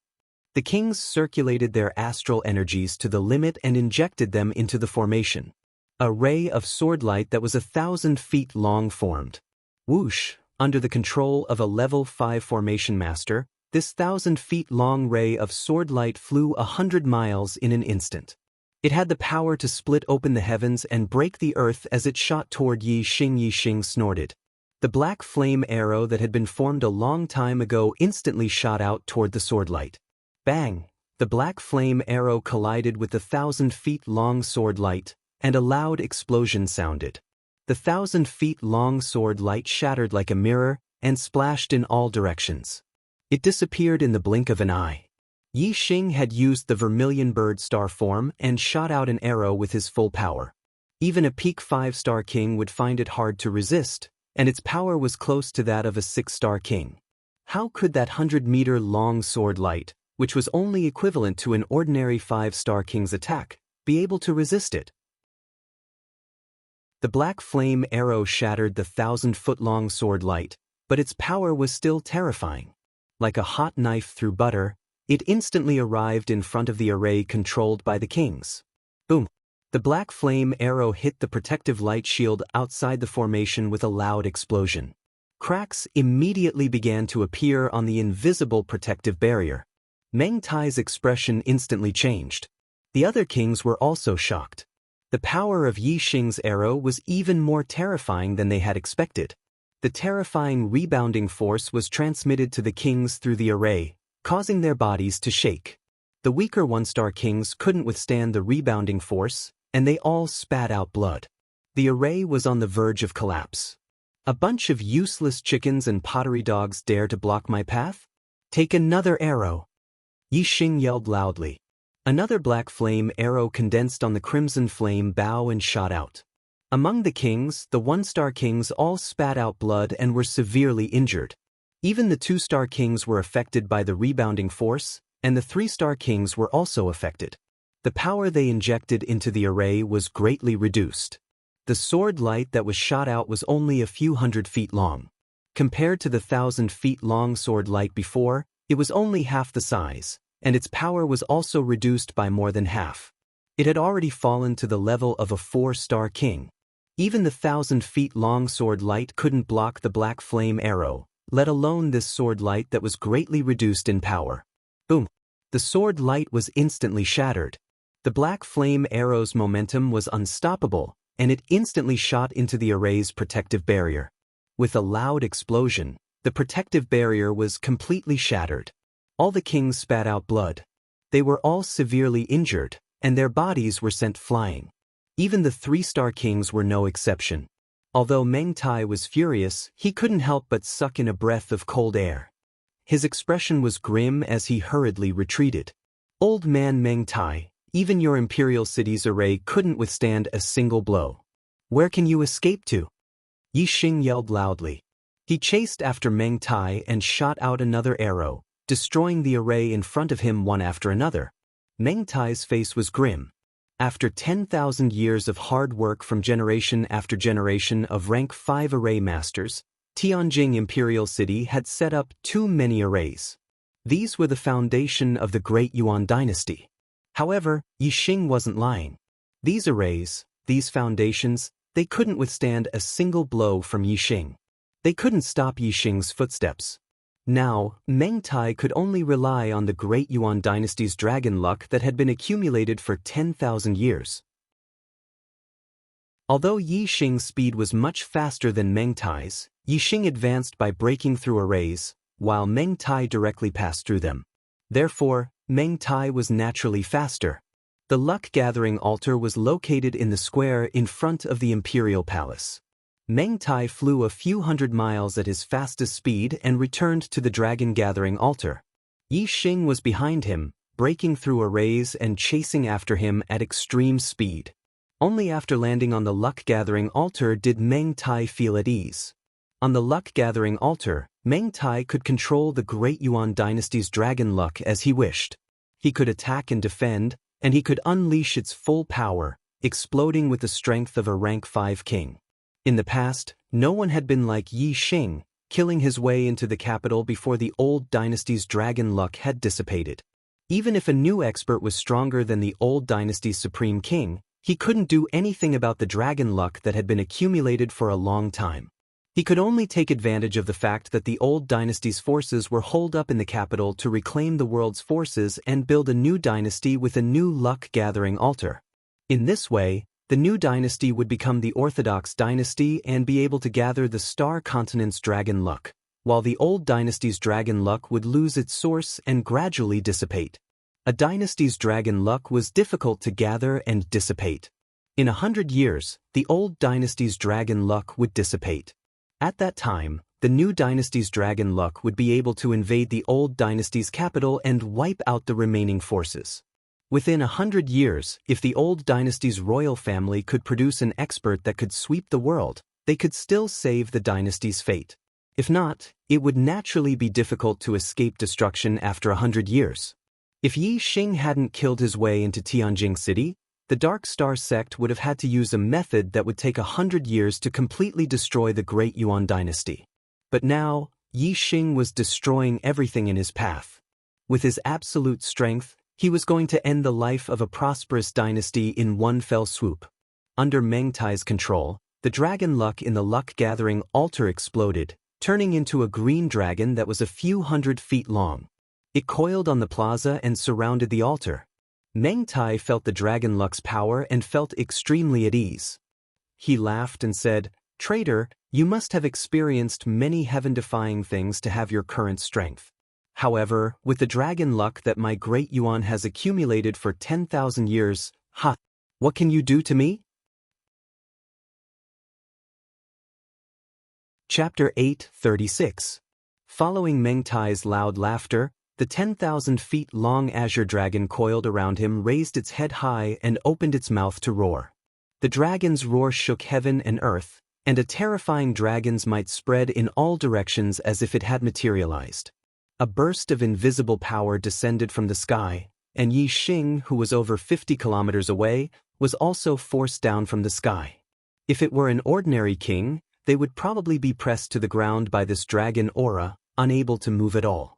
The kings circulated their astral energies to the limit and injected them into the formation. A ray of sword light that was 1,000 feet long formed. Whoosh! Under the control of a level 5 formation master, this 1,000 feet long ray of sword light flew 100 miles in an instant. It had the power to split open the heavens and break the earth as it shot toward Yi Xing. Yi Xing snorted. The black flame arrow that had been formed a long time ago instantly shot out toward the sword light. Bang! The black flame arrow collided with the 1,000 feet long sword light, and a loud explosion sounded. The 1,000 feet long sword light shattered like a mirror and splashed in all directions. It disappeared in the blink of an eye. Yi Xing had used the vermilion bird star form and shot out an arrow with his full power. Even a peak 5-star king would find it hard to resist, and its power was close to that of a 6-star king. How could that 100-meter long sword light, which was only equivalent to an ordinary 5-star king's attack, be able to resist it? The black flame arrow shattered the 1,000-foot-long sword light, but its power was still terrifying. Like a hot knife through butter, it instantly arrived in front of the array controlled by the kings. Boom! The black flame arrow hit the protective light shield outside the formation with a loud explosion. Cracks immediately began to appear on the invisible protective barrier. Meng Tai's expression instantly changed. The other kings were also shocked. The power of Yi Xing's arrow was even more terrifying than they had expected. The terrifying rebounding force was transmitted to the kings through the array, causing their bodies to shake. The weaker 1-star kings couldn't withstand the rebounding force, and they all spat out blood. The array was on the verge of collapse. A bunch of useless chickens and pottery dogs dare to block my path? Take another arrow! Yi Xing yelled loudly. Another black flame arrow condensed on the crimson flame bow and shot out. Among the kings, the 1-star kings all spat out blood and were severely injured. Even the 2-star kings were affected by the rebounding force, and the 3-star kings were also affected. The power they injected into the array was greatly reduced. The sword light that was shot out was only a few hundred feet long. Compared to the 1,000 feet long sword light before, it was only half the size, and its power was also reduced by more than half. It had already fallen to the level of a 4-star king. Even the 1,000 feet long sword light couldn't block the black flame arrow, let alone this sword light that was greatly reduced in power. Boom! The sword light was instantly shattered. The black flame arrow's momentum was unstoppable, and it instantly shot into the array's protective barrier. With a loud explosion, the protective barrier was completely shattered. All the kings spat out blood. They were all severely injured, and their bodies were sent flying. Even the 3-star kings were no exception. Although Meng Tai was furious, he couldn't help but suck in a breath of cold air. His expression was grim as he hurriedly retreated. Old man Meng Tai, even your imperial city's array couldn't withstand a single blow. Where can you escape to? Yi Xing yelled loudly. He chased after Meng Tai and shot out another arrow, destroying the array in front of him one after another. Meng Tai's face was grim. After 10,000 years of hard work from generation after generation of rank 5 array masters, Tianjing Imperial City had set up too many arrays. These were the foundation of the Great Yuan dynasty. However, Yi Xing wasn't lying. These arrays, these foundations, they couldn't withstand a single blow from Yi Xing. They couldn't stop Yi Xing's footsteps. Now, Meng Tai could only rely on the Great Yuan dynasty's dragon luck that had been accumulated for 10,000 years. Although Yi Xing's speed was much faster than Meng Tai's, Yi Xing advanced by breaking through arrays, while Meng Tai directly passed through them. Therefore, Meng Tai was naturally faster. The luck-gathering altar was located in the square in front of the imperial palace. Meng Tai flew a few hundred miles at his fastest speed and returned to the dragon-gathering altar. Yi Xing was behind him, breaking through arrays and chasing after him at extreme speed. Only after landing on the luck-gathering altar did Meng Tai feel at ease. On the luck-gathering altar, Meng Tai could control the Great Yuan dynasty's dragon luck as he wished. He could attack and defend, and he could unleash its full power, exploding with the strength of a rank 5 king. In the past, no one had been like Yi Xing, killing his way into the capital before the old dynasty's dragon luck had dissipated. Even if a new expert was stronger than the old dynasty's supreme king, he couldn't do anything about the dragon luck that had been accumulated for a long time. He could only take advantage of the fact that the old dynasty's forces were holed up in the capital to reclaim the world's forces and build a new dynasty with a new luck-gathering altar. In this way, the new dynasty would become the Orthodox dynasty and be able to gather the star continent's dragon luck, while the old dynasty's dragon luck would lose its source and gradually dissipate. A dynasty's dragon luck was difficult to gather and dissipate. In 100 years, the old dynasty's dragon luck would dissipate. At that time, the new dynasty's dragon luck would be able to invade the old dynasty's capital and wipe out the remaining forces. Within 100 years, if the old dynasty's royal family could produce an expert that could sweep the world, they could still save the dynasty's fate. If not, it would naturally be difficult to escape destruction after 100 years. If Yi Xing hadn't killed his way into Tianjing City, the Dark Star sect would have had to use a method that would take 100 years to completely destroy the Great Yuan dynasty. But now, Yi Xing was destroying everything in his path. With his absolute strength, he was going to end the life of a prosperous dynasty in one fell swoop. Under Meng Tai's control, the dragon luck in the luck-gathering altar exploded, turning into a green dragon that was a few 100 feet long. It coiled on the plaza and surrounded the altar. Meng Tai felt the dragon luck's power and felt extremely at ease. He laughed and said, "Traitor, you must have experienced many heaven-defying things to have your current strength. However, with the dragon luck that my great Yuan has accumulated for 10,000 years, what can you do to me?" Chapter 8:36. Following Meng Tai's loud laughter, the 10,000 feet long azure dragon coiled around him raised its head high and opened its mouth to roar. The dragon's roar shook heaven and earth, and a terrifying dragon's might spread in all directions as if it had materialized. A burst of invisible power descended from the sky, and Yi Xing, who was over 50 kilometers away, was also forced down from the sky. If it were an ordinary king, they would probably be pressed to the ground by this dragon aura, unable to move at all.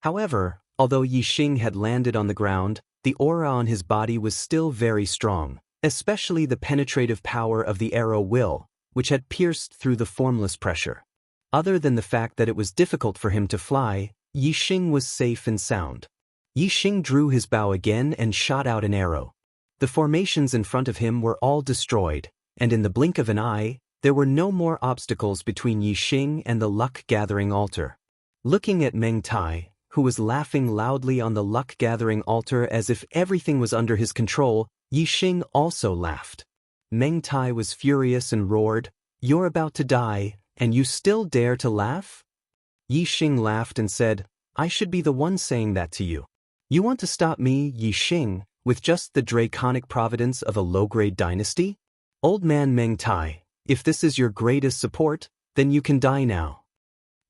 However, although Yi Xing had landed on the ground, the aura on his body was still very strong, especially the penetrative power of the arrow will, which had pierced through the formless pressure. Other than the fact that it was difficult for him to fly, Yi Xing was safe and sound. Yi Xing drew his bow again and shot out an arrow. The formations in front of him were all destroyed, and in the blink of an eye, there were no more obstacles between Yi Xing and the luck-gathering altar. Looking at Meng Tai, who was laughing loudly on the luck-gathering altar as if everything was under his control, Yi Xing also laughed. Meng Tai was furious and roared, "You're about to die, and you still dare to laugh?" Yi Xing laughed and said, "I should be the one saying that to you. You want to stop me, Yi Xing, with just the draconic providence of a low-grade dynasty? Old man Meng Tai, if this is your greatest support, then you can die now."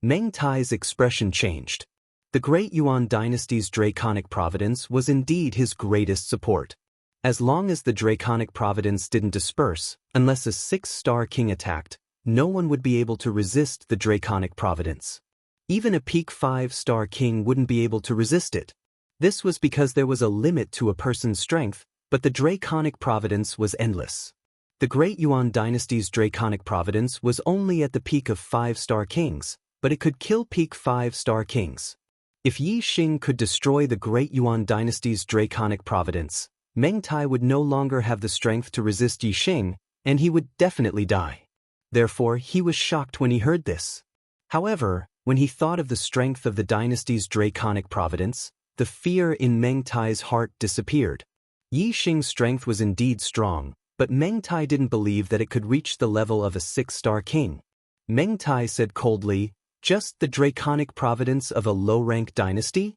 Meng Tai's expression changed. The Great Yuan dynasty's draconic providence was indeed his greatest support. As long as the draconic providence didn't disperse, unless a 6-star king attacked, no one would be able to resist the draconic providence. Even a peak 5-star king wouldn't be able to resist it. This was because there was a limit to a person's strength, but the draconic providence was endless. The Great Yuan dynasty's draconic providence was only at the peak of 5-star kings, but it could kill peak 5-star kings. If Yi Xing could destroy the Great Yuan dynasty's draconic providence, Meng Tai would no longer have the strength to resist Yi Xing, and he would definitely die. Therefore, he was shocked when he heard this. However, when he thought of the strength of the dynasty's draconic providence, the fear in Meng Tai's heart disappeared. Yi Xing's strength was indeed strong, but Meng Tai didn't believe that it could reach the level of a 6-star king. Meng Tai said coldly, "Just the draconic providence of a low-rank dynasty?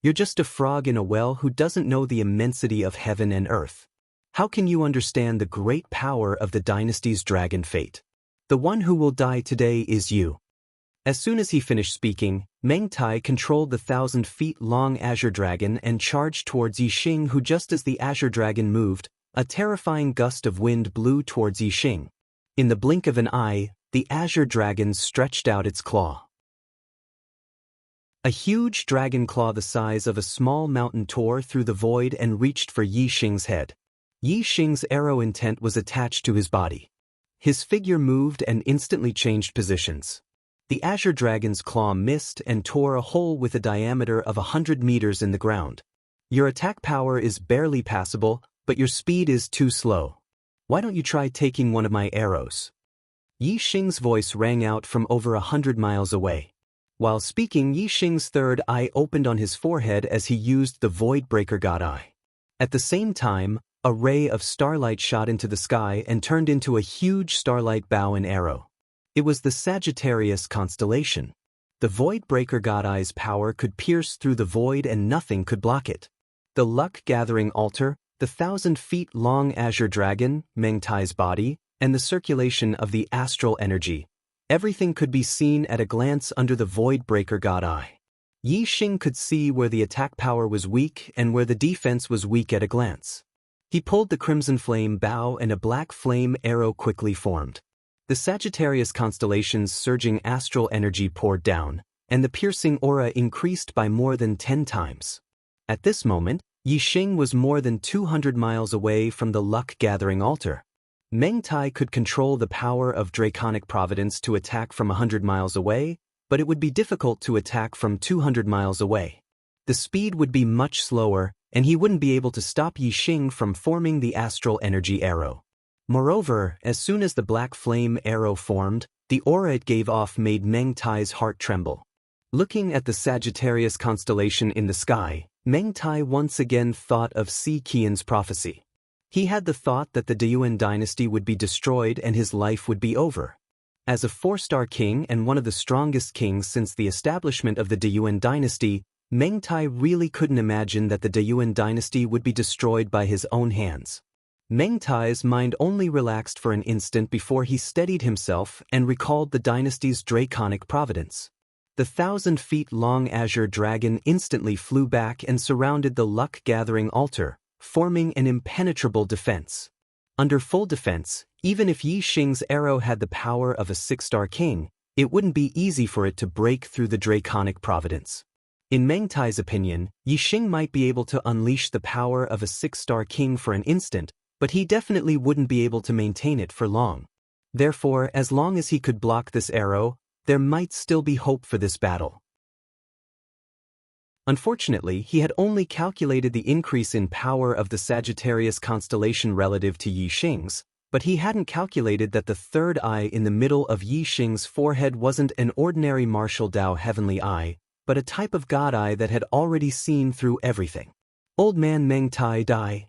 You're just a frog in a well who doesn't know the immensity of heaven and earth. How can you understand the great power of the dynasty's dragon fate? The one who will die today is you." As soon as he finished speaking, Meng Tai controlled the 1,000-feet-long azure dragon and charged towards Yixing, who, just as the azure dragon moved, a terrifying gust of wind blew towards Yixing. In the blink of an eye, the azure dragon stretched out its claw. A huge dragon claw the size of a small mountain tore through the void and reached for Yixing's head. Yixing's arrow intent was attached to his body. His figure moved and instantly changed positions. The azure dragon's claw missed and tore a hole with a diameter of 100 meters in the ground. Your attack power is barely passable, but your speed is too slow. Why don't you try taking one of my arrows? Yixing's voice rang out from over 100 miles away. While speaking, Yixing's third eye opened on his forehead as he used the Voidbreaker God Eye. At the same time, a ray of starlight shot into the sky and turned into a huge starlight bow and arrow. It was the Sagittarius constellation. The Voidbreaker God Eye's power could pierce through the void and nothing could block it. The luck-gathering altar, the 1,000-feet-long azure dragon, Meng Tai's body, and the circulation of the astral energy. Everything could be seen at a glance under the Voidbreaker God Eye. Yixing could see where the attack power was weak and where the defense was weak at a glance. He pulled the crimson flame bow and a black flame arrow quickly formed. The Sagittarius constellation's surging astral energy poured down, and the piercing aura increased by more than 10 times. At this moment, Yixing was more than 200 miles away from the luck-gathering altar. Meng Tai could control the power of Draconic Providence to attack from 100 miles away, but it would be difficult to attack from 200 miles away. The speed would be much slower, and he wouldn't be able to stop Yixing from forming the astral energy arrow. Moreover, as soon as the black flame arrow formed, the aura it gave off made Meng Tai's heart tremble. Looking at the Sagittarius constellation in the sky, Meng Tai once again thought of Si Qian's prophecy. He had the thought that the Deyuan dynasty would be destroyed and his life would be over. As a 4-star king and one of the strongest kings since the establishment of the Deyuan dynasty, Meng Tai really couldn't imagine that the Deyuan dynasty would be destroyed by his own hands. Meng Tai's mind only relaxed for an instant before he steadied himself and recalled the dynasty's draconic providence. The 1,000-feet-long azure dragon instantly flew back and surrounded the luck-gathering altar, forming an impenetrable defense. Under full defense, even if Yixing's arrow had the power of a 6-star king, it wouldn't be easy for it to break through the draconic providence. In Meng Tai's opinion, Yixing might be able to unleash the power of a 6-star king for an instant, but he definitely wouldn't be able to maintain it for long. Therefore, as long as he could block this arrow, there might still be hope for this battle. Unfortunately, he had only calculated the increase in power of the Sagittarius constellation relative to Yixing's, but he hadn't calculated that the third eye in the middle of Yixing's forehead wasn't an ordinary martial Dao heavenly eye, but a type of god eye that had already seen through everything. Old man Meng Tai die.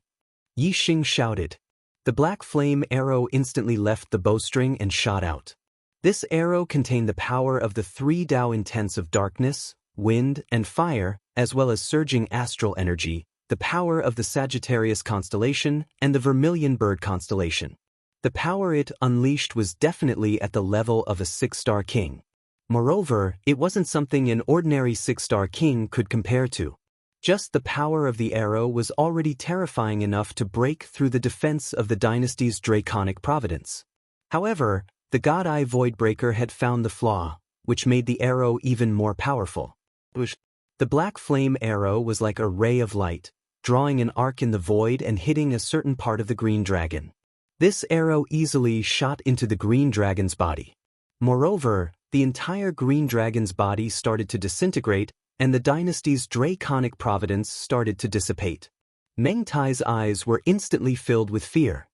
Yixing shouted. The black flame arrow instantly left the bowstring and shot out. This arrow contained the power of the 3 Dao intents of darkness, wind, and fire, as well as surging astral energy, the power of the Sagittarius constellation, and the Vermilion Bird constellation. The power it unleashed was definitely at the level of a 6-star king. Moreover, it wasn't something an ordinary 6-star king could compare to. Just the power of the arrow was already terrifying enough to break through the defense of the dynasty's draconic providence. However, the God Eye Voidbreaker had found the flaw, which made the arrow even more powerful. The black flame arrow was like a ray of light, drawing an arc in the void and hitting a certain part of the green dragon. This arrow easily shot into the green dragon's body. Moreover, the entire green dragon's body started to disintegrate, and the dynasty's draconic providence started to dissipate. Meng Tai's eyes were instantly filled with fear.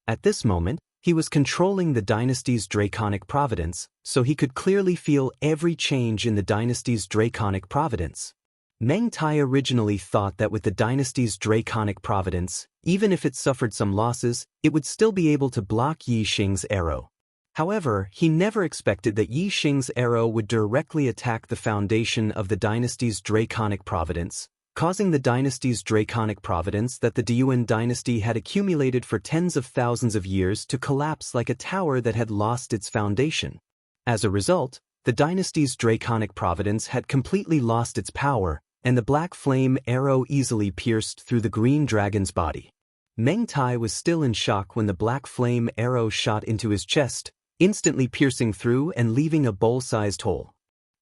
At this moment, he was controlling the dynasty's draconic providence, so he could clearly feel every change in the dynasty's draconic providence. Meng Tai originally thought that with the dynasty's draconic providence, even if it suffered some losses, it would still be able to block Yixing's arrow. However, he never expected that Yixing's arrow would directly attack the foundation of the dynasty's draconic providence, causing the dynasty's draconic providence that the Deyuan dynasty had accumulated for tens of thousands of years to collapse like a tower that had lost its foundation. As a result, The dynasty's draconic providence had completely lost its power, and the black flame arrow easily pierced through the green dragon's body. Meng Tai was still in shock when the black flame arrow shot into his chest, instantly piercing through and leaving a bowl-sized hole.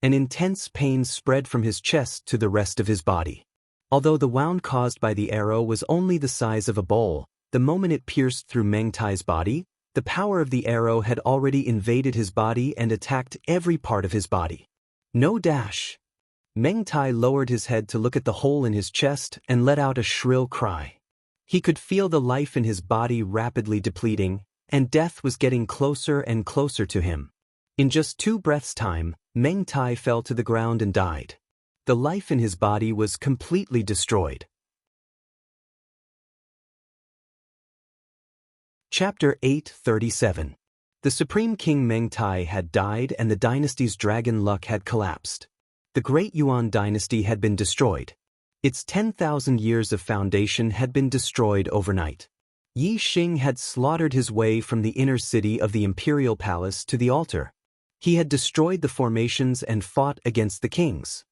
An intense pain spread from his chest to the rest of his body. Although the wound caused by the arrow was only the size of a bowl, the moment it pierced through Meng Tai's body, the power of the arrow had already invaded his body and attacked every part of his body. No dash. Meng Tai lowered his head to look at the hole in his chest and let out a shrill cry. He could feel the life in his body rapidly depleting, and death was getting closer and closer to him. In just 2 breaths' time, Meng Tai fell to the ground and died. The life in his body was completely destroyed. Chapter 8:37. The Supreme King Meng Tai had died and the dynasty's dragon luck had collapsed. The Great Yuan dynasty had been destroyed. Its 10,000 years of foundation had been destroyed overnight. Yi Xing had slaughtered his way from the inner city of the imperial palace to the altar. He had destroyed the formations and fought against the kings.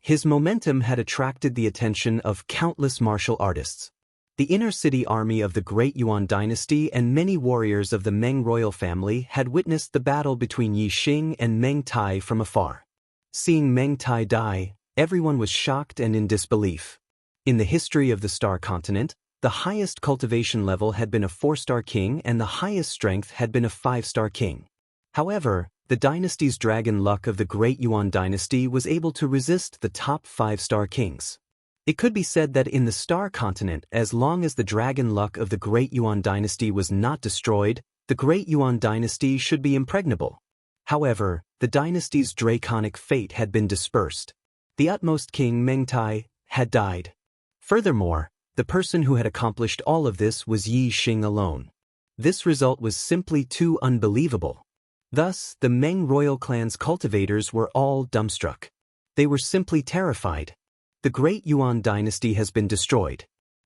His momentum had attracted the attention of countless martial artists. The inner city army of the Great Yuan dynasty and many warriors of the Meng royal family had witnessed the battle between Yi Xing and Meng Tai from afar. Seeing Meng Tai die, everyone was shocked and in disbelief. In the history of the Star Continent, the highest cultivation level had been a 4-star king and the highest strength had been a 5-star king. However, the dynasty's dragon luck of the Great Yuan dynasty was able to resist the top 5-star kings. It could be said that in the Star Continent, as long as the dragon luck of the Great Yuan dynasty was not destroyed, the Great Yuan dynasty should be impregnable. However, the dynasty's draconic fate had been dispersed. The utmost king Meng Tai had died. Furthermore, the person who had accomplished all of this was Yi Xing alone. This result was simply too unbelievable. Thus, the Meng royal clan's cultivators were all dumbstruck. They were simply terrified. The Great Yuan dynasty has been destroyed.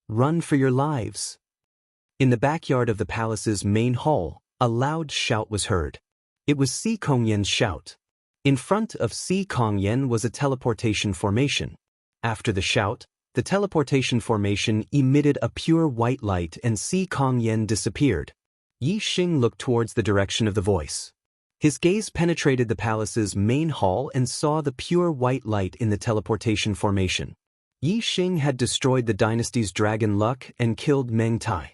Run for your lives. In the backyard of the palace's main hall, a loud shout was heard. It was Si Kongyan's shout. In front of Si Kongyan was a teleportation formation. After the shout, the teleportation formation emitted a pure white light and Si Kongyan disappeared. Yi Xing looked towards the direction of the voice. His gaze penetrated the palace's main hall and saw the pure white light in the teleportation formation. Yi Xing had destroyed the dynasty's dragon luck and killed Meng Tai.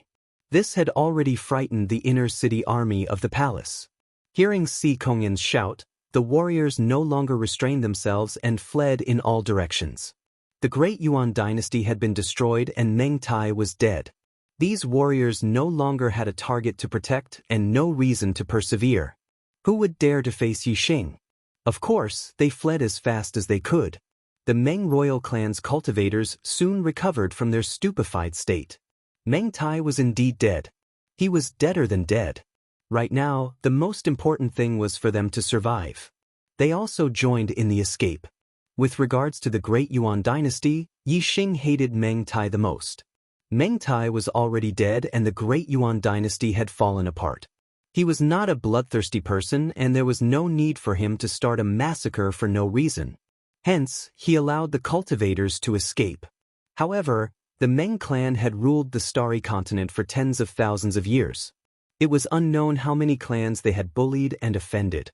This had already frightened the inner city army of the palace. Hearing Si Kongyan's shout, the warriors no longer restrained themselves and fled in all directions. The Great Yuan dynasty had been destroyed and Meng Tai was dead. These warriors no longer had a target to protect and no reason to persevere. Who would dare to face Yi Xing? Of course, they fled as fast as they could. The Meng royal clan's cultivators soon recovered from their stupefied state. Meng Tai was indeed dead. He was deader than dead. Right now, the most important thing was for them to survive. They also joined in the escape. With regards to the Great Yuan dynasty, Yi Xing hated Meng Tai the most. Meng Tai was already dead and the Great Yuan dynasty had fallen apart. He was not a bloodthirsty person and there was no need for him to start a massacre for no reason. Hence, he allowed the cultivators to escape. However, the Meng clan had ruled the Starry Continent for tens of thousands of years. It was unknown how many clans they had bullied and offended.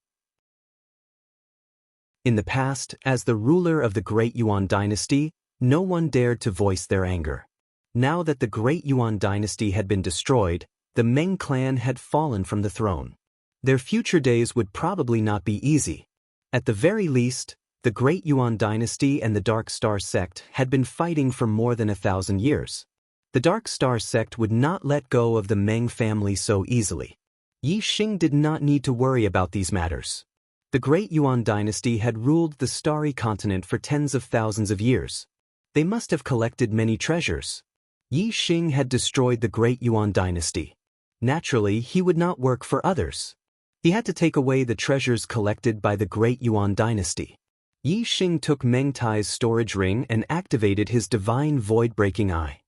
In the past, as the ruler of the Great Yuan dynasty, no one dared to voice their anger. Now that the Great Yuan dynasty had been destroyed, the Meng clan had fallen from the throne. Their future days would probably not be easy. At the very least, the Great Yuan dynasty and the Dark Star sect had been fighting for more than 1,000 years. The Dark Star sect would not let go of the Meng family so easily. Yi Xing did not need to worry about these matters. The Great Yuan dynasty had ruled the Starry Continent for tens of thousands of years. They must have collected many treasures. Yi Xing had destroyed the Great Yuan dynasty. Naturally, he would not work for others. He had to take away the treasures collected by the Great Yuan dynasty. Yi Xing took Meng Tai's storage ring and activated his divine void-breaking eye.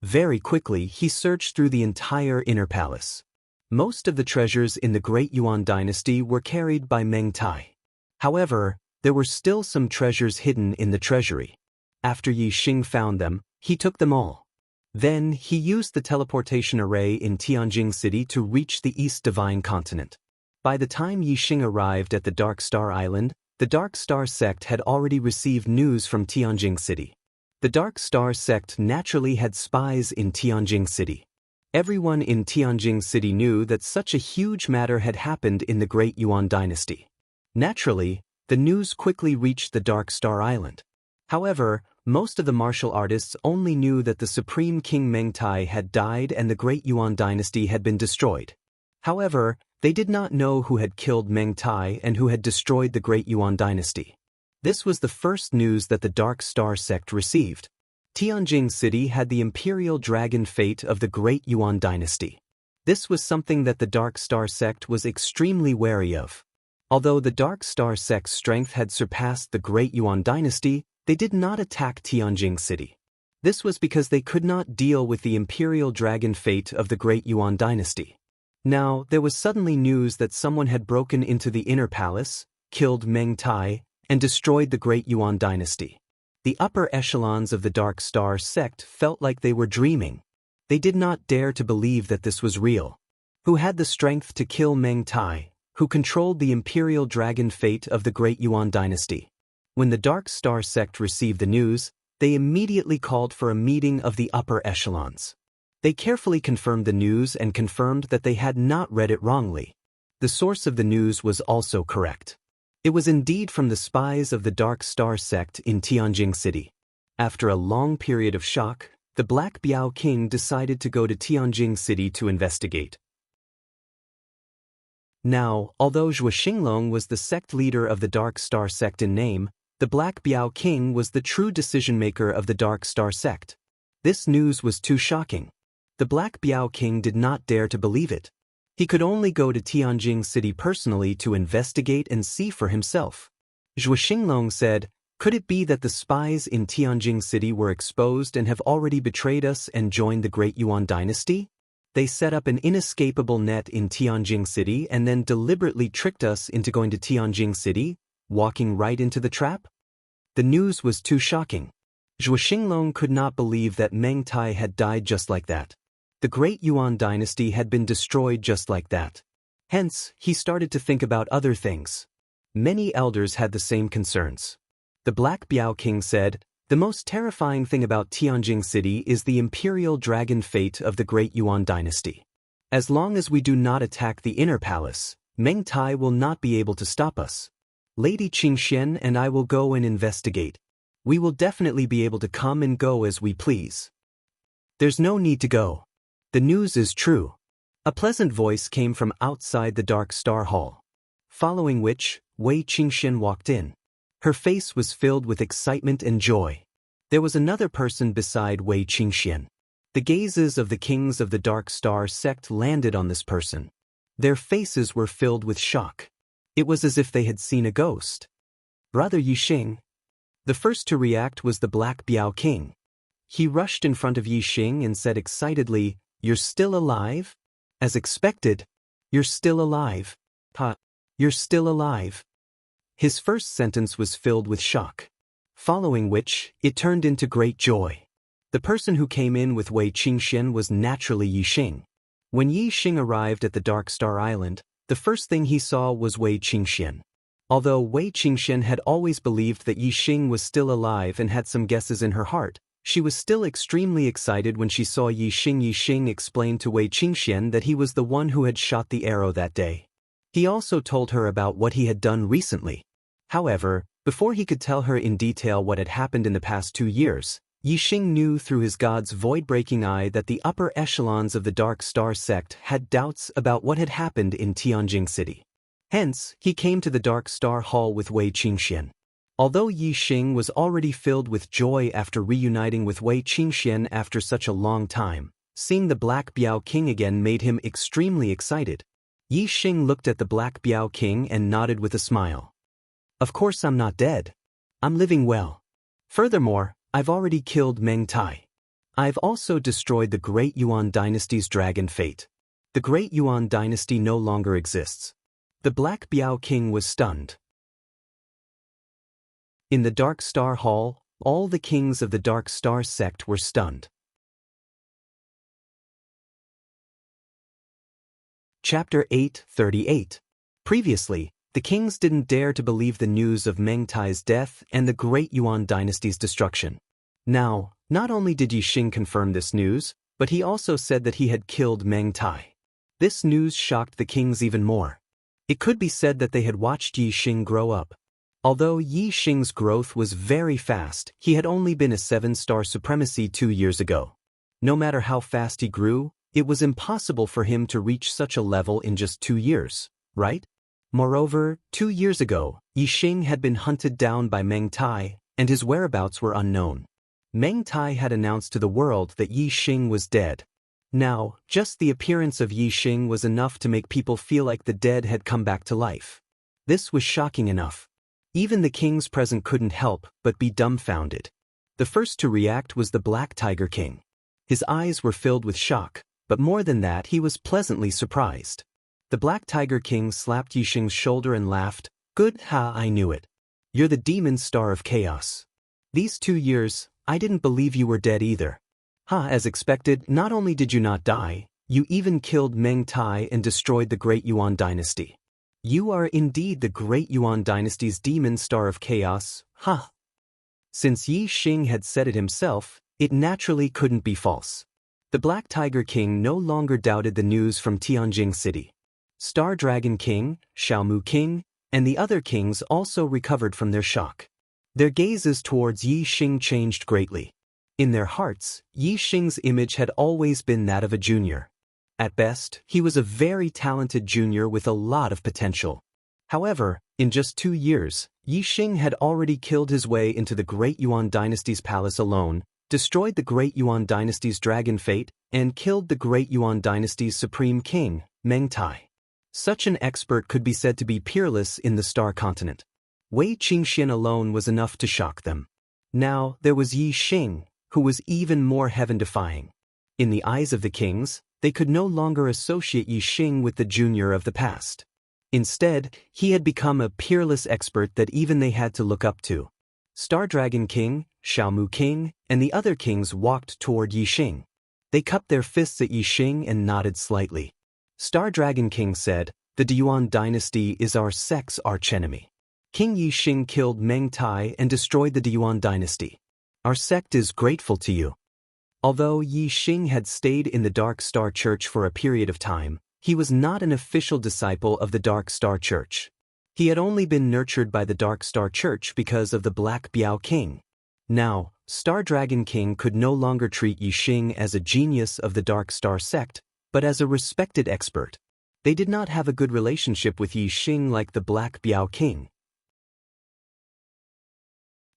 Very quickly, he searched through the entire inner palace. Most of the treasures in the Great Yuan dynasty were carried by Meng Tai. However, there were still some treasures hidden in the treasury. After Yi Xing found them, he took them all. Then, he used the teleportation array in Tianjing City to reach the East Divine Continent. By the time Yi Xing arrived at the Dark Star Island, the Dark Star sect had already received news from Tianjing City. The Dark Star sect naturally had spies in Tianjing City. Everyone in Tianjing City knew that such a huge matter had happened in the Great Yuan Dynasty. Naturally, the news quickly reached the Dark Star Island. However, most of the martial artists only knew that the Supreme King Meng Tai had died and the Great Yuan Dynasty had been destroyed. However, they did not know who had killed Meng Tai and who had destroyed the Great Yuan Dynasty. This was the first news that the Dark Star sect received. Tianjing City had the Imperial Dragon fate of the Great Yuan Dynasty. This was something that the Dark Star sect was extremely wary of. Although the Dark Star sect's strength had surpassed the Great Yuan Dynasty, they did not attack Tianjing City. This was because they could not deal with the Imperial Dragon fate of the Great Yuan Dynasty. Now, there was suddenly news that someone had broken into the inner palace, killed Meng Tai, and destroyed the Great Yuan Dynasty. The upper echelons of the Dark Star sect felt like they were dreaming. They did not dare to believe that this was real. Who had the strength to kill Meng Tai, who controlled the Imperial Dragon fate of the Great Yuan Dynasty? When the Dark Star sect received the news, they immediately called for a meeting of the upper echelons. They carefully confirmed the news and confirmed that they had not read it wrongly. The source of the news was also correct. It was indeed from the spies of the Dark Star sect in Tianjing City. After a long period of shock, the Black Biao King decided to go to Tianjing City to investigate. Now, although Zhuo Xinglong was the sect leader of the Dark Star sect in name, the Black Biao King was the true decision-maker of the Dark Star sect. This news was too shocking. The Black Biao King did not dare to believe it. He could only go to Tianjing City personally to investigate and see for himself. Zhuo Xinglong said, "Could it be that the spies in Tianjing City were exposed and have already betrayed us and joined the Great Yuan Dynasty? They set up an inescapable net in Tianjing City and then deliberately tricked us into going to Tianjing City, walking right into the trap?" The news was too shocking. Zhuo Xinglong could not believe that Meng Tai had died just like that. The Great Yuan Dynasty had been destroyed just like that. Hence, he started to think about other things. Many elders had the same concerns. The Black Biao King said, "The most terrifying thing about Tianjing City is the Imperial Dragon fate of the Great Yuan Dynasty. As long as we do not attack the inner palace, Meng Tai will not be able to stop us. Lady Qingxian and I will go and investigate. We will definitely be able to come and go as we please. There's no need to go. The news is true." A pleasant voice came from outside the Dark Star Hall. Following which, Wei Qingxian walked in. Her face was filled with excitement and joy. There was another person beside Wei Qingxian. The gazes of the kings of the Dark Star sect landed on this person. Their faces were filled with shock. It was as if they had seen a ghost. "Brother Yi Xing." The first to react was the Black Biao King. He rushed in front of Yi Xing and said excitedly, "You're still alive?" As expected. "You're still alive. Ha! You're still alive." His first sentence was filled with shock. Following which, it turned into great joy. The person who came in with Wei Qingxian was naturally Yi Xing. When Yi Xing arrived at the Dark Star Island, the first thing he saw was Wei Qingxian. Although Wei Qingxian had always believed that Yi Xing was still alive and had some guesses in her heart, she was still extremely excited when she saw Yi Xing. Yi Xing explained to Wei Qingxian that he was the one who had shot the arrow that day. He also told her about what he had done recently. However, before he could tell her in detail what had happened in the past 2 years, Yi Xing knew through his god's void-breaking eye that the upper echelons of the Dark Star sect had doubts about what had happened in Tianjing City. Hence, he came to the Dark Star Hall with Wei Qingxian. Although Yi Xing was already filled with joy after reuniting with Wei Qingxian after such a long time, seeing the Black Biao King again made him extremely excited. Yi Xing looked at the Black Biao King and nodded with a smile. "Of course I'm not dead. I'm living well. Furthermore, I've already killed Meng Tai. I've also destroyed the Great Yuan Dynasty's dragon fate. The Great Yuan Dynasty no longer exists." The Black Biao King was stunned. In the Dark Star Hall, all the kings of the Dark Star sect were stunned. Chapter 838. Previously, the kings didn't dare to believe the news of Meng Tai's death and the Great Yuan dynasty's destruction. Now, not only did Yixing confirm this news, but he also said that he had killed Meng Tai. This news shocked the kings even more. It could be said that they had watched Yixing grow up. Although Yixing's growth was very fast, he had only been a 7-star supremacy 2 years ago. No matter how fast he grew, it was impossible for him to reach such a level in just 2 years, right? Moreover, 2 years ago, Yixing had been hunted down by Meng Tai, and his whereabouts were unknown. Meng Tai had announced to the world that Yixing was dead. Now, just the appearance of Yixing was enough to make people feel like the dead had come back to life. This was shocking enough. Even the kings present couldn't help but be dumbfounded. The first to react was the Black Tiger King. His eyes were filled with shock, but more than that, he was pleasantly surprised. The Black Tiger King slapped Yixing's shoulder and laughed. "Good, I knew it. You're the demon star of chaos. These 2 years, I didn't believe you were dead either. As expected, not only did you not die, you even killed Meng Tai and destroyed the Great Yuan dynasty. You are indeed the Great Yuan dynasty's demon star of chaos, Since Yixing had said it himself, it naturally couldn't be false. The Black Tiger King no longer doubted the news from Tianjing City. Star Dragon King, Xiaomu King, and the other kings also recovered from their shock. Their gazes towards Yixing changed greatly. In their hearts, Yixing's image had always been that of a junior. At best, he was a very talented junior with a lot of potential. However, in just 2 years, Yixing had already killed his way into the Great Yuan dynasty's palace alone, destroyed the Great Yuan dynasty's dragon fate, and killed the Great Yuan dynasty's supreme king, Meng Tai. Such an expert could be said to be peerless in the Star Continent. Wei Qingxian alone was enough to shock them. Now, there was Yixing, who was even more heaven-defying. In the eyes of the kings, they could no longer associate Yixing with the junior of the past. Instead, he had become a peerless expert that even they had to look up to. Star Dragon King, Xiaomu King, and the other kings walked toward Yixing. They cupped their fists at Yixing and nodded slightly. Star Dragon King said, "The Yuan dynasty is our sect's archenemy. King Yixing killed Meng Tai and destroyed the Yuan dynasty. Our sect is grateful to you." Although Yixing had stayed in the Dark Star Church for a period of time, he was not an official disciple of the Dark Star Church. He had only been nurtured by the Dark Star Church because of the Black Biao King. Now, Star Dragon King could no longer treat Yixing as a genius of the Dark Star sect, but as a respected expert. They did not have a good relationship with Yixing like the Black Biao King.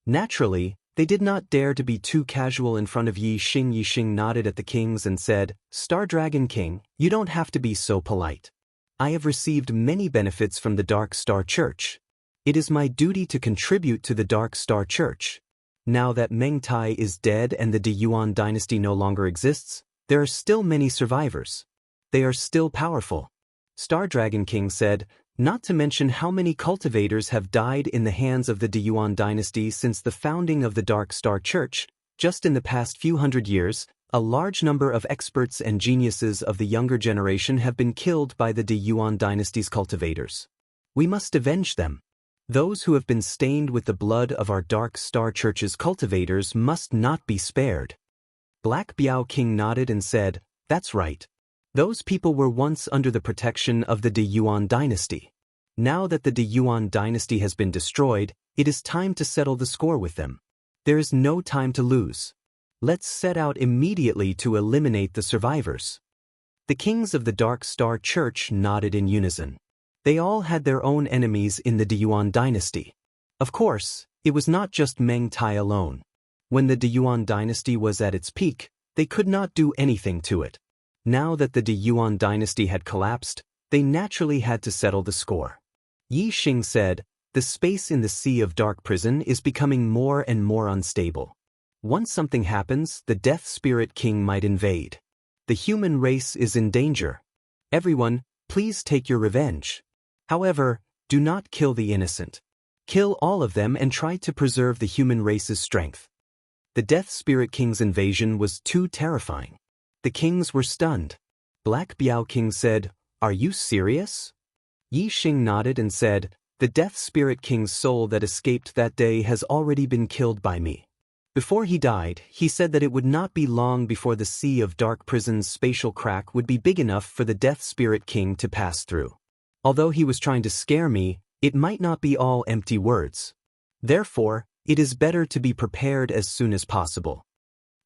Naturally, they did not dare to be too casual in front of Yixing. Yixing nodded at the kings and said, "Star Dragon King, you don't have to be so polite. I have received many benefits from the Dark Star Church. It is my duty to contribute to the Dark Star Church. Now that Meng Tai is dead and the Yuan dynasty no longer exists, there are still many survivors. They are still powerful." Star Dragon King said, "Not to mention how many cultivators have died in the hands of the Yuan dynasty since the founding of the Dark Star Church. Just in the past few hundred years, a large number of experts and geniuses of the younger generation have been killed by the Yuan dynasty's cultivators. We must avenge them. Those who have been stained with the blood of our Dark Star Church's cultivators must not be spared." Black Biao King nodded and said, "That's right. Those people were once under the protection of the Yuan dynasty. Now that the Yuan dynasty has been destroyed, it is time to settle the score with them. There is no time to lose. Let's set out immediately to eliminate the survivors." The kings of the Dark Star Church nodded in unison. They all had their own enemies in the Yuan dynasty. Of course, it was not just Meng Tai alone. When the Yuan dynasty was at its peak, they could not do anything to it. Now that the Yuan dynasty had collapsed, they naturally had to settle the score. Yixing said, "The space in the Sea of Dark Prison is becoming more and more unstable. Once something happens, the Death Spirit King might invade. The human race is in danger. Everyone, please take your revenge. However, do not kill the innocent. Kill all of them and try to preserve the human race's strength. The Death Spirit King's invasion was too terrifying. The kings were stunned. Black Biao King said, "Are you serious?" Yi Xing nodded and said, "The Death Spirit King's soul that escaped that day has already been killed by me." Before he died, he said that it would not be long before the Sea of Dark Prison's spatial crack would be big enough for the Death Spirit King to pass through. Although he was trying to scare me, it might not be all empty words. Therefore, it is better to be prepared as soon as possible.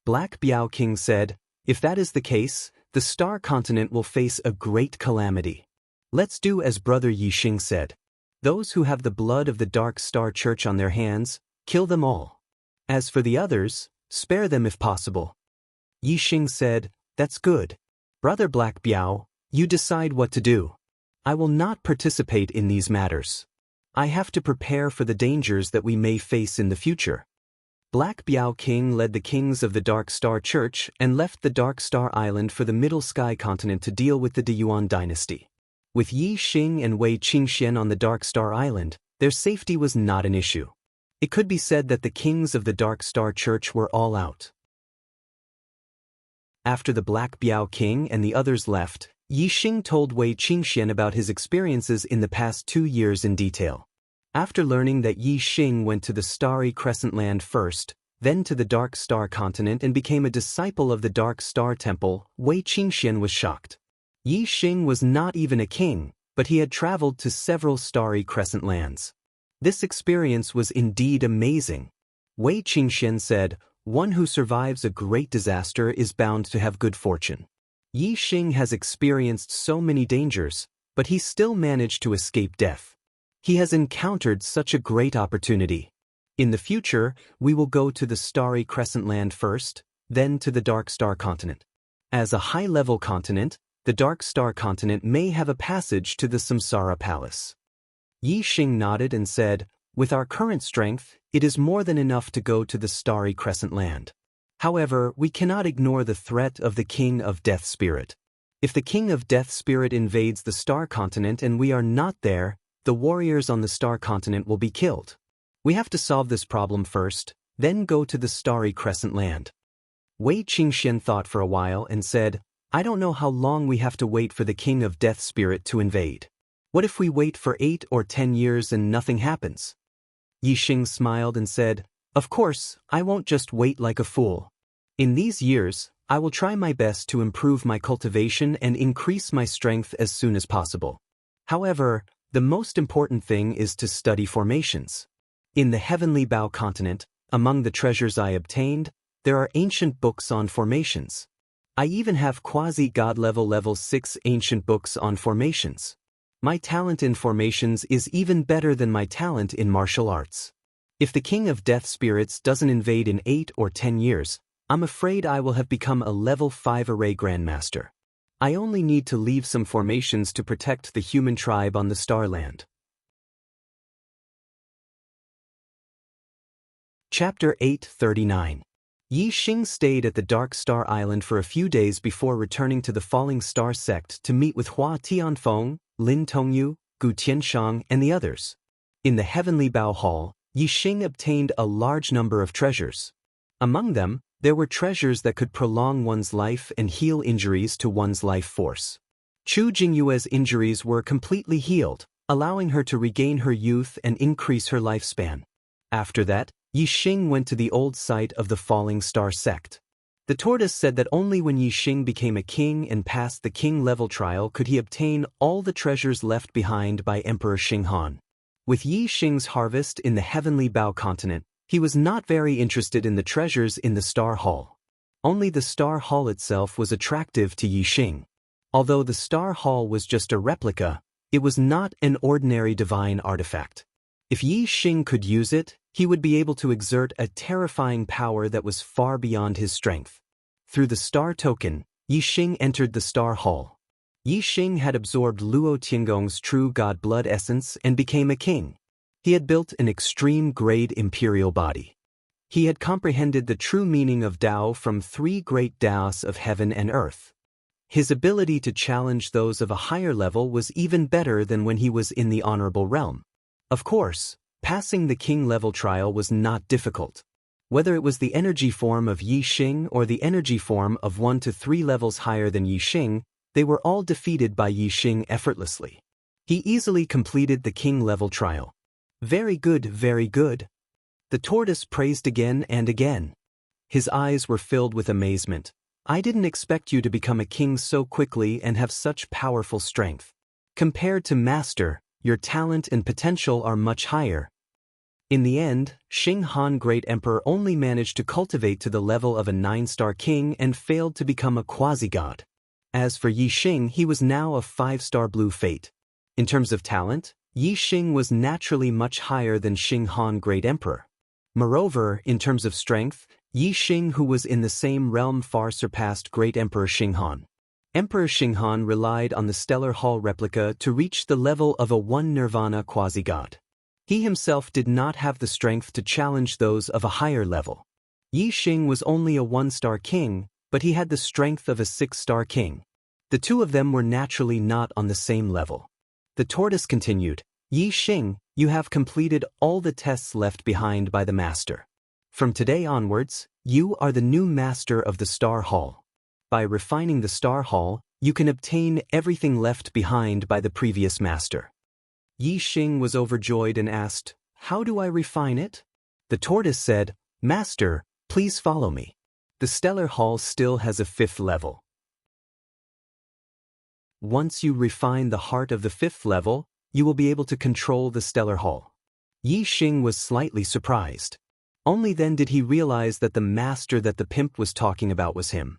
Black Biao King said, "If that is the case, the Star Continent will face a great calamity. Let's do as Brother Yi Xing said. Those who have the blood of the Dark Star Church on their hands, kill them all. As for the others, spare them if possible." Yi Xing said, "That's good. Brother Black Biao, you decide what to do. I will not participate in these matters. I have to prepare for the dangers that we may face in the future." Black Biao King led the kings of the Dark Star Church and left the Dark Star Island for the Middle Sky Continent to deal with the Deyuan dynasty. With Yi Xing and Wei Qingxian on the Dark Star Island, their safety was not an issue. It could be said that the kings of the Dark Star Church were all out. After the Black Biao King and the others left, Yi Xing told Wei Qingxian about his experiences in the past 2 years in detail. After learning that Yi Xing went to the Starry Crescent Land first, then to the Dark Star Continent and became a disciple of the Dark Star Temple, Wei Qingxian was shocked. Yi Xing was not even a king, but he had traveled to several Starry Crescent Lands. This experience was indeed amazing. Wei Qingxian said, "One who survives a great disaster is bound to have good fortune." Yi Xing has experienced so many dangers, but he still managed to escape death. He has encountered such a great opportunity. In the future, we will go to the Starry Crescent Land first, then to the Dark Star Continent. As a high-level continent, the Dark Star Continent may have a passage to the Samsara Palace. Yi Xing nodded and said, "With our current strength, it is more than enough to go to the Starry Crescent Land. However, we cannot ignore the threat of the King of Death Spirit. If the King of Death Spirit invades the Star Continent and we are not there, the warriors on the Star Continent will be killed. We have to solve this problem first, then go to the Starry Crescent Land." Wei Qingxian thought for a while and said, "I don't know how long we have to wait for the King of Death Spirit to invade. What if we wait for 8 or 10 years and nothing happens?" Yi Xing smiled and said, "Of course, I won't just wait like a fool. In these years, I will try my best to improve my cultivation and increase my strength as soon as possible. However, the most important thing is to study formations. In the Heavenly Bao continent, among the treasures I obtained, there are ancient books on formations. I even have quasi-god level 6 ancient books on formations. My talent in formations is even better than my talent in martial arts. If the King of Death Spirits doesn't invade in 8 or 10 years, I'm afraid I will have become a level 5 array grandmaster. I only need to leave some formations to protect the human tribe on the Starland." Chapter 839. Yi Xing stayed at the Dark Star Island for a few days before returning to the Falling Star sect to meet with Hua Tianfeng, Lin Tongyu, Gu Tianshang, and the others. In the Heavenly Bao Hall, Yi Xing obtained a large number of treasures. Among them, there were treasures that could prolong one's life and heal injuries to one's life force. Chu Jingyue's injuries were completely healed, allowing her to regain her youth and increase her lifespan. After that, Yi Xing went to the old site of the Falling Star sect. The tortoise said that only when Yi Xing became a king and passed the king-level trial could he obtain all the treasures left behind by Emperor Xinghan. With Yi Xing's harvest in the Heavenly Bao continent, he was not very interested in the treasures in the Star Hall. Only the Star Hall itself was attractive to Yi Xing. Although the Star Hall was just a replica, it was not an ordinary divine artifact. If Yi Xing could use it, he would be able to exert a terrifying power that was far beyond his strength. Through the Star Token, Yi Xing entered the Star Hall. Yi Xing had absorbed Luo Tiangong's true god blood essence and became a king. He had built an extreme-grade imperial body. He had comprehended the true meaning of Tao from 3 great Taos of heaven and earth. His ability to challenge those of a higher level was even better than when he was in the honorable realm. Of course, Passing the king level trial was not difficult. Whether it was the energy form of Yi Xing or the energy form of 1 to 3 levels higher than Yi Xing, they were all defeated by Yi Xing effortlessly. He easily completed the king level trial. Very good, very good. The tortoise praised again and again. His eyes were filled with amazement. I didn't expect you to become a king so quickly and have such powerful strength. Compared to Master, your talent and potential are much higher. In the end, Xing Han Great Emperor only managed to cultivate to the level of a 9-star king and failed to become a quasi-god. As for Yi Xing, he was now a 5-star blue fate. In terms of talent, Yi Xing was naturally much higher than Xing Han Great Emperor. Moreover, in terms of strength, Yi Xing, who was in the same realm, far surpassed Great Emperor Xing Han. Emperor Xing Han relied on the Stellar Hall replica to reach the level of a 1 Nirvana quasi-god. He himself did not have the strength to challenge those of a higher level. Yi Xing was only a 1-star king, but he had the strength of a 6-star king. The two of them were naturally not on the same level. The tortoise continued, Yi Xing, you have completed all the tests left behind by the master. From today onwards, you are the new master of the Star Hall. By refining the Star Hall, you can obtain everything left behind by the previous master. Yi Xing was overjoyed and asked, How do I refine it? The tortoise said, Master, please follow me. The Stellar Hall still has a 5th level. Once you refine the heart of the 5th level, you will be able to control the Stellar Hall. Yi Xing was slightly surprised. Only then did he realize that the master that the pimp was talking about was him.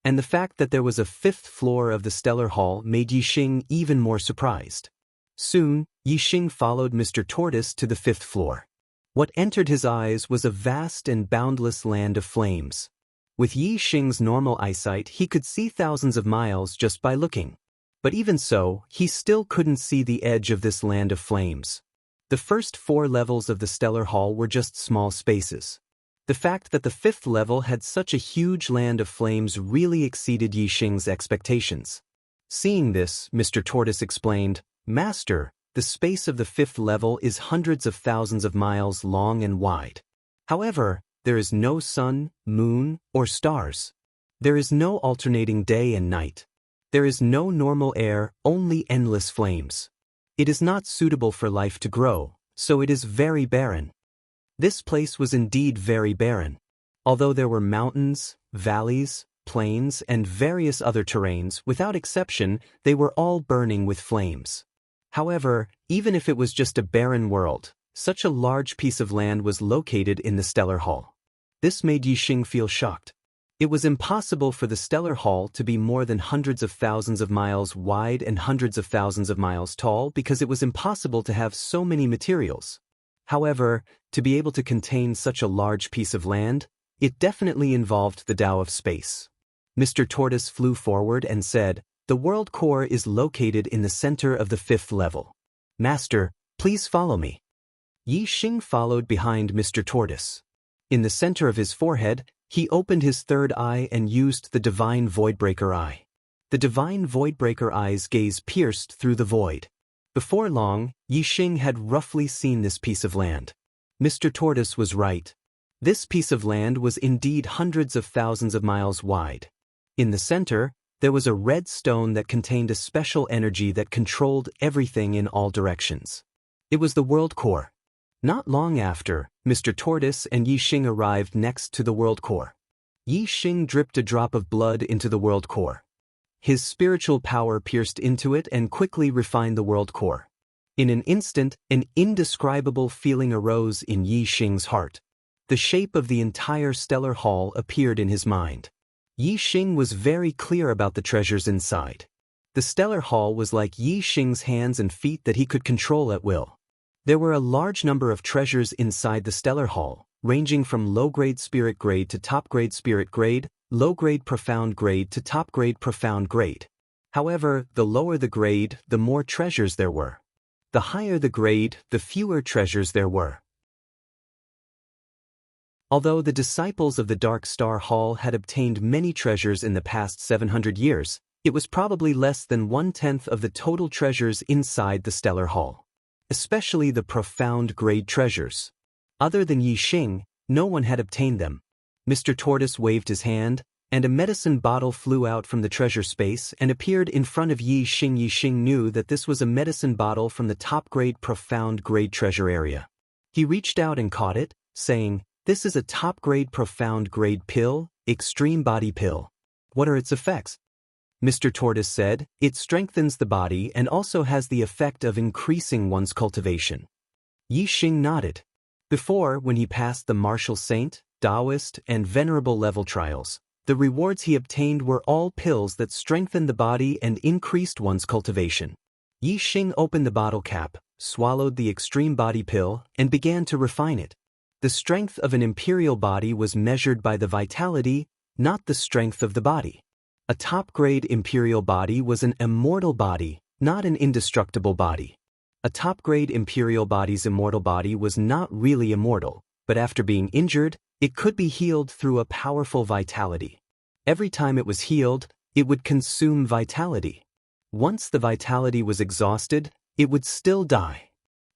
And the fact that there was a 5th floor of the Stellar Hall made Yi Xing even more surprised. Soon, Yi Xing followed Mr. Tortoise to the 5th floor. What entered his eyes was a vast and boundless land of flames. With Yi Xing's normal eyesight, he could see thousands of miles just by looking. But even so, he still couldn't see the edge of this land of flames. The first 4 levels of the Stellar Hall were just small spaces. The fact that the 5th level had such a huge land of flames really exceeded Yi Xing's expectations. Seeing this, Mr. Tortoise explained, Master, the space of the 5th level is hundreds of thousands of miles long and wide. However, there is no sun, moon, or stars. There is no alternating day and night. There is no normal air, only endless flames. It is not suitable for life to grow, so it is very barren. This place was indeed very barren. Although there were mountains, valleys, plains, and various other terrains, without exception, they were all burning with flames. However, even if it was just a barren world, such a large piece of land was located in the Stellar Hall. This made Yi Xing feel shocked. It was impossible for the Stellar Hall to be more than hundreds of thousands of miles wide and hundreds of thousands of miles tall because it was impossible to have so many materials. However, to be able to contain such a large piece of land, it definitely involved the Tao of space. Mr. Tortoise flew forward and said, The world core is located in the center of the 5th level. Master, please follow me. Yi Xing followed behind Mr. Tortoise. In the center of his forehead, he opened his 3rd eye and used the Divine Voidbreaker Eye. The Divine Voidbreaker Eye's gaze pierced through the void. Before long, Yi Xing had roughly seen this piece of land. Mr. Tortoise was right. This piece of land was indeed hundreds of thousands of miles wide. In the center, there was a red stone that contained a special energy that controlled everything in all directions. It was the world core. Not long after, Mr. Tortoise and Yi Xing arrived next to the world core. Yi Xing dripped a drop of blood into the world core. His spiritual power pierced into it and quickly refined the world core. In an instant, an indescribable feeling arose in Yi Xing's heart. The shape of the entire Stellar Hall appeared in his mind. Yi Xing was very clear about the treasures inside. The Stellar Hall was like Yi Xing's hands and feet that he could control at will. There were a large number of treasures inside the Stellar Hall, ranging from low-grade spirit grade to top-grade spirit grade, low-grade profound grade to top-grade profound grade. However, the lower the grade, the more treasures there were. The higher the grade, the fewer treasures there were. Although the disciples of the Dark Star Hall had obtained many treasures in the past 700 years, it was probably less than 1/10 of the total treasures inside the Stellar Hall. especially the profound grade treasures. Other than Yi Xing, no one had obtained them. Mr. Tortoise waved his hand, and a medicine bottle flew out from the treasure space and appeared in front of Yi Xing. Yi Xing knew that this was a medicine bottle from the top-grade profound grade treasure area. He reached out and caught it, saying, "This is a top-grade profound grade pill, extreme body pill. What are its effects?" Mr. Tortoise said, "It strengthens the body and also has the effect of increasing one's cultivation." Yi Xing nodded. Before, when he passed the martial saint, Taoist, and venerable level trials, the rewards he obtained were all pills that strengthened the body and increased one's cultivation. Yi Xing opened the bottle cap, swallowed the extreme body pill, and began to refine it. The strength of an imperial body was measured by the vitality, not the strength of the body. A top-grade imperial body was an immortal body, not an indestructible body. A top-grade imperial body's immortal body was not really immortal, but after being injured, it could be healed through a powerful vitality. Every time it was healed, it would consume vitality. Once the vitality was exhausted, it would still die.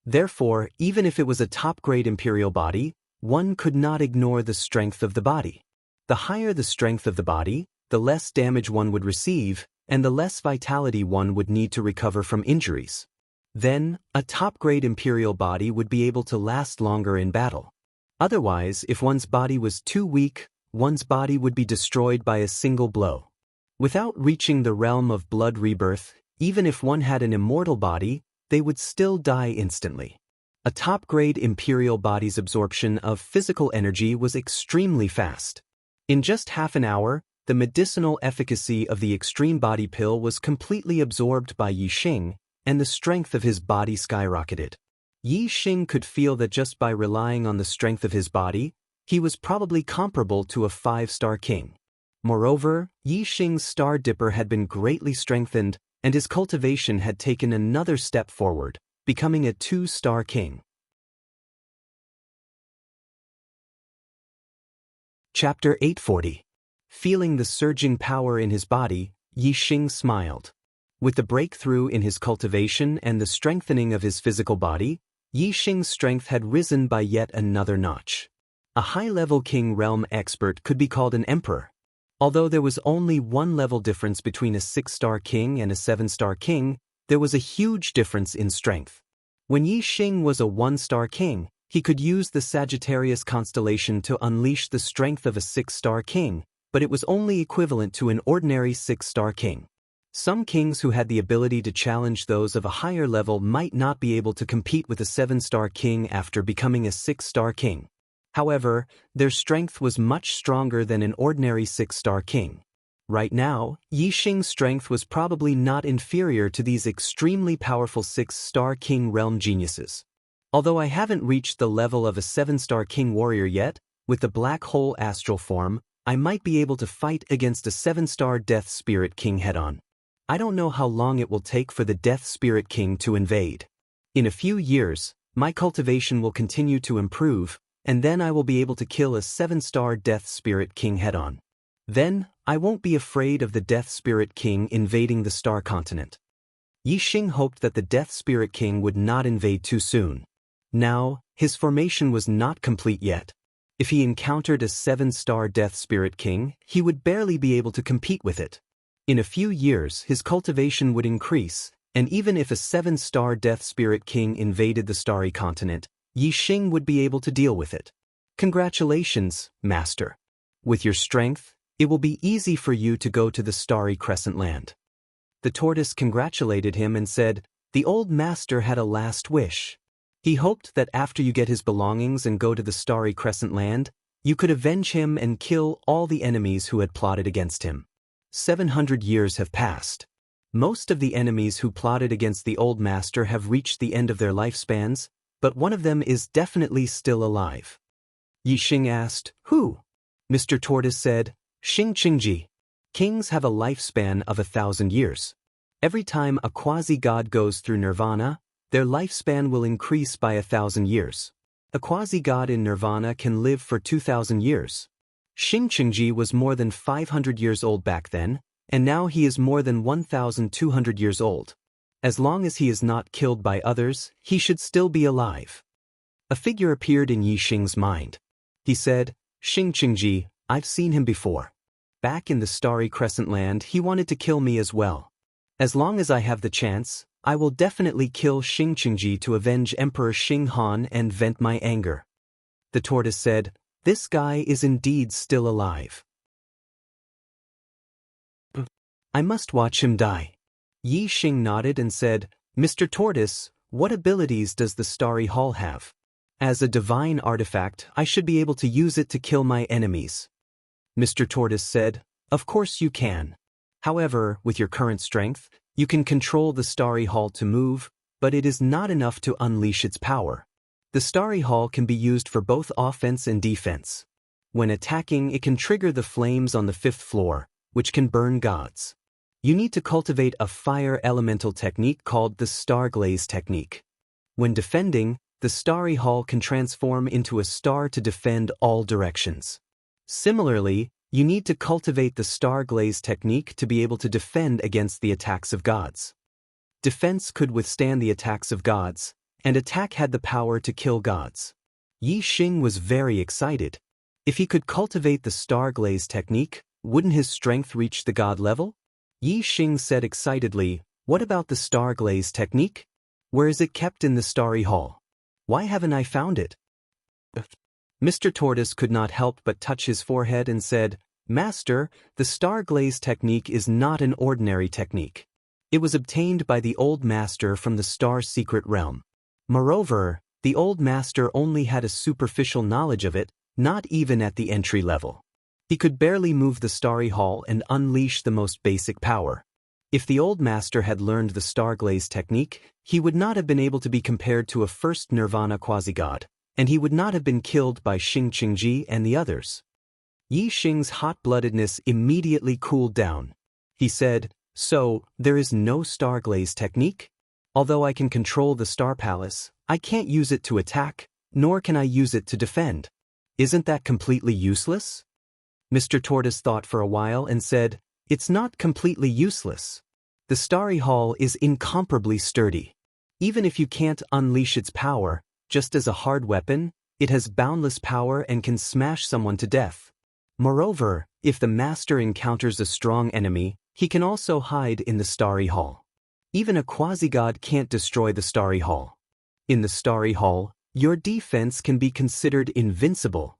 Therefore, even if it was a top-grade imperial body, one could not ignore the strength of the body. The higher the strength of the body, the less damage one would receive, and the less vitality one would need to recover from injuries. Then, a top-grade imperial body would be able to last longer in battle. Otherwise, if one's body was too weak, one's body would be destroyed by a single blow. Without reaching the realm of blood rebirth, even if one had an immortal body, they would still die instantly. A top-grade imperial body's absorption of physical energy was extremely fast. In just half an hour, the medicinal efficacy of the extreme body pill was completely absorbed by Yi Xing, and the strength of his body skyrocketed. Yi Xing could feel that just by relying on the strength of his body, he was probably comparable to a 5-star king. Moreover, Yi Xing's Star Dipper had been greatly strengthened, and his cultivation had taken another step forward, becoming a 2-star king. Chapter 840. Feeling the surging power in his body, Yi Xing smiled. With the breakthrough in his cultivation and the strengthening of his physical body, Yi Xing's strength had risen by yet another notch. A high-level king realm expert could be called an emperor. Although there was only one level difference between a 6-star king and a 7-star king, there was a huge difference in strength. When Yi Xing was a 1-star king, he could use the Sagittarius constellation to unleash the strength of a 6-star king, but it was only equivalent to an ordinary 6-star king. Some kings who had the ability to challenge those of a higher level might not be able to compete with a 7-star king after becoming a 6-star king. However, their strength was much stronger than an ordinary 6-star king. Right now, Yi Xing's strength was probably not inferior to these extremely powerful 6-star king realm geniuses. Although I haven't reached the level of a 7-star king warrior yet, with the black hole astral form, I might be able to fight against a 7-star death spirit king head-on. I don't know how long it will take for the Death Spirit King to invade. In a few years, my cultivation will continue to improve, and then I will be able to kill a 7-star Death Spirit King head-on. Then, I won't be afraid of the Death Spirit King invading the Star Continent. Yi Xing hoped that the Death Spirit King would not invade too soon. Now, his formation was not complete yet. If he encountered a 7-star Death Spirit King, he would barely be able to compete with it. In a few years, his cultivation would increase, and even if a 7-star Death Spirit King invaded the Starry Continent, Yi Xing would be able to deal with it. Congratulations, Master. With your strength, it will be easy for you to go to the Starry Crescent Land. The tortoise congratulated him and said, "The old master had a last wish. He hoped that after you get his belongings and go to the Starry Crescent Land, you could avenge him and kill all the enemies who had plotted against him." 700 years have passed. Most of the enemies who plotted against the old master have reached the end of their lifespans, but one of them is definitely still alive. Yi Xing asked, "Who?" Mr. Tortoise said, "Xingqingji. Kings have a lifespan of 1,000 years. Every time a quasi-god goes through nirvana, their lifespan will increase by 1,000 years. A quasi-god in nirvana can live for 2,000 years. Xingqingji was more than 500 years old back then, and now he is more than 1,200 years old. As long as he is not killed by others, he should still be alive. A figure appeared in Yi Xing's mind. He said, Xingqingji, I've seen him before. Back in the Starry Crescent Land, he wanted to kill me as well. As long as I have the chance, I will definitely kill Xingqingji to avenge Emperor Xing Han and vent my anger. The tortoise said, this guy is indeed still alive. I must watch him die. Yi Xing nodded and said, Mr. Tortoise, what abilities does the Starry Hall have? As a divine artifact, I should be able to use it to kill my enemies. Mr. Tortoise said, of course you can. However, with your current strength, you can control the Starry Hall to move, but it is not enough to unleash its power. The Starry Hall can be used for both offense and defense. When attacking, it can trigger the flames on the 5th floor, which can burn gods. You need to cultivate a fire elemental technique called the Starglaze technique. When defending, the Starry Hall can transform into a star to defend all directions. Similarly, you need to cultivate the Starglaze technique to be able to defend against the attacks of gods. Defense could withstand the attacks of gods, and attack had the power to kill gods. Yi Xing was very excited. If he could cultivate the Starglaze technique, wouldn't his strength reach the god level? Yi Xing said excitedly, what about the Starglaze technique? Where is it kept in the Starry Hall? Why haven't I found it? Mr. Tortoise could not help but touch his forehead and said, Master, the Starglaze technique is not an ordinary technique. It was obtained by the old master from the Star Secret Realm. Moreover, the old master only had a superficial knowledge of it, not even at the entry level. He could barely move the Starry Hall and unleash the most basic power. If the old master had learned the Starglaze technique, he would not have been able to be compared to a first Nirvana quasi-god, and he would not have been killed by Xingqingji and the others. Yi Xing's hot-bloodedness immediately cooled down. He said, so, there is no Starglaze technique? Although I can control the Star Palace, I can't use it to attack, nor can I use it to defend. Isn't that completely useless? Mr. Tortoise thought for a while and said, it's not completely useless. The Starry Hall is incomparably sturdy. Even if you can't unleash its power, just as a hard weapon, it has boundless power and can smash someone to death. Moreover, if the master encounters a strong enemy, he can also hide in the Starry Hall. Even a quasi-god can't destroy the Starry Hall. In the Starry Hall, your defense can be considered invincible.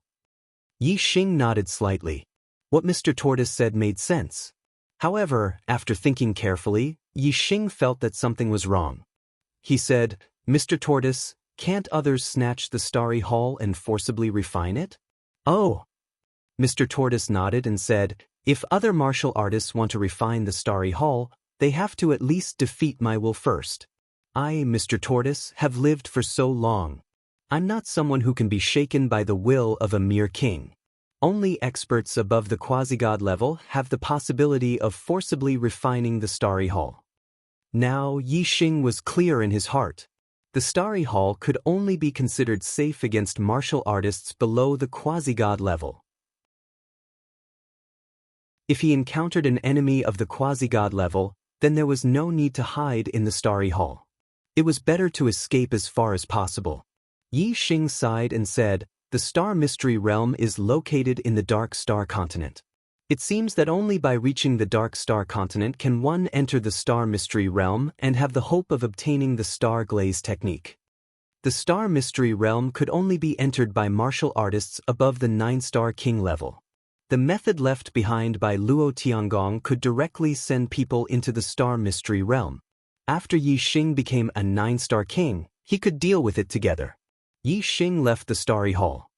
Yi Xing nodded slightly. What Mr. Tortoise said made sense. However, after thinking carefully, Yi Xing felt that something was wrong. He said, Mr. Tortoise, can't others snatch the Starry Hall and forcibly refine it? Oh. Mr. Tortoise nodded and said, if other martial artists want to refine the Starry Hall, they have to at least defeat my will first. I, Mr. Tortoise, have lived for so long. I'm not someone who can be shaken by the will of a mere king. Only experts above the quasi-god level have the possibility of forcibly refining the Starry Hall. Now Yi Xing was clear in his heart. The Starry Hall could only be considered safe against martial artists below the quasi-god level. If he encountered an enemy of the quasi-god level, then there was no need to hide in the Starry Hall. It was better to escape as far as possible. Yi Xing sighed and said, the Star Mystery Realm is located in the Dark Star Continent. It seems that only by reaching the Dark Star Continent can one enter the Star Mystery Realm and have the hope of obtaining the Starglaze technique. The Star Mystery Realm could only be entered by martial artists above the 9-star king level. The method left behind by Luo Tiangong could directly send people into the Star Mystery Realm. After Yi Xing became a 9-star king, he could deal with it together. Yi Xing left the Starry Hall.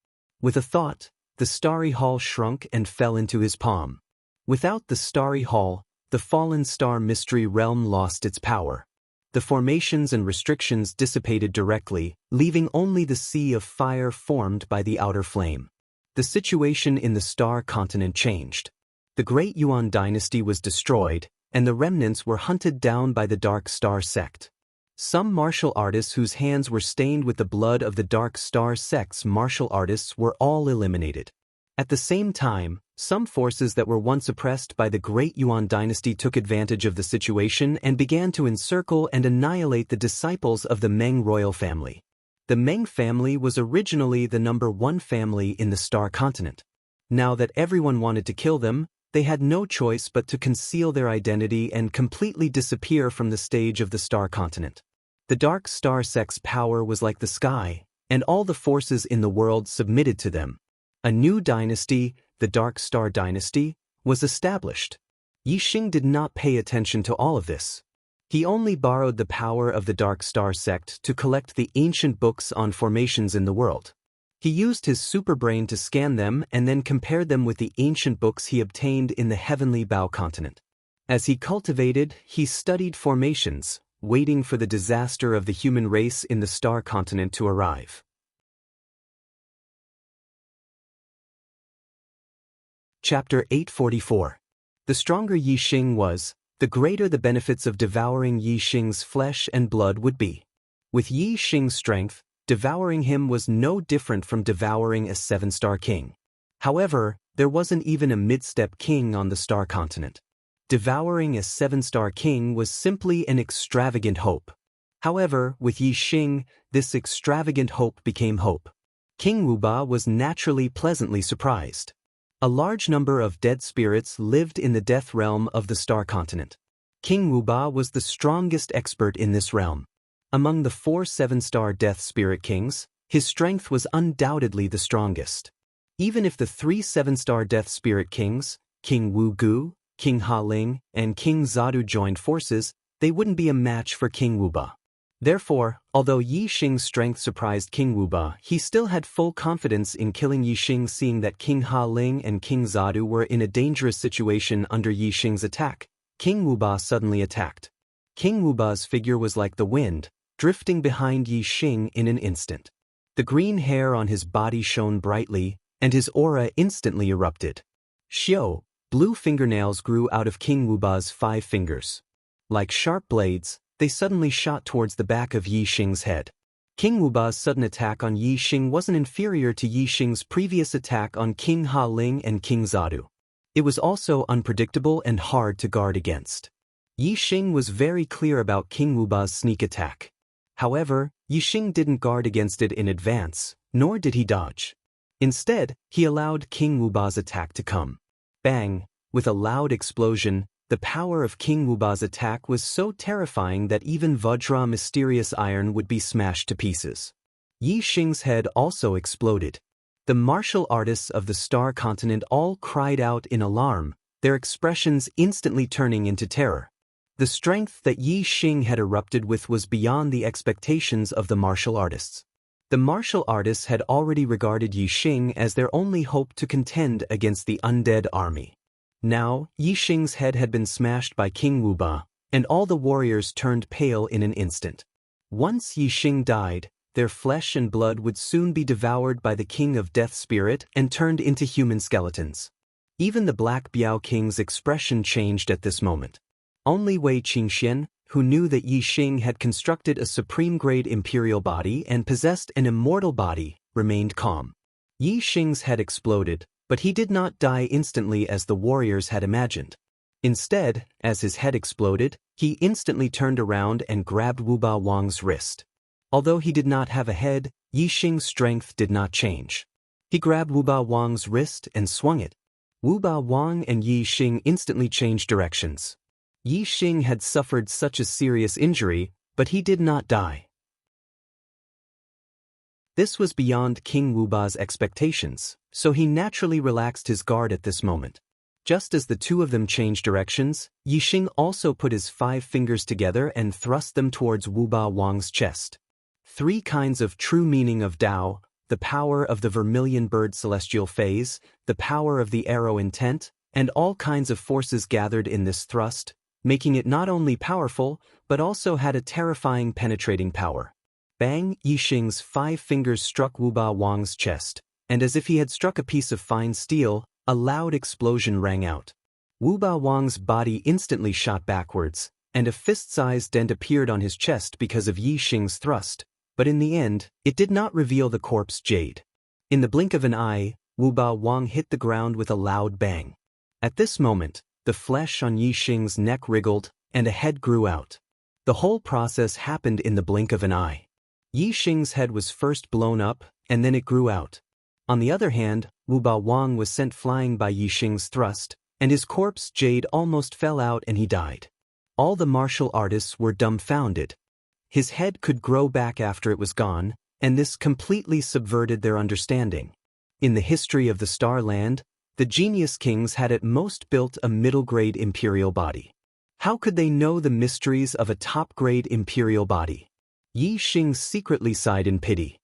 With a thought, the Starry Hall shrunk and fell into his palm. Without the Starry Hall, the fallen Star Mystery Realm lost its power. The formations and restrictions dissipated directly, leaving only the sea of fire formed by the outer flame. The situation in the Star Continent changed. The Great Yuan dynasty was destroyed, and the remnants were hunted down by the Dark Star sect. Some martial artists whose hands were stained with the blood of the Dark Star sect's martial artists were all eliminated. At the same time, some forces that were once oppressed by the Great Yuan dynasty took advantage of the situation and began to encircle and annihilate the disciples of the Meng royal family. The Meng family was originally the #1 family in the Star Continent. Now that everyone wanted to kill them, they had no choice but to conceal their identity and completely disappear from the stage of the Star Continent. The Dark Star sect's power was like the sky, and all the forces in the world submitted to them. A new dynasty, the Dark Star dynasty, was established. Yixing did not pay attention to all of this. He only borrowed the power of the Dark Star sect to collect the ancient books on formations in the world. He used his superbrain to scan them and then compared them with the ancient books he obtained in the Heavenly Bao continent. As he cultivated, he studied formations, waiting for the disaster of the human race in the Star Continent to arrive. Chapter 844. The stronger Yixing was, the greater the benefits of devouring Yixing's flesh and blood would be. With Yixing's strength, devouring him was no different from devouring a 7-star king. However, there wasn't even a mid-step king on the Star Continent. Devouring a 7-star king was simply an extravagant hope. However, with Yixing, this extravagant hope became hope. King Wuba was naturally pleasantly surprised. A large number of dead spirits lived in the death realm of the Star Continent. King Wuba was the strongest expert in this realm. Among the 4 7-star death spirit kings, his strength was undoubtedly the strongest. Even if the 3 7-star death spirit kings, King Wu Gu, King Ha Ling, and King Zadu joined forces, they wouldn't be a match for King Wuba. Therefore, although Yixing's strength surprised King Wuba, he still had full confidence in killing Yixing, seeing that King Ha Ling and King Zadu were in a dangerous situation under Yixing's attack. King Wuba suddenly attacked. King Wuba's figure was like the wind, drifting behind Yixing in an instant. The green hair on his body shone brightly, and his aura instantly erupted. Xiao, blue fingernails grew out of King Wuba's 5 fingers. Like sharp blades, they suddenly shot towards the back of Yixing's head. King Wuba's sudden attack on Yixing wasn't inferior to Yixing's previous attack on King Ha Ling and King Zadu. It was also unpredictable and hard to guard against. Yixing was very clear about King Wuba's sneak attack. However, Yixing didn't guard against it in advance, nor did he dodge. Instead, he allowed King Wuba's attack to come. Bang! With a loud explosion, the power of King Wuba's attack was so terrifying that even Vajra mysterious iron would be smashed to pieces. Yixing's head also exploded. The martial artists of the Star Continent all cried out in alarm, their expressions instantly turning into terror. The strength that Yixing had erupted with was beyond the expectations of the martial artists. The martial artists had already regarded Yixing as their only hope to contend against the undead army. Now, Yixing's head had been smashed by King Wuba, and all the warriors turned pale in an instant. Once Yixing died, their flesh and blood would soon be devoured by the King of Death Spirit and turned into human skeletons. Even the Black Biao King's expression changed at this moment. Only Wei Qingxian, who knew that Yixing had constructed a supreme-grade imperial body and possessed an immortal body, remained calm. Yixing's head exploded, but he did not die instantly as the warriors had imagined. Instead, as his head exploded, he instantly turned around and grabbed Wuba Wang's wrist. Although he did not have a head, Yixing's strength did not change. He grabbed Wuba Wang's wrist and swung it. Wuba Wang and Yixing instantly changed directions. Yixing had suffered such a serious injury, but he did not die. This was beyond King Wuba's expectations, so he naturally relaxed his guard at this moment. Just as the two of them changed directions, Yixing also put his 5 fingers together and thrust them towards Wuba Wang's chest. 3 kinds of true meaning of Tao, the power of the vermilion bird celestial phase, the power of the arrow intent, and all kinds of forces gathered in this thrust, making it not only powerful, but also had a terrifying penetrating power. Bang! Yixing's 5 fingers struck Wuba Wang's chest, and as if he had struck a piece of fine steel, a loud explosion rang out. Wuba Wang's body instantly shot backwards, and a fist-sized dent appeared on his chest because of Yixing's thrust, but in the end, it did not reveal the corpse Jade. In the blink of an eye, Wuba Wang hit the ground with a loud bang. At this moment, the flesh on Yi Xing's neck wriggled, and a head grew out. The whole process happened in the blink of an eye. Yi Xing's head was first blown up, and then it grew out. On the other hand, Wuba Wang was sent flying by Yi Xing's thrust, and his corpse Jade almost fell out and he died. All the martial artists were dumbfounded. His head could grow back after it was gone, and this completely subverted their understanding. In the history of the Star Land, the genius kings had at most built a middle-grade imperial body. How could they know the mysteries of a top-grade imperial body? Yi Xing secretly sighed in pity.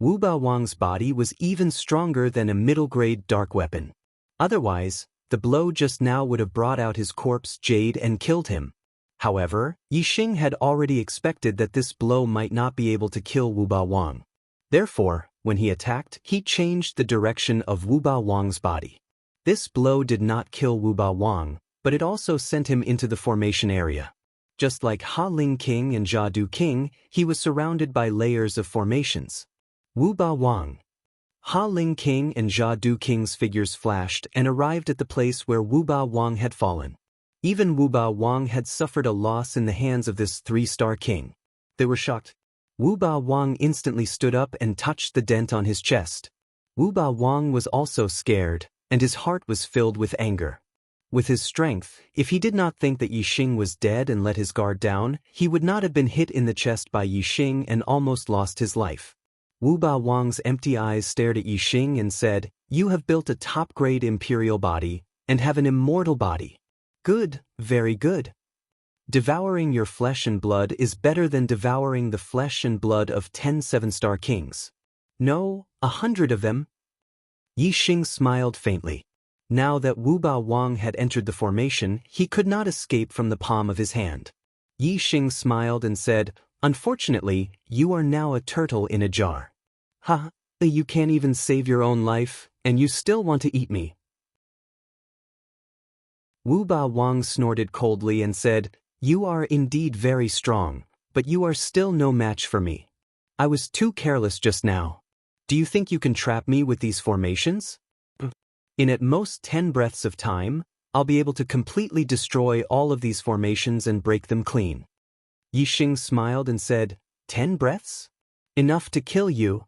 Wuba Wang's body was even stronger than a middle-grade dark weapon. Otherwise, the blow just now would have brought out his corpse Jade and killed him. However, Yi Xing had already expected that this blow might not be able to kill Wuba Wang. Therefore, when he attacked, he changed the direction of Wuba Wang's body. This blow did not kill Wuba Wang, but it also sent him into the formation area. Just like Ha Ling King and Jia Du King, he was surrounded by layers of formations. Wuba Wang. Ha Ling King and Jia Du King's figures flashed and arrived at the place where Wuba Wang had fallen. Even Wuba Wang had suffered a loss in the hands of this three-star king. They were shocked. Wuba Wang instantly stood up and touched the dent on his chest. Wuba Wang was also scared, and his heart was filled with anger. With his strength, if he did not think that Yi Xing was dead and let his guard down, he would not have been hit in the chest by Yi Xing and almost lost his life. Wuba Wang's empty eyes stared at Yi Xing and said, "You have built a top-grade imperial body, and have an immortal body. Good, very good. Devouring your flesh and blood is better than devouring the flesh and blood of 10 seven-star kings. No, 100 of them." Yi Xing smiled faintly. Now that Wuba Wang had entered the formation, he could not escape from the palm of his hand. Yi Xing smiled and said, "Unfortunately, you are now a turtle in a jar. Ha, you can't even save your own life, and you still want to eat me." Wuba Wang snorted coldly and said, "You are indeed very strong, but you are still no match for me. I was too careless just now. Do you think you can trap me with these formations? In at most 10 breaths of time, I'll be able to completely destroy all of these formations and break them clean." Yi Xing smiled and said, 10 breaths? Enough to kill you?"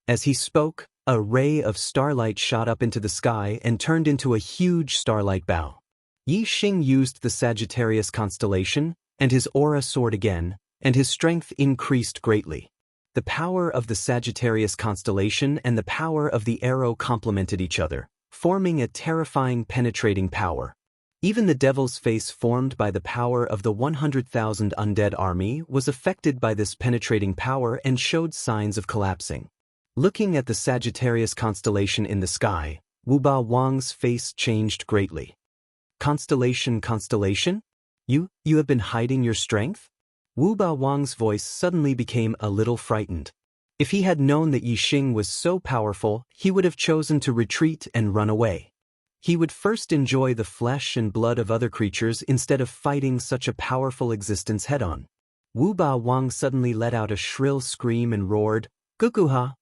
As he spoke, a ray of starlight shot up into the sky and turned into a huge starlight bow. Yi Xing used the Sagittarius constellation, and his aura soared again, and his strength increased greatly. The power of the Sagittarius constellation and the power of the arrow complemented each other, forming a terrifying penetrating power. Even the devil's face formed by the power of the 100,000 undead army was affected by this penetrating power and showed signs of collapsing. Looking at the Sagittarius constellation in the sky, Wuba Wang's face changed greatly. Constellation? You have been hiding your strength?" Wuba Wang's voice suddenly became a little frightened. If he had known that Yi Xing was so powerful, he would have chosen to retreat and run away. He would first enjoy the flesh and blood of other creatures instead of fighting such a powerful existence head-on. Wuba Wang suddenly let out a shrill scream and roared, "Guguha!"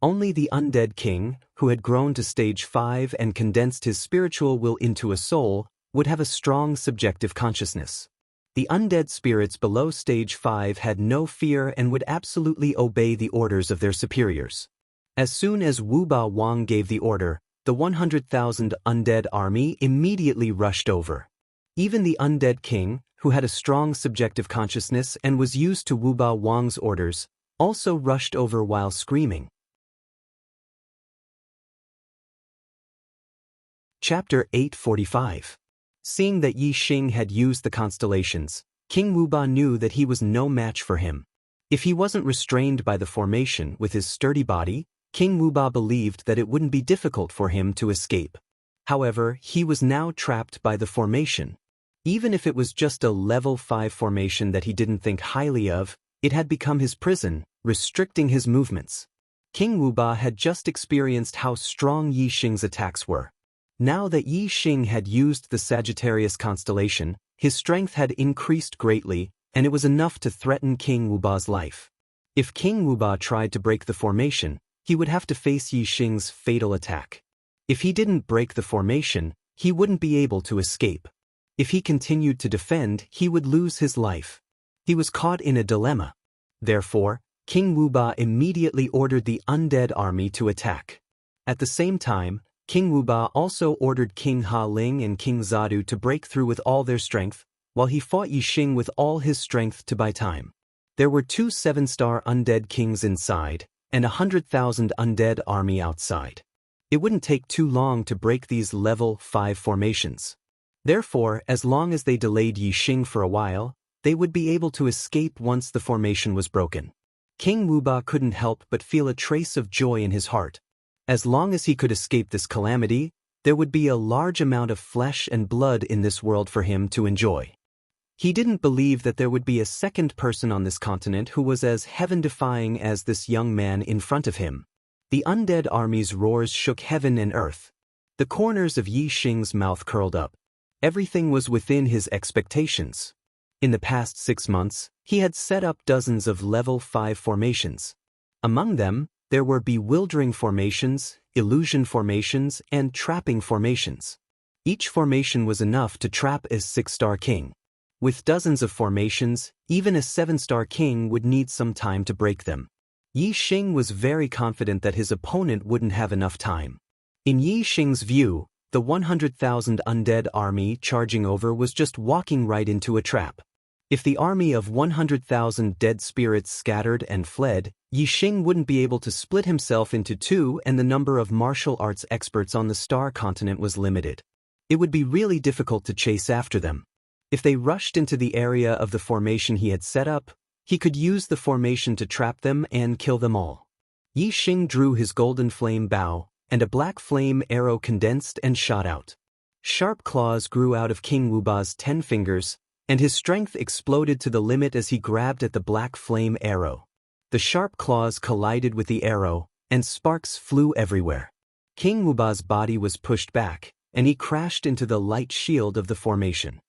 Only the undead king, who had grown to stage 5 and condensed his spiritual will into a soul, would have a strong subjective consciousness. The undead spirits below stage 5 had no fear and would absolutely obey the orders of their superiors. As soon as Wuba Wang gave the order, the 100,000 undead army immediately rushed over. Even the undead king, who had a strong subjective consciousness and was used to Wuba Wang's orders, also rushed over while screaming. Chapter 845. Seeing that Yi Xing had used the constellations, King Wuba knew that he was no match for him. If he wasn't restrained by the formation with his sturdy body, King Wuba believed that it wouldn't be difficult for him to escape. However, he was now trapped by the formation. Even if it was just a level 5 formation that he didn't think highly of, it had become his prison, restricting his movements. King Wuba had just experienced how strong Yi Xing's attacks were. Now that Yi Xing had used the Sagittarius constellation, his strength had increased greatly, and it was enough to threaten King Wuba's life. If King Wuba tried to break the formation, he would have to face Yixing's fatal attack. If he didn't break the formation, he wouldn't be able to escape. If he continued to defend, he would lose his life. He was caught in a dilemma. Therefore, King Wuba immediately ordered the undead army to attack. At the same time, King Wuba also ordered King Ha Ling and King Zadu to break through with all their strength, while he fought Yixing with all his strength to buy time. There were 2 7-star undead kings inside, and 100,000 undead army outside. It wouldn't take too long to break these level 5 formations. Therefore, as long as they delayed Yixing for a while, they would be able to escape once the formation was broken. King Wuba couldn't help but feel a trace of joy in his heart. As long as he could escape this calamity, there would be a large amount of flesh and blood in this world for him to enjoy. He didn't believe that there would be a second person on this continent who was as heaven-defying as this young man in front of him. The undead army's roars shook heaven and earth. The corners of Yixing's mouth curled up. Everything was within his expectations. In the past 6 months, he had set up dozens of level 5 formations. Among them, there were bewildering formations, illusion formations, and trapping formations. Each formation was enough to trap a 6-star king. With dozens of formations, even a 7-star king would need some time to break them. Yixing was very confident that his opponent wouldn't have enough time. In Yixing's view, the 100,000 undead army charging over was just walking right into a trap. If the army of 100,000 dead spirits scattered and fled, Yixing wouldn't be able to split himself into 2, and the number of martial arts experts on the Star Continent was limited. It would be really difficult to chase after them. If they rushed into the area of the formation he had set up, he could use the formation to trap them and kill them all. Yixing drew his golden flame bow, and a black flame arrow condensed and shot out. Sharp claws grew out of King Wuba's 10 fingers, and his strength exploded to the limit as he grabbed at the black flame arrow. The sharp claws collided with the arrow, and sparks flew everywhere. King Wuba's body was pushed back, and he crashed into the light shield of the formation.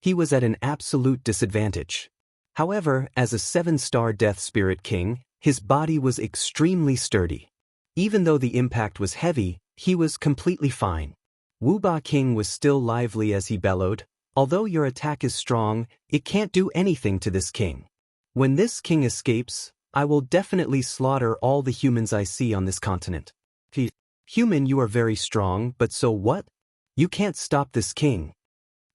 He was at an absolute disadvantage. However, as a 7-star Death Spirit King, his body was extremely sturdy. Even though the impact was heavy, he was completely fine. Wuba King was still lively as he bellowed, "Although your attack is strong, it can't do anything to this king. When this king escapes, I will definitely slaughter all the humans I see on this continent." "Human, you are very strong, but so what? You can't stop this king."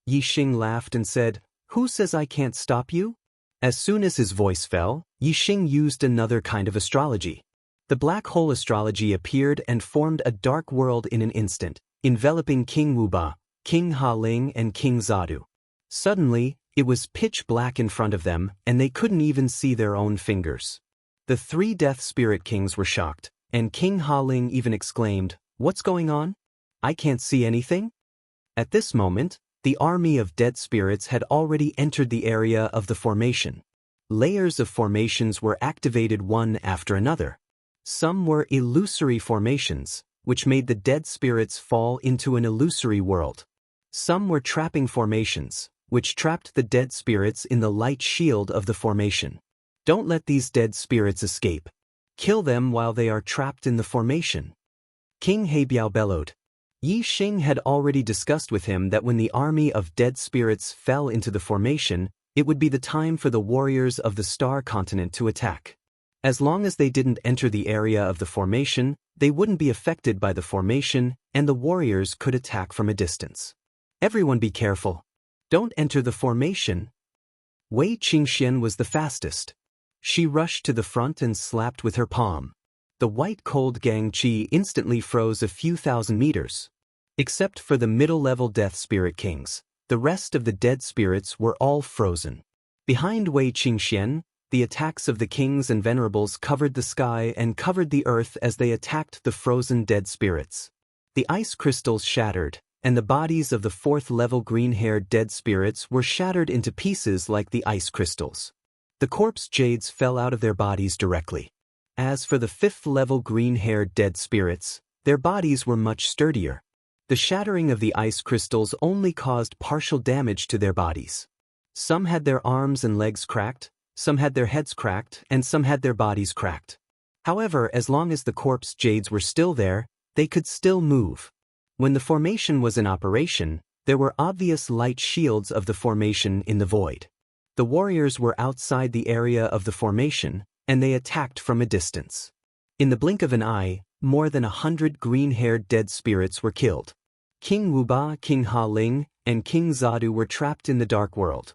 Yixing laughed and said, "Who says I can't stop you?" As soon as his voice fell, Yixing used another kind of astrology. The black hole astrology appeared and formed a dark world in an instant, enveloping King Wuba, King Ha Ling, and King Zadu. Suddenly, it was pitch black in front of them, and they couldn't even see their own fingers. The 3 Death Spirit Kings were shocked, and King Ha Ling even exclaimed, "What's going on? I can't see anything?" At this moment, the army of dead spirits had already entered the area of the formation. Layers of formations were activated one after another. Some were illusory formations, which made the dead spirits fall into an illusory world. Some were trapping formations, which trapped the dead spirits in the light shield of the formation. Don't let these dead spirits escape. Kill them while they are trapped in the formation. King Heibiao bellowed. Yixing had already discussed with him that when the army of dead spirits fell into the formation, it would be the time for the warriors of the Star Continent to attack. As long as they didn't enter the area of the formation, they wouldn't be affected by the formation, and the warriors could attack from a distance. "Everyone be careful. Don't enter the formation." Wei Qingxian was the fastest. She rushed to the front and slapped with her palm. The white cold Gang Qi instantly froze a few thousand meters. Except for the middle-level Death Spirit Kings, the rest of the dead spirits were all frozen. Behind Wei Qingxian, the attacks of the kings and venerables covered the sky and covered the earth as they attacked the frozen dead spirits. The ice crystals shattered, and the bodies of the 4th-level green-haired dead spirits were shattered into pieces like the ice crystals. The corpse jades fell out of their bodies directly. As for the 5th-level green-haired dead spirits, their bodies were much sturdier. The shattering of the ice crystals only caused partial damage to their bodies. Some had their arms and legs cracked, Some had their heads cracked, and some had their bodies cracked. However, as long as the corpse jades were still there, they could still move. When the formation was in operation, there were obvious light shields of the formation in the void. The warriors were outside the area of the formation, and they attacked from a distance. In the blink of an eye, more than 100 green-haired dead spirits were killed. King Wuba, King Ha Ling, and King Zadu were trapped in the dark world.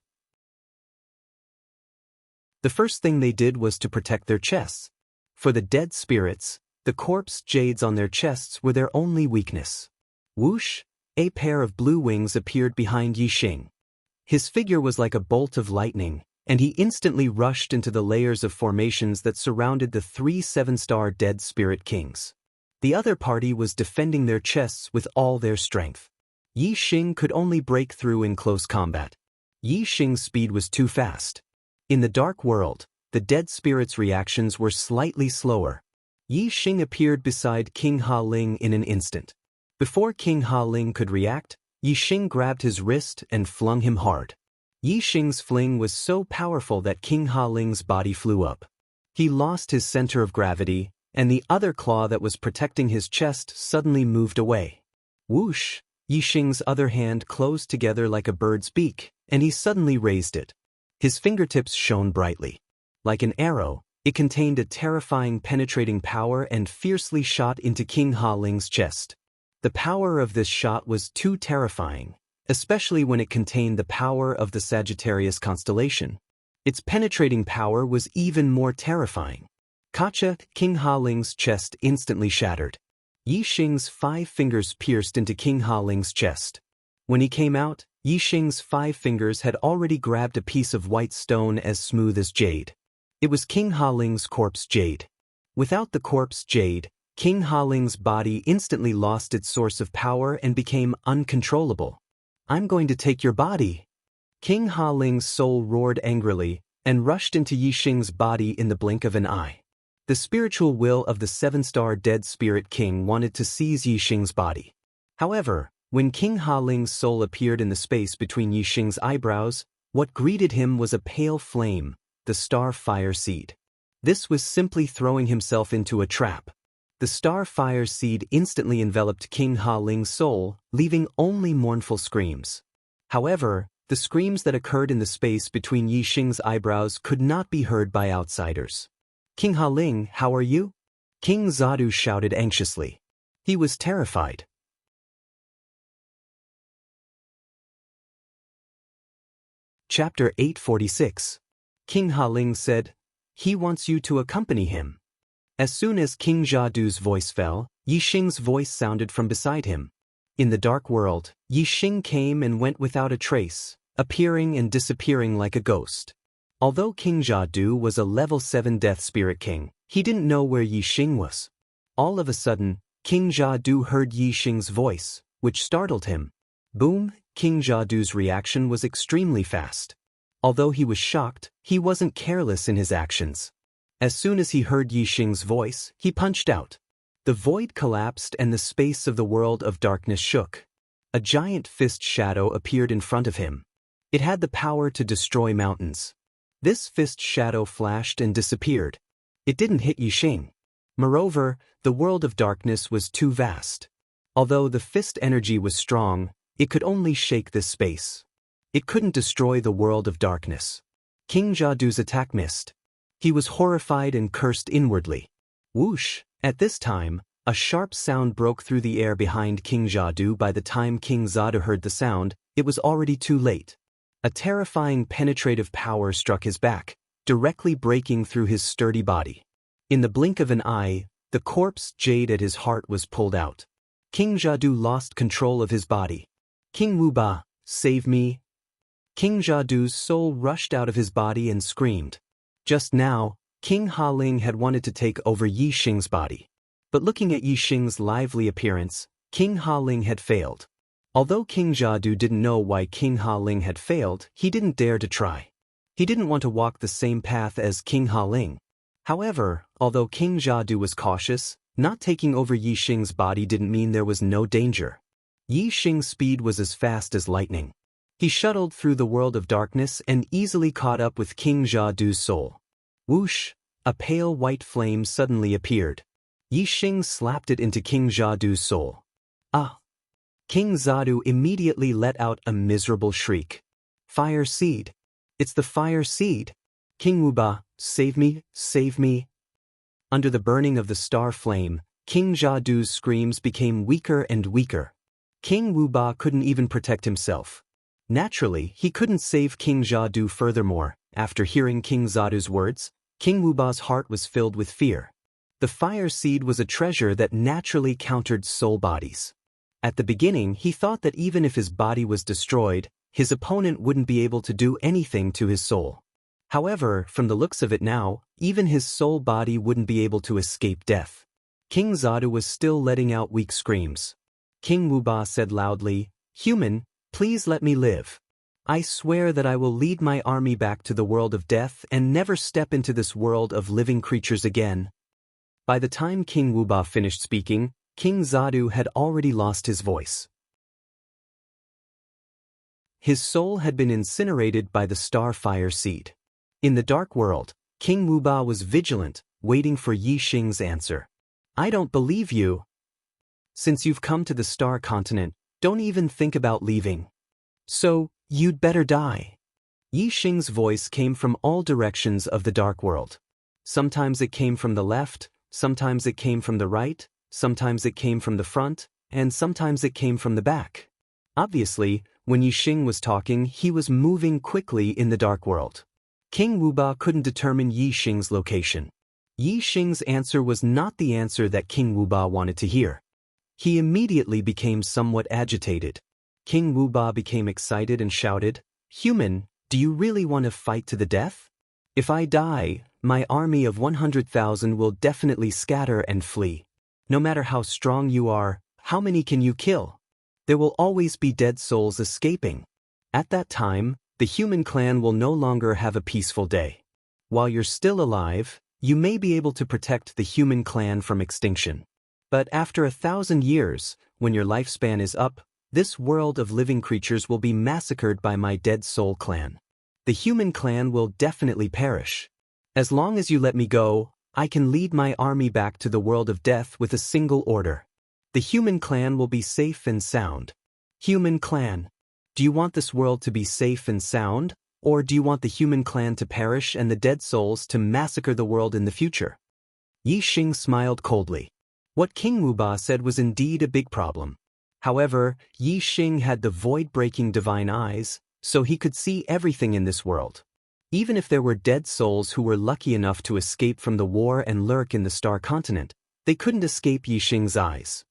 The first thing they did was to protect their chests. For the dead spirits, the corpse jades on their chests were their only weakness. Whoosh! A pair of blue wings appeared behind Yixing. His figure was like a bolt of lightning, and he instantly rushed into the layers of formations that surrounded the 3 7-star dead spirit kings. The other party was defending their chests with all their strength. Yixing could only break through in close combat. Yixing's speed was too fast. In the dark world, the dead spirits' reactions were slightly slower. Yixing appeared beside King Ha Ling in an instant. Before King Ha Ling could react, Yixing grabbed his wrist and flung him hard. Yixing's fling was so powerful that King Ha Ling's body flew up. He lost his center of gravity, and the other claw that was protecting his chest suddenly moved away. Whoosh! Yixing's other hand closed together like a bird's beak, and he suddenly raised it. His fingertips shone brightly. Like an arrow, it contained a terrifying penetrating power and fiercely shot into King Ha Ling's chest. The power of this shot was too terrifying, especially when it contained the power of the Sagittarius constellation. Its penetrating power was even more terrifying. Kacha, King Ha Ling's chest instantly shattered. Yixing's 5 fingers pierced into King Ha Ling's chest. When he came out, Yixing's 5 fingers had already grabbed a piece of white stone as smooth as jade. It was King Ha Ling's corpse jade. Without the corpse jade, King Ha Ling's body instantly lost its source of power and became uncontrollable. "I'm going to take your body." King Ha Ling's soul roared angrily and rushed into Yixing's body in the blink of an eye. The spiritual will of the 7-star dead spirit king wanted to seize Yixing's body. However, when King Ha Ling's soul appeared in the space between Yixing's eyebrows, what greeted him was a pale flame, the star fire seed. This was simply throwing himself into a trap. The star fire seed instantly enveloped King Ha Ling's soul, leaving only mournful screams. However, the screams that occurred in the space between Yixing's eyebrows could not be heard by outsiders. "King Ha Ling, how are you?" King Zadu shouted anxiously. He was terrified. Chapter 846. King Ha Ling said, "He wants you to accompany him." As soon as King Jadu's voice fell, Yixing's voice sounded from beside him. In the dark world, Yixing came and went without a trace, appearing and disappearing like a ghost. Although King Jadu was a level 7 death spirit king, he didn't know where Yixing was. All of a sudden, King Jadu heard Yixing's voice, which startled him. Boom! King Jadu's reaction was extremely fast. Although he was shocked, he wasn't careless in his actions. As soon as he heard Yixing's voice, he punched out. The void collapsed and the space of the world of darkness shook. A giant fist shadow appeared in front of him. It had the power to destroy mountains. This fist shadow flashed and disappeared. It didn't hit Yixing. Moreover, the world of darkness was too vast. Although the fist energy was strong, it could only shake this space. It couldn't destroy the world of darkness. King Jadu's attack missed. He was horrified and cursed inwardly. Whoosh! At this time, a sharp sound broke through the air behind King Jadu. By the time King Zadu heard the sound, it was already too late. A terrifying penetrative power struck his back, directly breaking through his sturdy body. In the blink of an eye, the corpse jade at his heart was pulled out. King Jadu lost control of his body. "King Wuba, save me!" King Jadu's soul rushed out of his body and screamed. Just now, King Ha Ling had wanted to take over Yixing's body. But looking at Yixing's lively appearance, King Ha Ling had failed. Although King Jadu didn't know why King Ha Ling had failed, he didn't dare to try. He didn't want to walk the same path as King Ha Ling. However, although King Jadu was cautious, not taking over Yixing's body didn't mean there was no danger. Yixing's speed was as fast as lightning. He shuttled through the world of darkness and easily caught up with King Jiadu's soul. Whoosh! A pale white flame suddenly appeared. Yi Xing slapped it into King Jiadu's soul. Ah! King Jiadu immediately let out a miserable shriek. Fire seed! It's the fire seed! King Wuba, save me, save me! Under the burning of the star flame, King Jiadu's screams became weaker and weaker. King Wuba couldn't even protect himself. Naturally, he couldn't save King Jiadu. Furthermore, after hearing King Jiadu's words, King Wuba's heart was filled with fear. The fire seed was a treasure that naturally countered soul bodies. At the beginning, he thought that even if his body was destroyed, his opponent wouldn't be able to do anything to his soul. However, from the looks of it now, even his soul body wouldn't be able to escape death. King Jiadu was still letting out weak screams. King Wuba said loudly, "Human, please let me live. I swear that I will lead my army back to the world of death and never step into this world of living creatures again." By the time King Wuba finished speaking, King Jiadu had already lost his voice. His soul had been incinerated by the star fire seed. In the dark world, King Wuba was vigilant, waiting for Yi Xing's answer. "I don't believe you. Since you've come to the star continent, don't even think about leaving. So, you'd better die." Yi Xing's voice came from all directions of the dark world. Sometimes it came from the left, sometimes it came from the right, sometimes it came from the front, and sometimes it came from the back. Obviously, when Yi Xing was talking, he was moving quickly in the dark world. King Wuba couldn't determine Yi Xing's location. Yi Xing's answer was not the answer that King Wuba wanted to hear. He immediately became somewhat agitated. King Wuba became excited and shouted, "Human, do you really want to fight to the death? If I die, my army of 100,000 will definitely scatter and flee. No matter how strong you are, how many can you kill? There will always be dead souls escaping. At that time, the human clan will no longer have a peaceful day. While you're still alive, you may be able to protect the human clan from extinction. But after 1,000 years, when your lifespan is up, this world of living creatures will be massacred by my dead soul clan. The human clan will definitely perish. As long as you let me go, I can lead my army back to the world of death with a single order. The human clan will be safe and sound." Human clan. Do you want this world to be safe and sound, or do you want the human clan to perish and the dead souls to massacre the world in the future? Yi Xing smiled coldly. What King Wuba said was indeed a big problem. However, Yi Xing had the void-breaking divine eyes, so he could see everything in this world. Even if there were dead souls who were lucky enough to escape from the war and lurk in the star continent, they couldn't escape Yi Xing's eyes.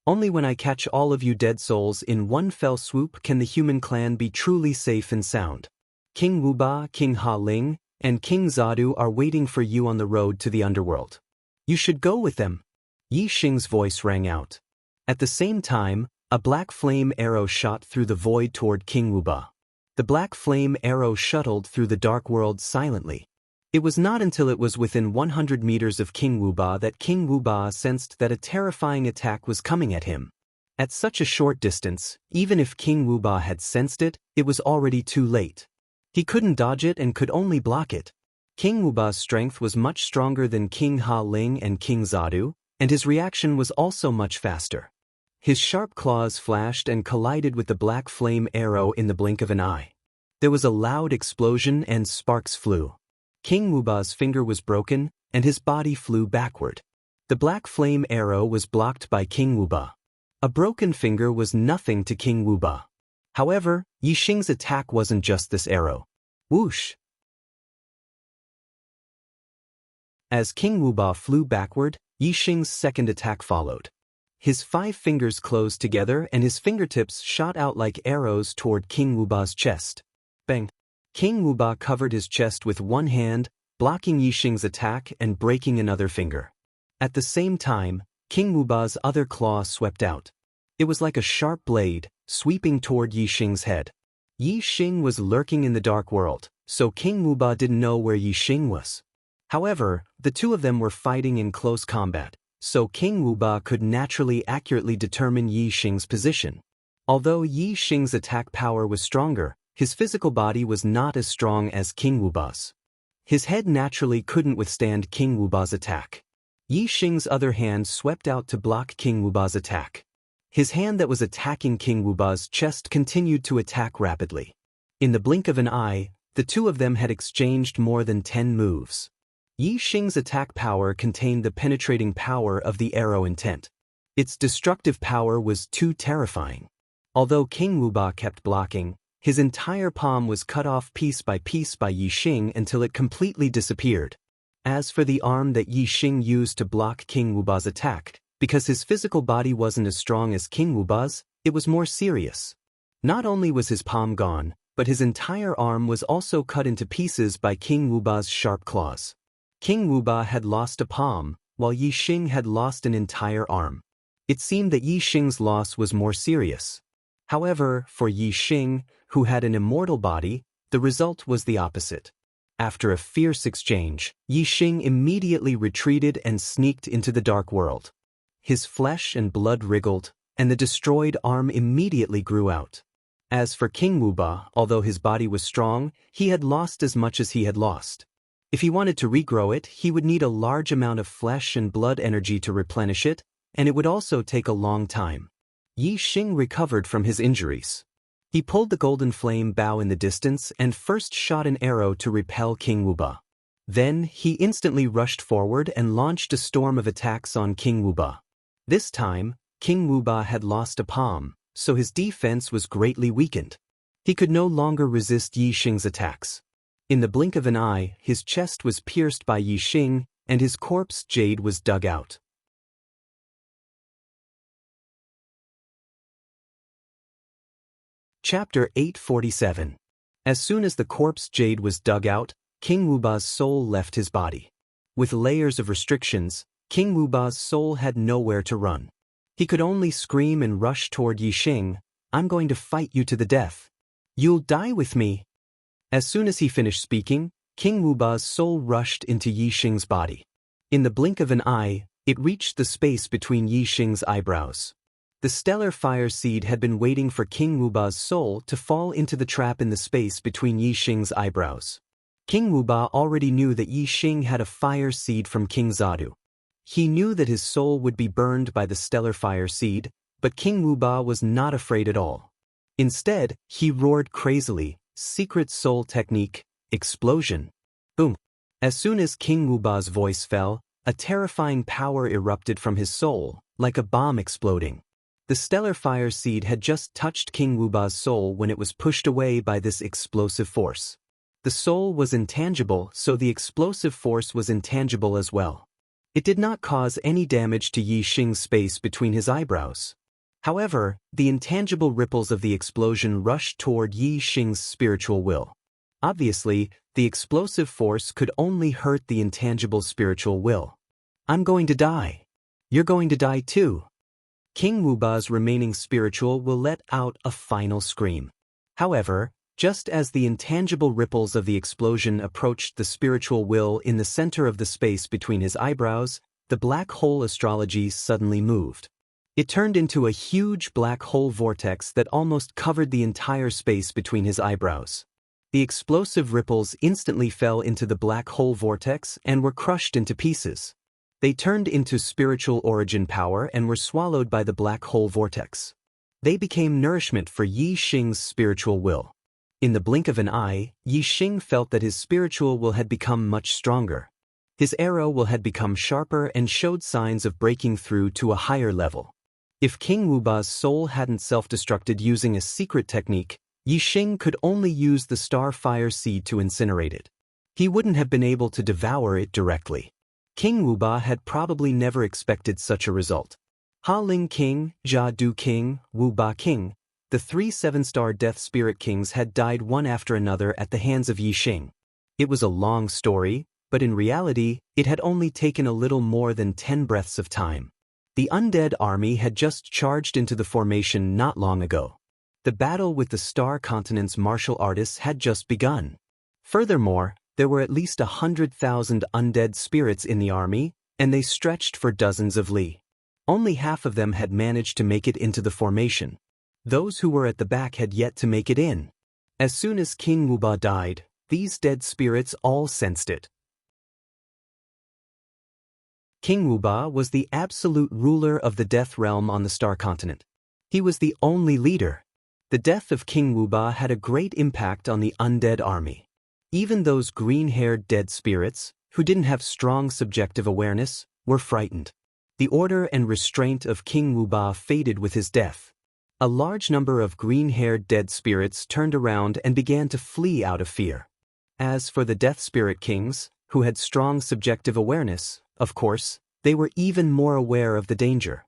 Only when I catch all of you dead souls in one fell swoop can the human clan be truly safe and sound. King Wuba, King Ha Ling, and King Jiadu are waiting for you on the road to the underworld. You should go with them." Yi Xing's voice rang out. At the same time, a black flame arrow shot through the void toward King Wuba. The black flame arrow shuttled through the dark world silently. It was not until it was within 100 meters of King Wuba that King Wuba sensed that a terrifying attack was coming at him. At such a short distance, even if King Wuba had sensed it, it was already too late. He couldn't dodge it and could only block it. King Wuba's strength was much stronger than King Ha Ling and King Jiadu, and his reaction was also much faster. His sharp claws flashed and collided with the black flame arrow in the blink of an eye. There was a loud explosion and sparks flew. King Wuba's finger was broken, and his body flew backward. The black flame arrow was blocked by King Wuba. A broken finger was nothing to King Wuba. However, Yi Xing's attack wasn't just this arrow. Whoosh! As King Wuba flew backward, Yi Xing's second attack followed. His 5 fingers closed together and his fingertips shot out like arrows toward King Wuba's chest. Bang! King Wuba covered his chest with one hand, blocking Yi Xing's attack and breaking another finger. At the same time, King Wuba's other claw swept out. It was like a sharp blade, sweeping toward Yi Xing's head. Yi Xing was lurking in the dark world, so King Wuba didn't know where Yi Xing was. However, the two of them were fighting in close combat, so King Wuba could naturally accurately determine Yi Xing's position. Although Yi Xing's attack power was stronger, his physical body was not as strong as King Wuba's. His head naturally couldn't withstand King Wuba's attack. Yi Xing's other hand swept out to block King Wuba's attack. His hand that was attacking King Wuba's chest continued to attack rapidly. In the blink of an eye, the two of them had exchanged more than 10 moves. Yi Xing's attack power contained the penetrating power of the arrow intent. Its destructive power was too terrifying. Although King Wuba kept blocking, his entire palm was cut off piece by Yi Xing until it completely disappeared. As for the arm that Yi Xing used to block King Wuba's attack, because his physical body wasn't as strong as King Wuba's, it was more serious. Not only was his palm gone, but his entire arm was also cut into pieces by King Wuba's sharp claws. King Wuba had lost a palm, while Yi Xing had lost an entire arm. It seemed that Yi Xing's loss was more serious. However, for Yi Xing, who had an immortal body, the result was the opposite. After a fierce exchange, Yi Xing immediately retreated and sneaked into the dark world. His flesh and blood wriggled, and the destroyed arm immediately grew out. As for King Wuba, although his body was strong, he had lost as much as he had lost. If he wanted to regrow it, he would need a large amount of flesh and blood energy to replenish it, and it would also take a long time. Yi Xing recovered from his injuries. He pulled the golden flame bow in the distance and first shot an arrow to repel King Wuba. Then, he instantly rushed forward and launched a storm of attacks on King Wuba. This time, King Wuba had lost a palm, so his defense was greatly weakened. He could no longer resist Yi Xing's attacks. In the blink of an eye, his chest was pierced by Yi Xing, and his corpse jade was dug out. Chapter 847. As soon as the corpse jade was dug out, King Wuba's soul left his body. With layers of restrictions, King Wuba's soul had nowhere to run. He could only scream and rush toward Yi Xing. "I'm going to fight you to the death. You'll die with me." As soon as he finished speaking, King Wuba's soul rushed into Yi Xing's body. In the blink of an eye, it reached the space between Yi Xing's eyebrows. The stellar fire seed had been waiting for King Wuba's soul to fall into the trap in the space between Yi Xing's eyebrows. King Wuba already knew that Yi Xing had a fire seed from King Zadu. He knew that his soul would be burned by the stellar fire seed, but King Wuba was not afraid at all. Instead, he roared crazily, "Secret soul technique, explosion." Boom. As soon as King Wuba's voice fell, a terrifying power erupted from his soul, like a bomb exploding. The stellar fire seed had just touched King Wuba's soul when it was pushed away by this explosive force. The soul was intangible, so the explosive force was intangible as well. It did not cause any damage to Yi Xing's space between his eyebrows. However, the intangible ripples of the explosion rushed toward Yi Xing's spiritual will. Obviously, the explosive force could only hurt the intangible spiritual will. "I'm going to die. You're going to die too." King Wuba's remaining spiritual will let out a final scream. However, just as the intangible ripples of the explosion approached the spiritual will in the center of the space between his eyebrows, the black hole astrology suddenly moved. It turned into a huge black hole vortex that almost covered the entire space between his eyebrows. The explosive ripples instantly fell into the black hole vortex and were crushed into pieces. They turned into spiritual origin power and were swallowed by the black hole vortex. They became nourishment for Yi Xing's spiritual will. In the blink of an eye, Yi Xing felt that his spiritual will had become much stronger. His arrow will had become sharper and showed signs of breaking through to a higher level. If King Wuba's soul hadn't self-destructed using a secret technique, Yi Xing could only use the star fire seed to incinerate it. He wouldn't have been able to devour it directly. King Wuba had probably never expected such a result. Ha Ling King, Jia Du King, Wuba King, the 3 7-star Death Spirit Kings had died one after another at the hands of Yi Xing. It was a long story, but in reality, it had only taken a little more than 10 breaths of time. The undead army had just charged into the formation not long ago. The battle with the Star Continent's martial artists had just begun. Furthermore, there were at least 100,000 undead spirits in the army, and they stretched for dozens of li. Only half of them had managed to make it into the formation. Those who were at the back had yet to make it in. As soon as King Wuba died, these dead spirits all sensed it. King Wuba was the absolute ruler of the Death Realm on the Star Continent. He was the only leader. The death of King Wuba had a great impact on the undead army. Even those green-haired dead spirits, who didn't have strong subjective awareness, were frightened. The order and restraint of King Wuba faded with his death. A large number of green-haired dead spirits turned around and began to flee out of fear. As for the Death Spirit Kings, who had strong subjective awareness, of course, they were even more aware of the danger.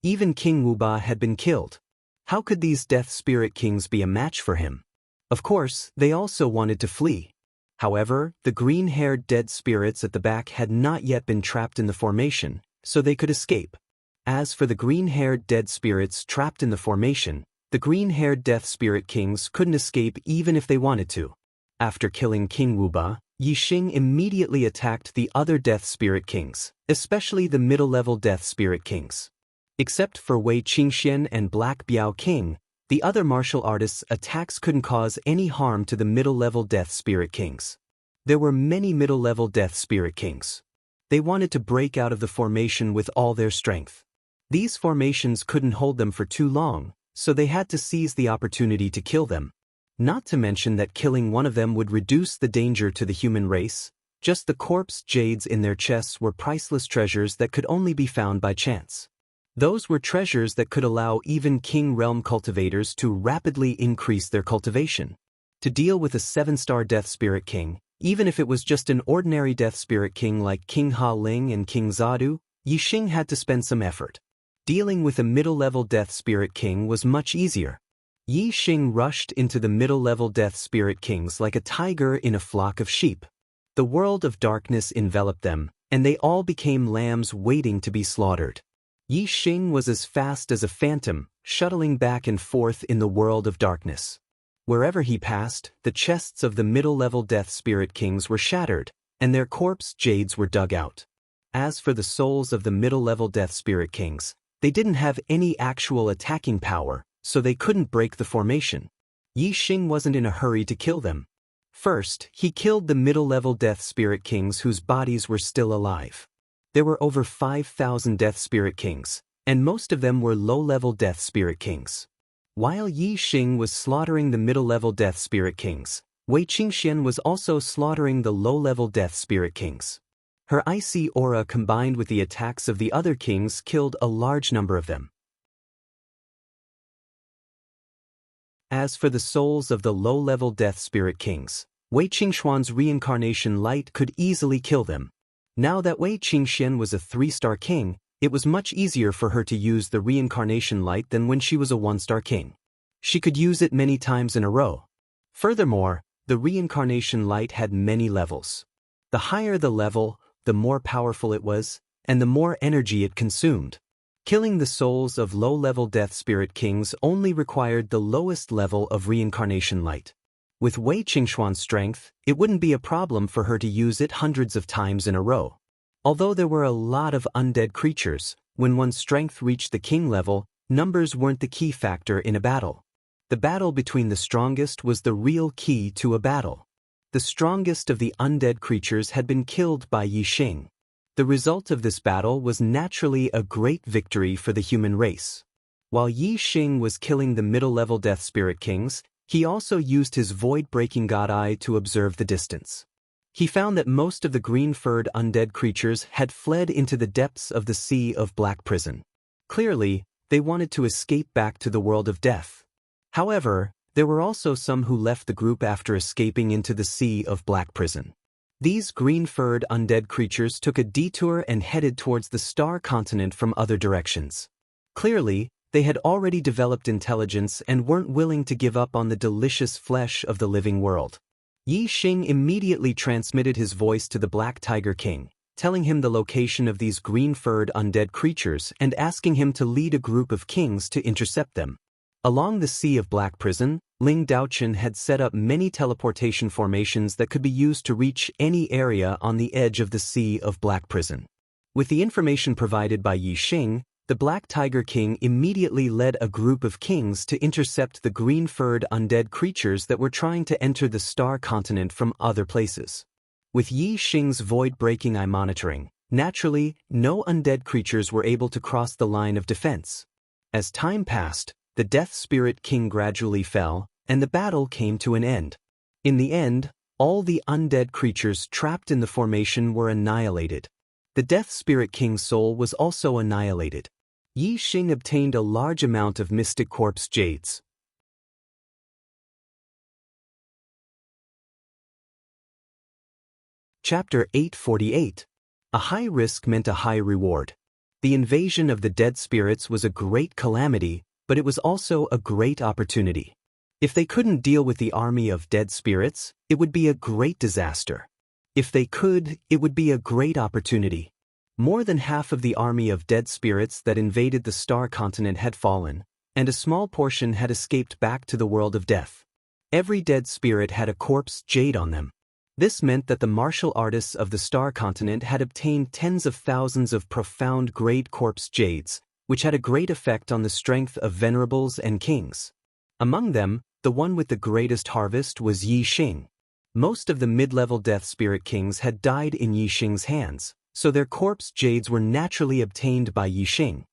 Even King Wuba had been killed. How could these Death Spirit Kings be a match for him? Of course, they also wanted to flee. However, the green-haired dead spirits at the back had not yet been trapped in the formation, so they could escape. As for the green-haired dead spirits trapped in the formation, the green-haired Death Spirit Kings couldn't escape even if they wanted to. After killing King Wuba, Yixing immediately attacked the other Death Spirit Kings, especially the middle-level Death Spirit Kings. Except for Wei Qingxian and Black Biao King, the other martial artists' attacks couldn't cause any harm to the middle-level Death Spirit Kings. There were many middle-level Death Spirit Kings. They wanted to break out of the formation with all their strength. These formations couldn't hold them for too long, so they had to seize the opportunity to kill them. Not to mention that killing one of them would reduce the danger to the human race. Just the corpse jades in their chests were priceless treasures that could only be found by chance. Those were treasures that could allow even King Realm cultivators to rapidly increase their cultivation. To deal with a 7-star Death Spirit King, even if it was just an ordinary Death Spirit King like King Ha Ling and King Zadu, Yixing had to spend some effort. Dealing with a middle-level Death Spirit King was much easier. Yixing rushed into the middle-level Death Spirit Kings like a tiger in a flock of sheep. The world of darkness enveloped them, and they all became lambs waiting to be slaughtered. Yixing was as fast as a phantom, shuttling back and forth in the world of darkness. Wherever he passed, the chests of the middle-level Death Spirit Kings were shattered, and their corpse jades were dug out. As for the souls of the middle-level Death Spirit Kings, they didn't have any actual attacking power, so they couldn't break the formation. Yixing wasn't in a hurry to kill them. First, he killed the middle-level Death Spirit Kings whose bodies were still alive. There were over 5,000 Death Spirit Kings, and most of them were low-level Death Spirit Kings. While Yixing was slaughtering the middle-level Death Spirit Kings, Wei Qingxian was also slaughtering the low-level Death Spirit Kings. Her icy aura combined with the attacks of the other kings killed a large number of them. As for the souls of the low-level Death Spirit Kings, Wei Qingxuan's reincarnation light could easily kill them. Now that Wei Qingxian was a 3-star king, it was much easier for her to use the reincarnation light than when she was a 1-star king. She could use it many times in a row. Furthermore, the reincarnation light had many levels. The higher the level, the more powerful it was, and the more energy it consumed. Killing the souls of low-level Death Spirit Kings only required the lowest level of reincarnation light. With Wei Qingxuan's strength, it wouldn't be a problem for her to use it hundreds of times in a row. Although there were a lot of undead creatures, when one's strength reached the king level, numbers weren't the key factor in a battle. The battle between the strongest was the real key to a battle. The strongest of the undead creatures had been killed by Yixing. The result of this battle was naturally a great victory for the human race. While Yixing was killing the middle-level Death Spirit Kings, he also used his void-breaking god eye to observe the distance. He found that most of the green-furred undead creatures had fled into the depths of the Sea of Black Prison. Clearly, they wanted to escape back to the world of death. However, there were also some who left the group after escaping into the Sea of Black Prison. These green-furred undead creatures took a detour and headed towards the Star Continent from other directions. Clearly, they had already developed intelligence and weren't willing to give up on the delicious flesh of the living world. Yixing immediately transmitted his voice to the Black Tiger King, telling him the location of these green-furred undead creatures and asking him to lead a group of kings to intercept them. Along the Sea of Black Prison, Ling Daochen had set up many teleportation formations that could be used to reach any area on the edge of the Sea of Black Prison. With the information provided by Yixing, The Black Tiger King immediately led a group of kings to intercept the green-furred undead creatures that were trying to enter the Star Continent from other places. With Yi Xing's void-breaking eye monitoring, naturally, no undead creatures were able to cross the line of defense. As time passed, the Death Spirit King gradually fell, and the battle came to an end. In the end, all the undead creatures trapped in the formation were annihilated. The Death Spirit King's soul was also annihilated. Yi Xing obtained a large amount of mystic corpse jades. Chapter 848. A high risk meant a high reward. The invasion of the dead spirits was a great calamity, but it was also a great opportunity. If they couldn't deal with the army of dead spirits, it would be a great disaster. If they could, it would be a great opportunity. More than half of the army of dead spirits that invaded the Star Continent had fallen, and a small portion had escaped back to the world of death. Every dead spirit had a corpse jade on them. This meant that the martial artists of the Star Continent had obtained tens of thousands of profound grade corpse jades, which had a great effect on the strength of venerables and kings. Among them, the one with the greatest harvest was Yi Xing. Most of the mid-level death spirit kings had died in Yi Xing's hands, so their corpse jades were naturally obtained by Yi Xing.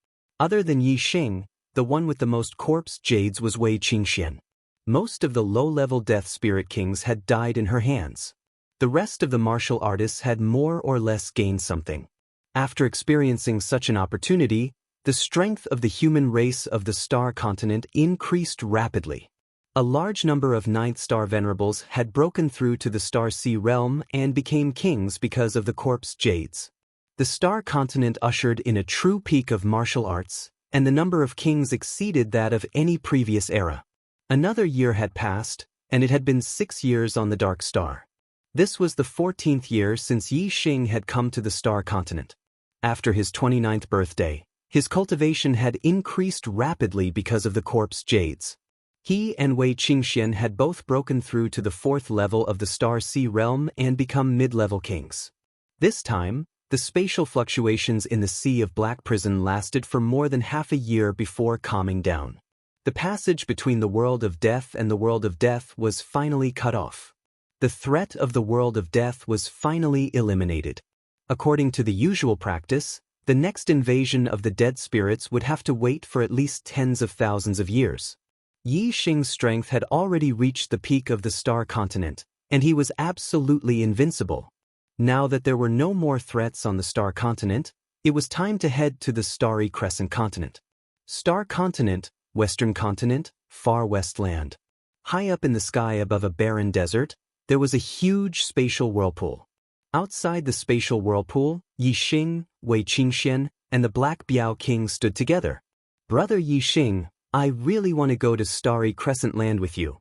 Other than Yi Xing, the one with the most corpse jades was Wei Qingxian. Most of the low-level death spirit kings had died in her hands. The rest of the martial artists had more or less gained something. After experiencing such an opportunity, the strength of the human race of the Star Continent increased rapidly. A large number of Ninth Star venerables had broken through to the Star Sea realm and became kings because of the corpse jades. The Star Continent ushered in a true peak of martial arts, and the number of kings exceeded that of any previous era. Another year had passed, and it had been 6 years on the Dark Star. This was the 14th year since Yi Xing had come to the Star Continent. After his 29th birthday, his cultivation had increased rapidly because of the corpse jades. He and Wei Qingxian had both broken through to the 4th level of the Star Sea realm and become mid-level kings. This time, the spatial fluctuations in the Sea of Black Prison lasted for more than half a year before calming down. The passage between the world of death and the world of death was finally cut off. The threat of the world of death was finally eliminated. According to the usual practice, the next invasion of the dead spirits would have to wait for at least tens of thousands of years. Yi Xing's strength had already reached the peak of the Star Continent, and he was absolutely invincible. Now that there were no more threats on the Star Continent, it was time to head to the Starry Crescent Continent. Star Continent, Western Continent, Far West Land. High up in the sky above a barren desert, there was a huge spatial whirlpool. Outside the spatial whirlpool, Yi Xing, Wei Qingxian, and the Black Biao King stood together. "Brother Yi Xing, I really want to go to Starry Crescent Land with you."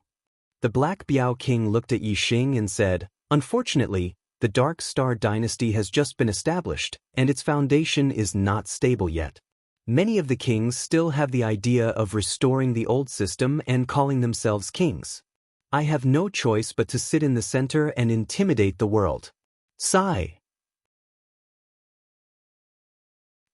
The Black Biao King looked at Yi Xing and said, "Unfortunately, the Dark Star Dynasty has just been established, and its foundation is not stable yet. Many of the kings still have the idea of restoring the old system and calling themselves kings. I have no choice but to sit in the center and intimidate the world." Sigh.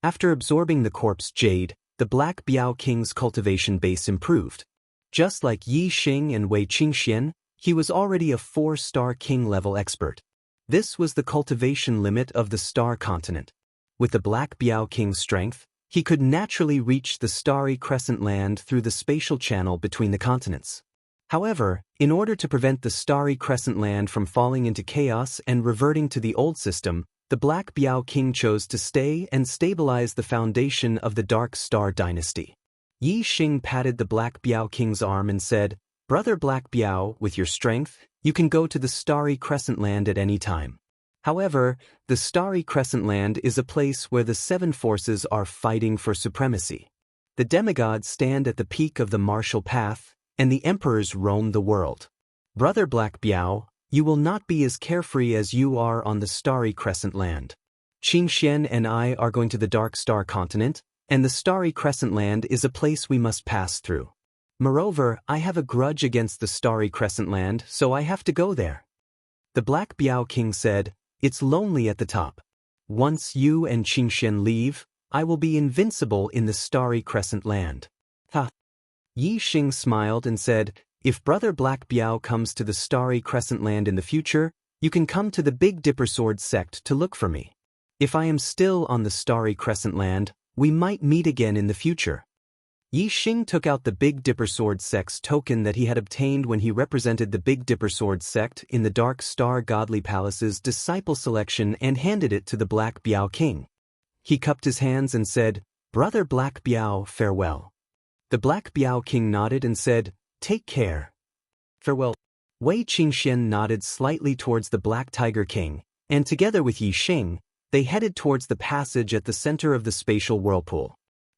After absorbing the corpse jade, the Black Biao King's cultivation base improved. Just like Yi Xing and Wei Qingxian, he was already a 4-star king-level expert. This was the cultivation limit of the Star Continent. With the Black Biao King's strength, he could naturally reach the Starry Crescent Land through the spatial channel between the continents. However, in order to prevent the Starry Crescent Land from falling into chaos and reverting to the old system, the Black Biao King chose to stay and stabilize the foundation of the Dark Star Dynasty. Yi Xing patted the Black Biao King's arm and said, "Brother Black Biao, with your strength, you can go to the Starry Crescent Land at any time. However, the Starry Crescent Land is a place where the 7 forces are fighting for supremacy. The demigods stand at the peak of the martial path, and the emperors roam the world. Brother Black Biao, you will not be as carefree as you are on the Starry Crescent Land. Qingxian and I are going to the Dark Star Continent, and the Starry Crescent Land is a place we must pass through. Moreover, I have a grudge against the Starry Crescent Land, so I have to go there." The Black Biao King said, "It's lonely at the top. Once you and Qingxian leave, I will be invincible in the starry crescent land. Ha! Yi Xing smiled and said, if Brother Black Biao comes to the starry crescent land in the future, you can come to the Big Dipper Sword sect to look for me. If I am still on the starry crescent land, we might meet again in the future. Yi Xing took out the Big Dipper Sword sect's token that he had obtained when he represented the Big Dipper Sword sect in the Dark Star Godly Palace's disciple selection and handed it to the Black Biao King. He cupped his hands and said, Brother Black Biao, farewell. The Black Biao King nodded and said, take care. Farewell. Wei Qingxian nodded slightly towards the Black Tiger King, and together with Yi Xing, they headed towards the passage at the center of the spatial whirlpool.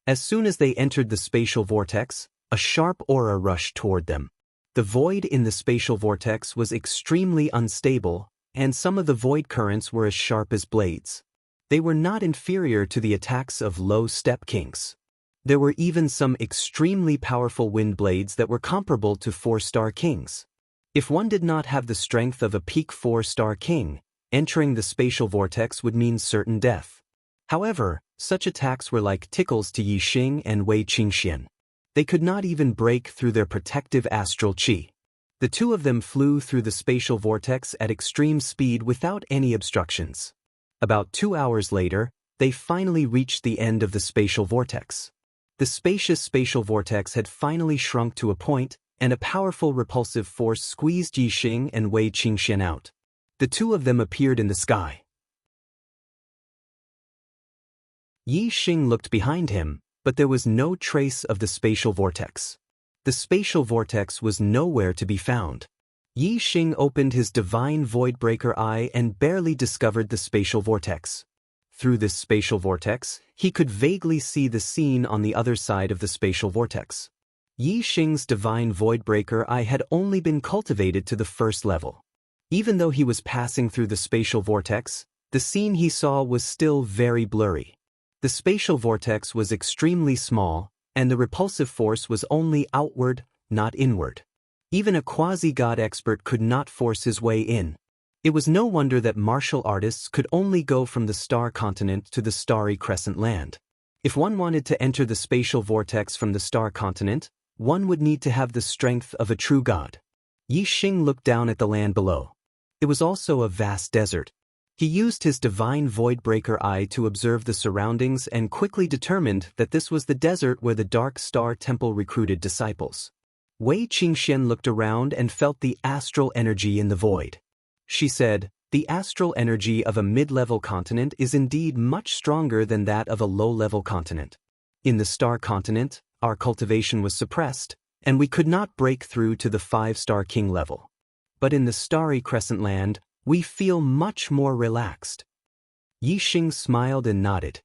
As soon as they entered the spatial vortex, a sharp aura rushed toward them. The void in the spatial vortex was extremely unstable, and some of the void currents were as sharp as blades. They were not inferior to the attacks of low-step kinks. There were even some extremely powerful wind blades that were comparable to 4-star kings. If one did not have the strength of a peak 4-star king, entering the spatial vortex would mean certain death. However, such attacks were like tickles to Yi Xing and Wei Qingxian. They could not even break through their protective astral qi. The two of them flew through the spatial vortex at extreme speed without any obstructions. About 2 hours later, they finally reached the end of the spatial vortex. The spacious spatial vortex had finally shrunk to a point, and a powerful repulsive force squeezed Yi Xing and Wei Qingxian out. The two of them appeared in the sky. Yi Xing looked behind him, but there was no trace of the spatial vortex. The spatial vortex was nowhere to be found. Yi Xing opened his divine Voidbreaker eye and barely discovered the spatial vortex. Through this spatial vortex, he could vaguely see the scene on the other side of the spatial vortex. Yi Xing's divine Voidbreaker eye had only been cultivated to the first level. Even though he was passing through the spatial vortex, the scene he saw was still very blurry. The spatial vortex was extremely small, and the repulsive force was only outward, not inward. Even a quasi-god expert could not force his way in. It was no wonder that martial artists could only go from the star continent to the starry crescent land. If one wanted to enter the spatial vortex from the star continent, one would need to have the strength of a true god. Yi Xing looked down at the land below. It was also a vast desert. He used his divine Voidbreaker eye to observe the surroundings and quickly determined that this was the desert where the Dark Star Temple recruited disciples. Wei Qingxian looked around and felt the astral energy in the void. She said, the astral energy of a mid-level continent is indeed much stronger than that of a low-level continent. In the star continent, our cultivation was suppressed, and we could not break through to the 5-star king level. But in the starry crescent land, we feel much more relaxed. Yi Xing smiled and nodded.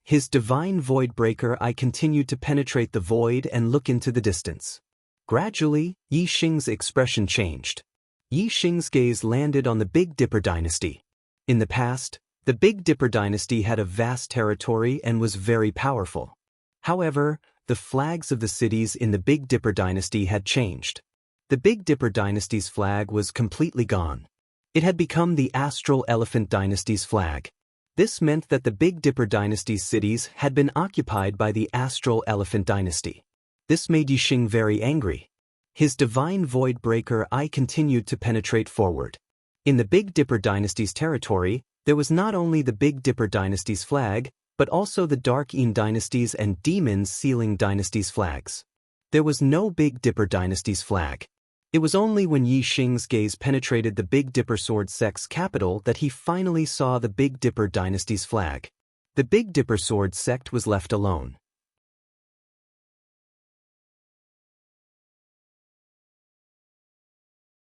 His divine Voidbreaker eye continued to penetrate the void and look into the distance. Gradually, Yi Xing's expression changed. Yi Xing's gaze landed on the Big Dipper dynasty. In the past, the Big Dipper dynasty had a vast territory and was very powerful. However, the flags of the cities in the Big Dipper dynasty had changed. The Big Dipper dynasty's flag was completely gone. It had become the Astral Elephant dynasty's flag. This meant that the Big Dipper dynasty's cities had been occupied by the Astral Elephant dynasty. This made Yi Xing very angry. His divine Voidbreaker eye continued to penetrate forward. In the Big Dipper dynasty's territory, there was not only the Big Dipper dynasty's flag, but also the Dark Een dynasty's and Demon Sealing dynasty's flags. There was no Big Dipper dynasty's flag. It was only when Yi Xing's gaze penetrated the Big Dipper Sword sect's capital that he finally saw the Big Dipper dynasty's flag. The Big Dipper Sword sect was left alone.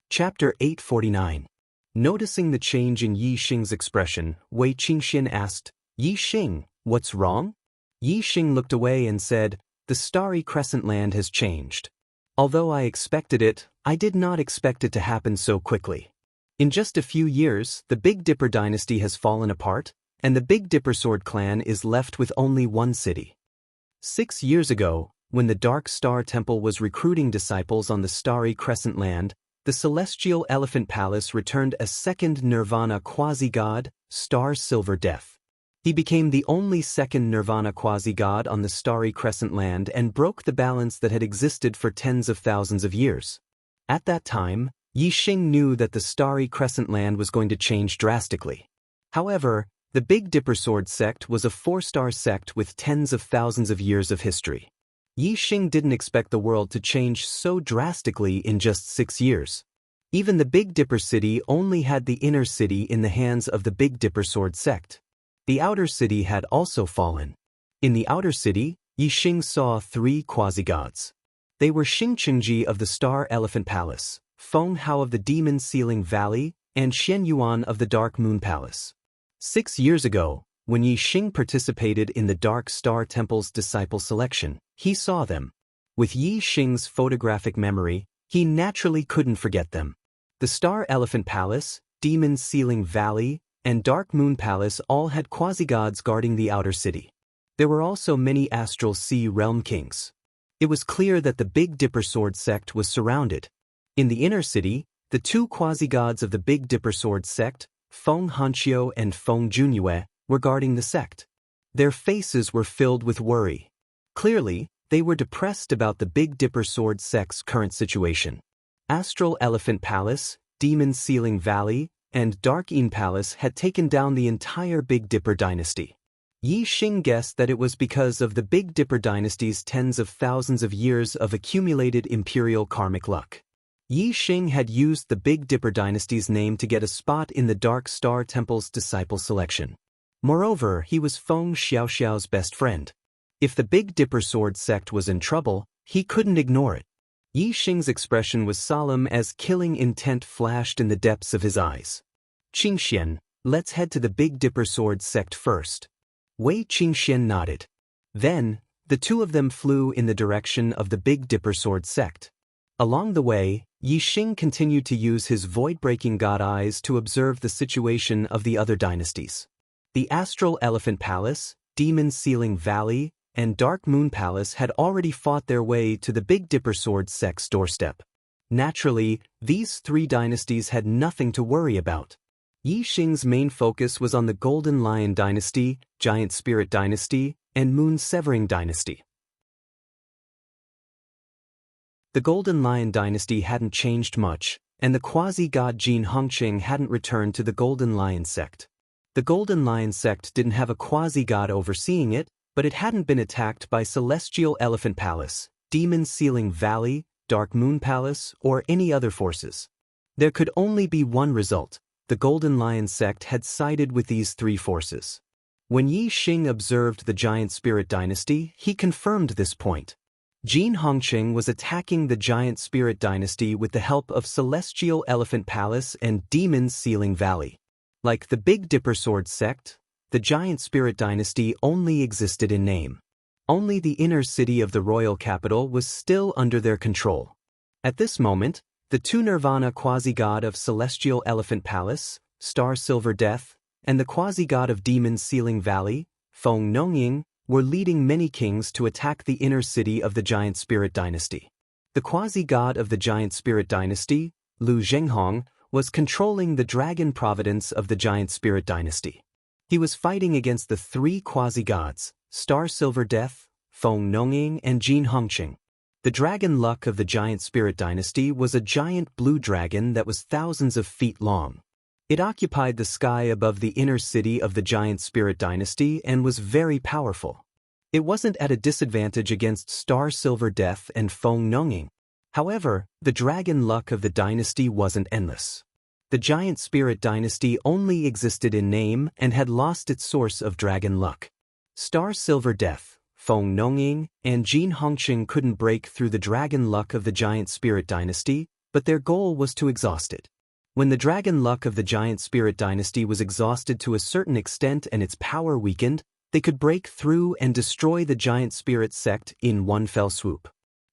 Chapter 849. Noticing the change in Yi Xing's expression, Wei Qingxian asked, Yi Xing, what's wrong? Yi Xing looked away and said, the starry crescent land has changed. Although I expected it, I did not expect it to happen so quickly. In just a few years, the Big Dipper dynasty has fallen apart, and the Big Dipper Sword clan is left with only one city. 6 years ago, when the Dark Star Temple was recruiting disciples on the starry crescent land, the Celestial Elephant Palace returned a second Nirvana quasi-god, Star Silver Death. He became the only second Nirvana quasi-god on the starry crescent land and broke the balance that had existed for tens of thousands of years. At that time, Yi Xing knew that the starry crescent land was going to change drastically. However, the Big Dipper Sword sect was a 4-star sect with tens of thousands of years of history. Yi Xing didn't expect the world to change so drastically in just 6 years. Even the Big Dipper city only had the inner city in the hands of the Big Dipper Sword sect. The outer city had also fallen. In the outer city, Yi Xing saw 3 quasi-gods. They were Xing Qingji of the Star Elephant Palace, Feng Hao of the Demon Ceiling Valley, and Xian Yuan of the Dark Moon Palace. 6 years ago, when Yi Xing participated in the Dark Star Temple's disciple selection, he saw them. With Yi Xing's photographic memory, he naturally couldn't forget them. The Star Elephant Palace, Demon Ceiling Valley, and Dark Moon Palace all had quasi-gods guarding the outer city. There were also many astral sea realm kings. It was clear that the Big Dipper Sword sect was surrounded. In the inner city, the 2 quasi-gods of the Big Dipper Sword sect, Feng Hanqiu and Feng Junyue, were guarding the sect. Their faces were filled with worry. Clearly, they were depressed about the Big Dipper Sword sect's current situation. Astral Elephant Palace, Demon Ceiling Valley, and Dark Yin Palace had taken down the entire Big Dipper dynasty. Yi Xing guessed that it was because of the Big Dipper dynasty's tens of thousands of years of accumulated imperial karmic luck. Yi Xing had used the Big Dipper dynasty's name to get a spot in the Dark Star Temple's disciple selection. Moreover, he was Feng Xiaoxiao's best friend. If the Big Dipper Sword sect was in trouble, he couldn't ignore it. Yi Xing's expression was solemn as killing intent flashed in the depths of his eyes. Qingxian, let's head to the Big Dipper Sword sect first. Wei Qingxian nodded. Then, the 2 of them flew in the direction of the Big Dipper Sword sect. Along the way, Yi Xing continued to use his void-breaking god eyes to observe the situation of the other dynasties. The Astral Elephant Palace, Demon Ceiling Valley, and Dark Moon Palace had already fought their way to the Big Dipper Sword sect's doorstep. Naturally, these 3 dynasties had nothing to worry about. Yi Xing's main focus was on the Golden Lion Dynasty, Giant Spirit Dynasty, and Moon Severing Dynasty. The Golden Lion Dynasty hadn't changed much, and the quasi-god Jin Hongqing hadn't returned to the Golden Lion sect. The Golden Lion sect didn't have a quasi-god overseeing it, but it hadn't been attacked by Celestial Elephant Palace, Demon Ceiling Valley, Dark Moon Palace, or any other forces. There could only be one result. The Golden Lion sect had sided with these 3 forces. When Yi Xing observed the Giant Spirit Dynasty, he confirmed this point. Jin Hongqing was attacking the Giant Spirit Dynasty with the help of Celestial Elephant Palace and Demon Ceiling Valley. Like the Big Dipper Sword sect, the Giant Spirit Dynasty only existed in name. Only the inner city of the royal capital was still under their control. At this moment, the 2 Nirvana quasi-god of Celestial Elephant Palace, Star Silver Death, and the quasi-god of Demon Ceiling Valley, Feng Nongying, were leading many kings to attack the inner city of the Giant Spirit Dynasty. The quasi-god of the Giant Spirit Dynasty, Lu Zhenghong, was controlling the dragon providence of the Giant Spirit Dynasty. He was fighting against the 3 quasi-gods, Star Silver Death, Feng Nongying, and Jin Hongqing. The dragon luck of the Giant Spirit Dynasty was a giant blue dragon that was thousands of feet long. It occupied the sky above the inner city of the Giant Spirit Dynasty and was very powerful. It wasn't at a disadvantage against Star Silver Death and Feng Nongying. However, the dragon luck of the dynasty wasn't endless. The Giant Spirit Dynasty only existed in name and had lost its source of dragon luck. Star Silver Death, Feng Nongying, and Jin Hongqing couldn't break through the dragon luck of the Giant Spirit Dynasty, but their goal was to exhaust it. When the dragon luck of the Giant Spirit Dynasty was exhausted to a certain extent and its power weakened, they could break through and destroy the Giant Spirit sect in one fell swoop.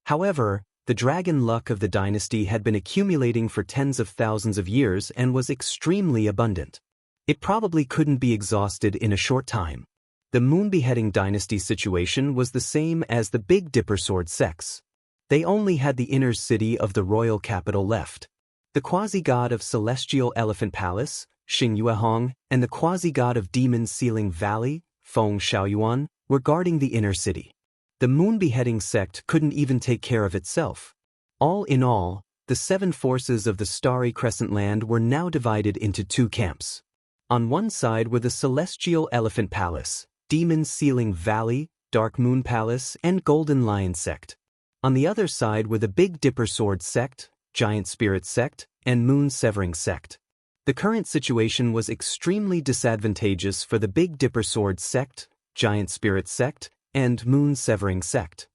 However, the dragon luck of the dynasty had been accumulating for tens of thousands of years and was extremely abundant. It probably couldn't be exhausted in a short time. The Moon Beheading Dynasty situation was the same as the Big Dipper Sword sects. They only had the inner city of the royal capital left. The quasi-god of Celestial Elephant Palace, Xingyuehong, and the quasi-god of demons Sealing Valley, Feng Shaoyuan, were guarding the inner city. The moon-beheading sect couldn't even take care of itself. All in all, the 7 forces of the Starry Crescent Land were now divided into 2 camps. On one side were the Celestial Elephant Palace, Demon Sealing Valley, Dark Moon Palace, and Golden Lion Sect. On the other side were the Big Dipper Sword Sect, Giant Spirit Sect, and Moon Severing Sect. The current situation was extremely disadvantageous for the Big Dipper Sword Sect, Giant Spirit Sect, and Moon Severing Sect.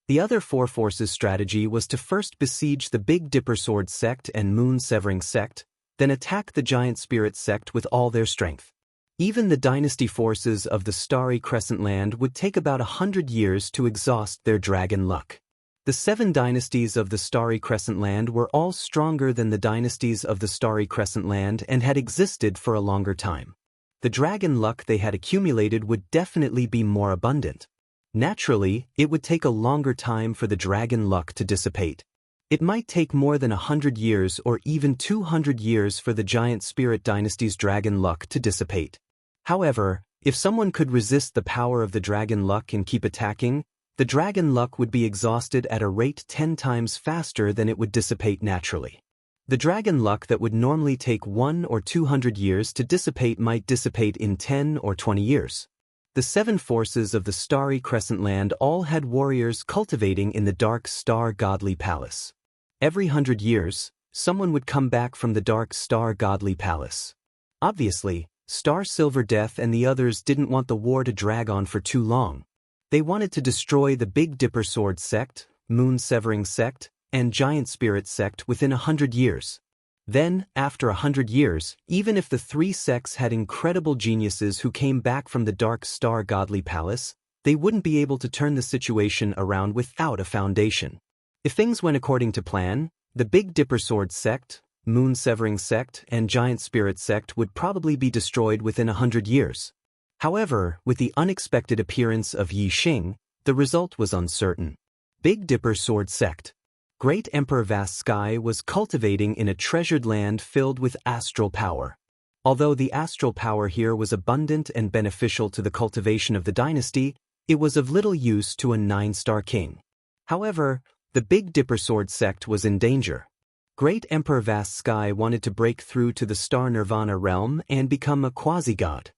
The other 4 forces strategy was to first besiege the Big Dipper Sword Sect and Moon Severing Sect, then attack the Giant Spirit Sect with all their strength. Even the dynasty forces of the Starry Crescent Land would take about 100 years to exhaust their dragon luck. The 7 dynasties of the Starry Crescent Land were all stronger than the dynasties of the Starry Crescent Land and had existed for a longer time. The dragon luck they had accumulated would definitely be more abundant. Naturally, it would take a longer time for the dragon luck to dissipate. It might take more than 100 years or even 200 years for the Giant Spirit Dynasty's dragon luck to dissipate. However, if someone could resist the power of the dragon luck and keep attacking, the dragon luck would be exhausted at a rate 10 times faster than it would dissipate naturally. The dragon luck that would normally take 1 or 200 years to dissipate might dissipate in 10 or 20 years. The 7 forces of the Starry Crescent Land all had warriors cultivating in the Dark Star Godly Palace. Every 100 years, someone would come back from the Dark Star Godly Palace. Obviously, Star Silver Death and the others didn't want the war to drag on for too long. They wanted to destroy the Big Dipper Sword Sect, Moon Severing Sect, and Giant Spirit Sect within 100 years. Then, after 100 years, even if the 3 sects had incredible geniuses who came back from the Dark Star Godly Palace, they wouldn't be able to turn the situation around without a foundation. If things went according to plan, the Big Dipper Sword Sect, Moon Severing Sect, and Giant Spirit Sect would probably be destroyed within 100 years. However, with the unexpected appearance of Yi Xing, the result was uncertain. Big Dipper Sword Sect. Great Emperor Vast Sky was cultivating in a treasured land filled with astral power. Although the astral power here was abundant and beneficial to the cultivation of the dynasty, it was of little use to a 9-star king. However, the Big Dipper Sword Sect was in danger. Great Emperor Vast Sky wanted to break through to the Star Nirvana realm and become a quasi-god.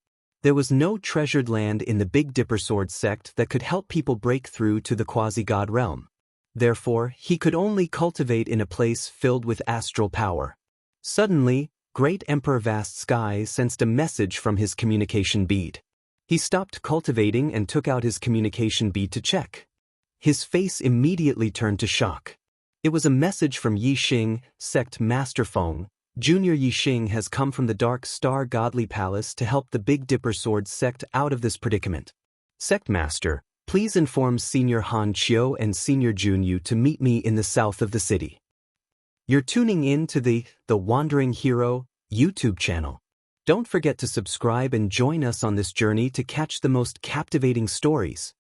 There was no treasured land in the Big Dipper Sword Sect that could help people break through to the quasi-god realm. Therefore, he could only cultivate in a place filled with astral power. Suddenly, Great Emperor Vast Sky sensed a message from his communication bead. He stopped cultivating and took out his communication bead to check. His face immediately turned to shock. It was a message from Yi Xing, Sect Master Feng. Junior Yi Xing has come from the Dark Star Godly Palace to help the Big Dipper Sword Sect out of this predicament. Sect Master, please inform Senior Han Chiu and Senior Junyu to meet me in the south of the city. You're tuning in to the Wandering Hero YouTube channel. Don't forget to subscribe and join us on this journey to catch the most captivating stories.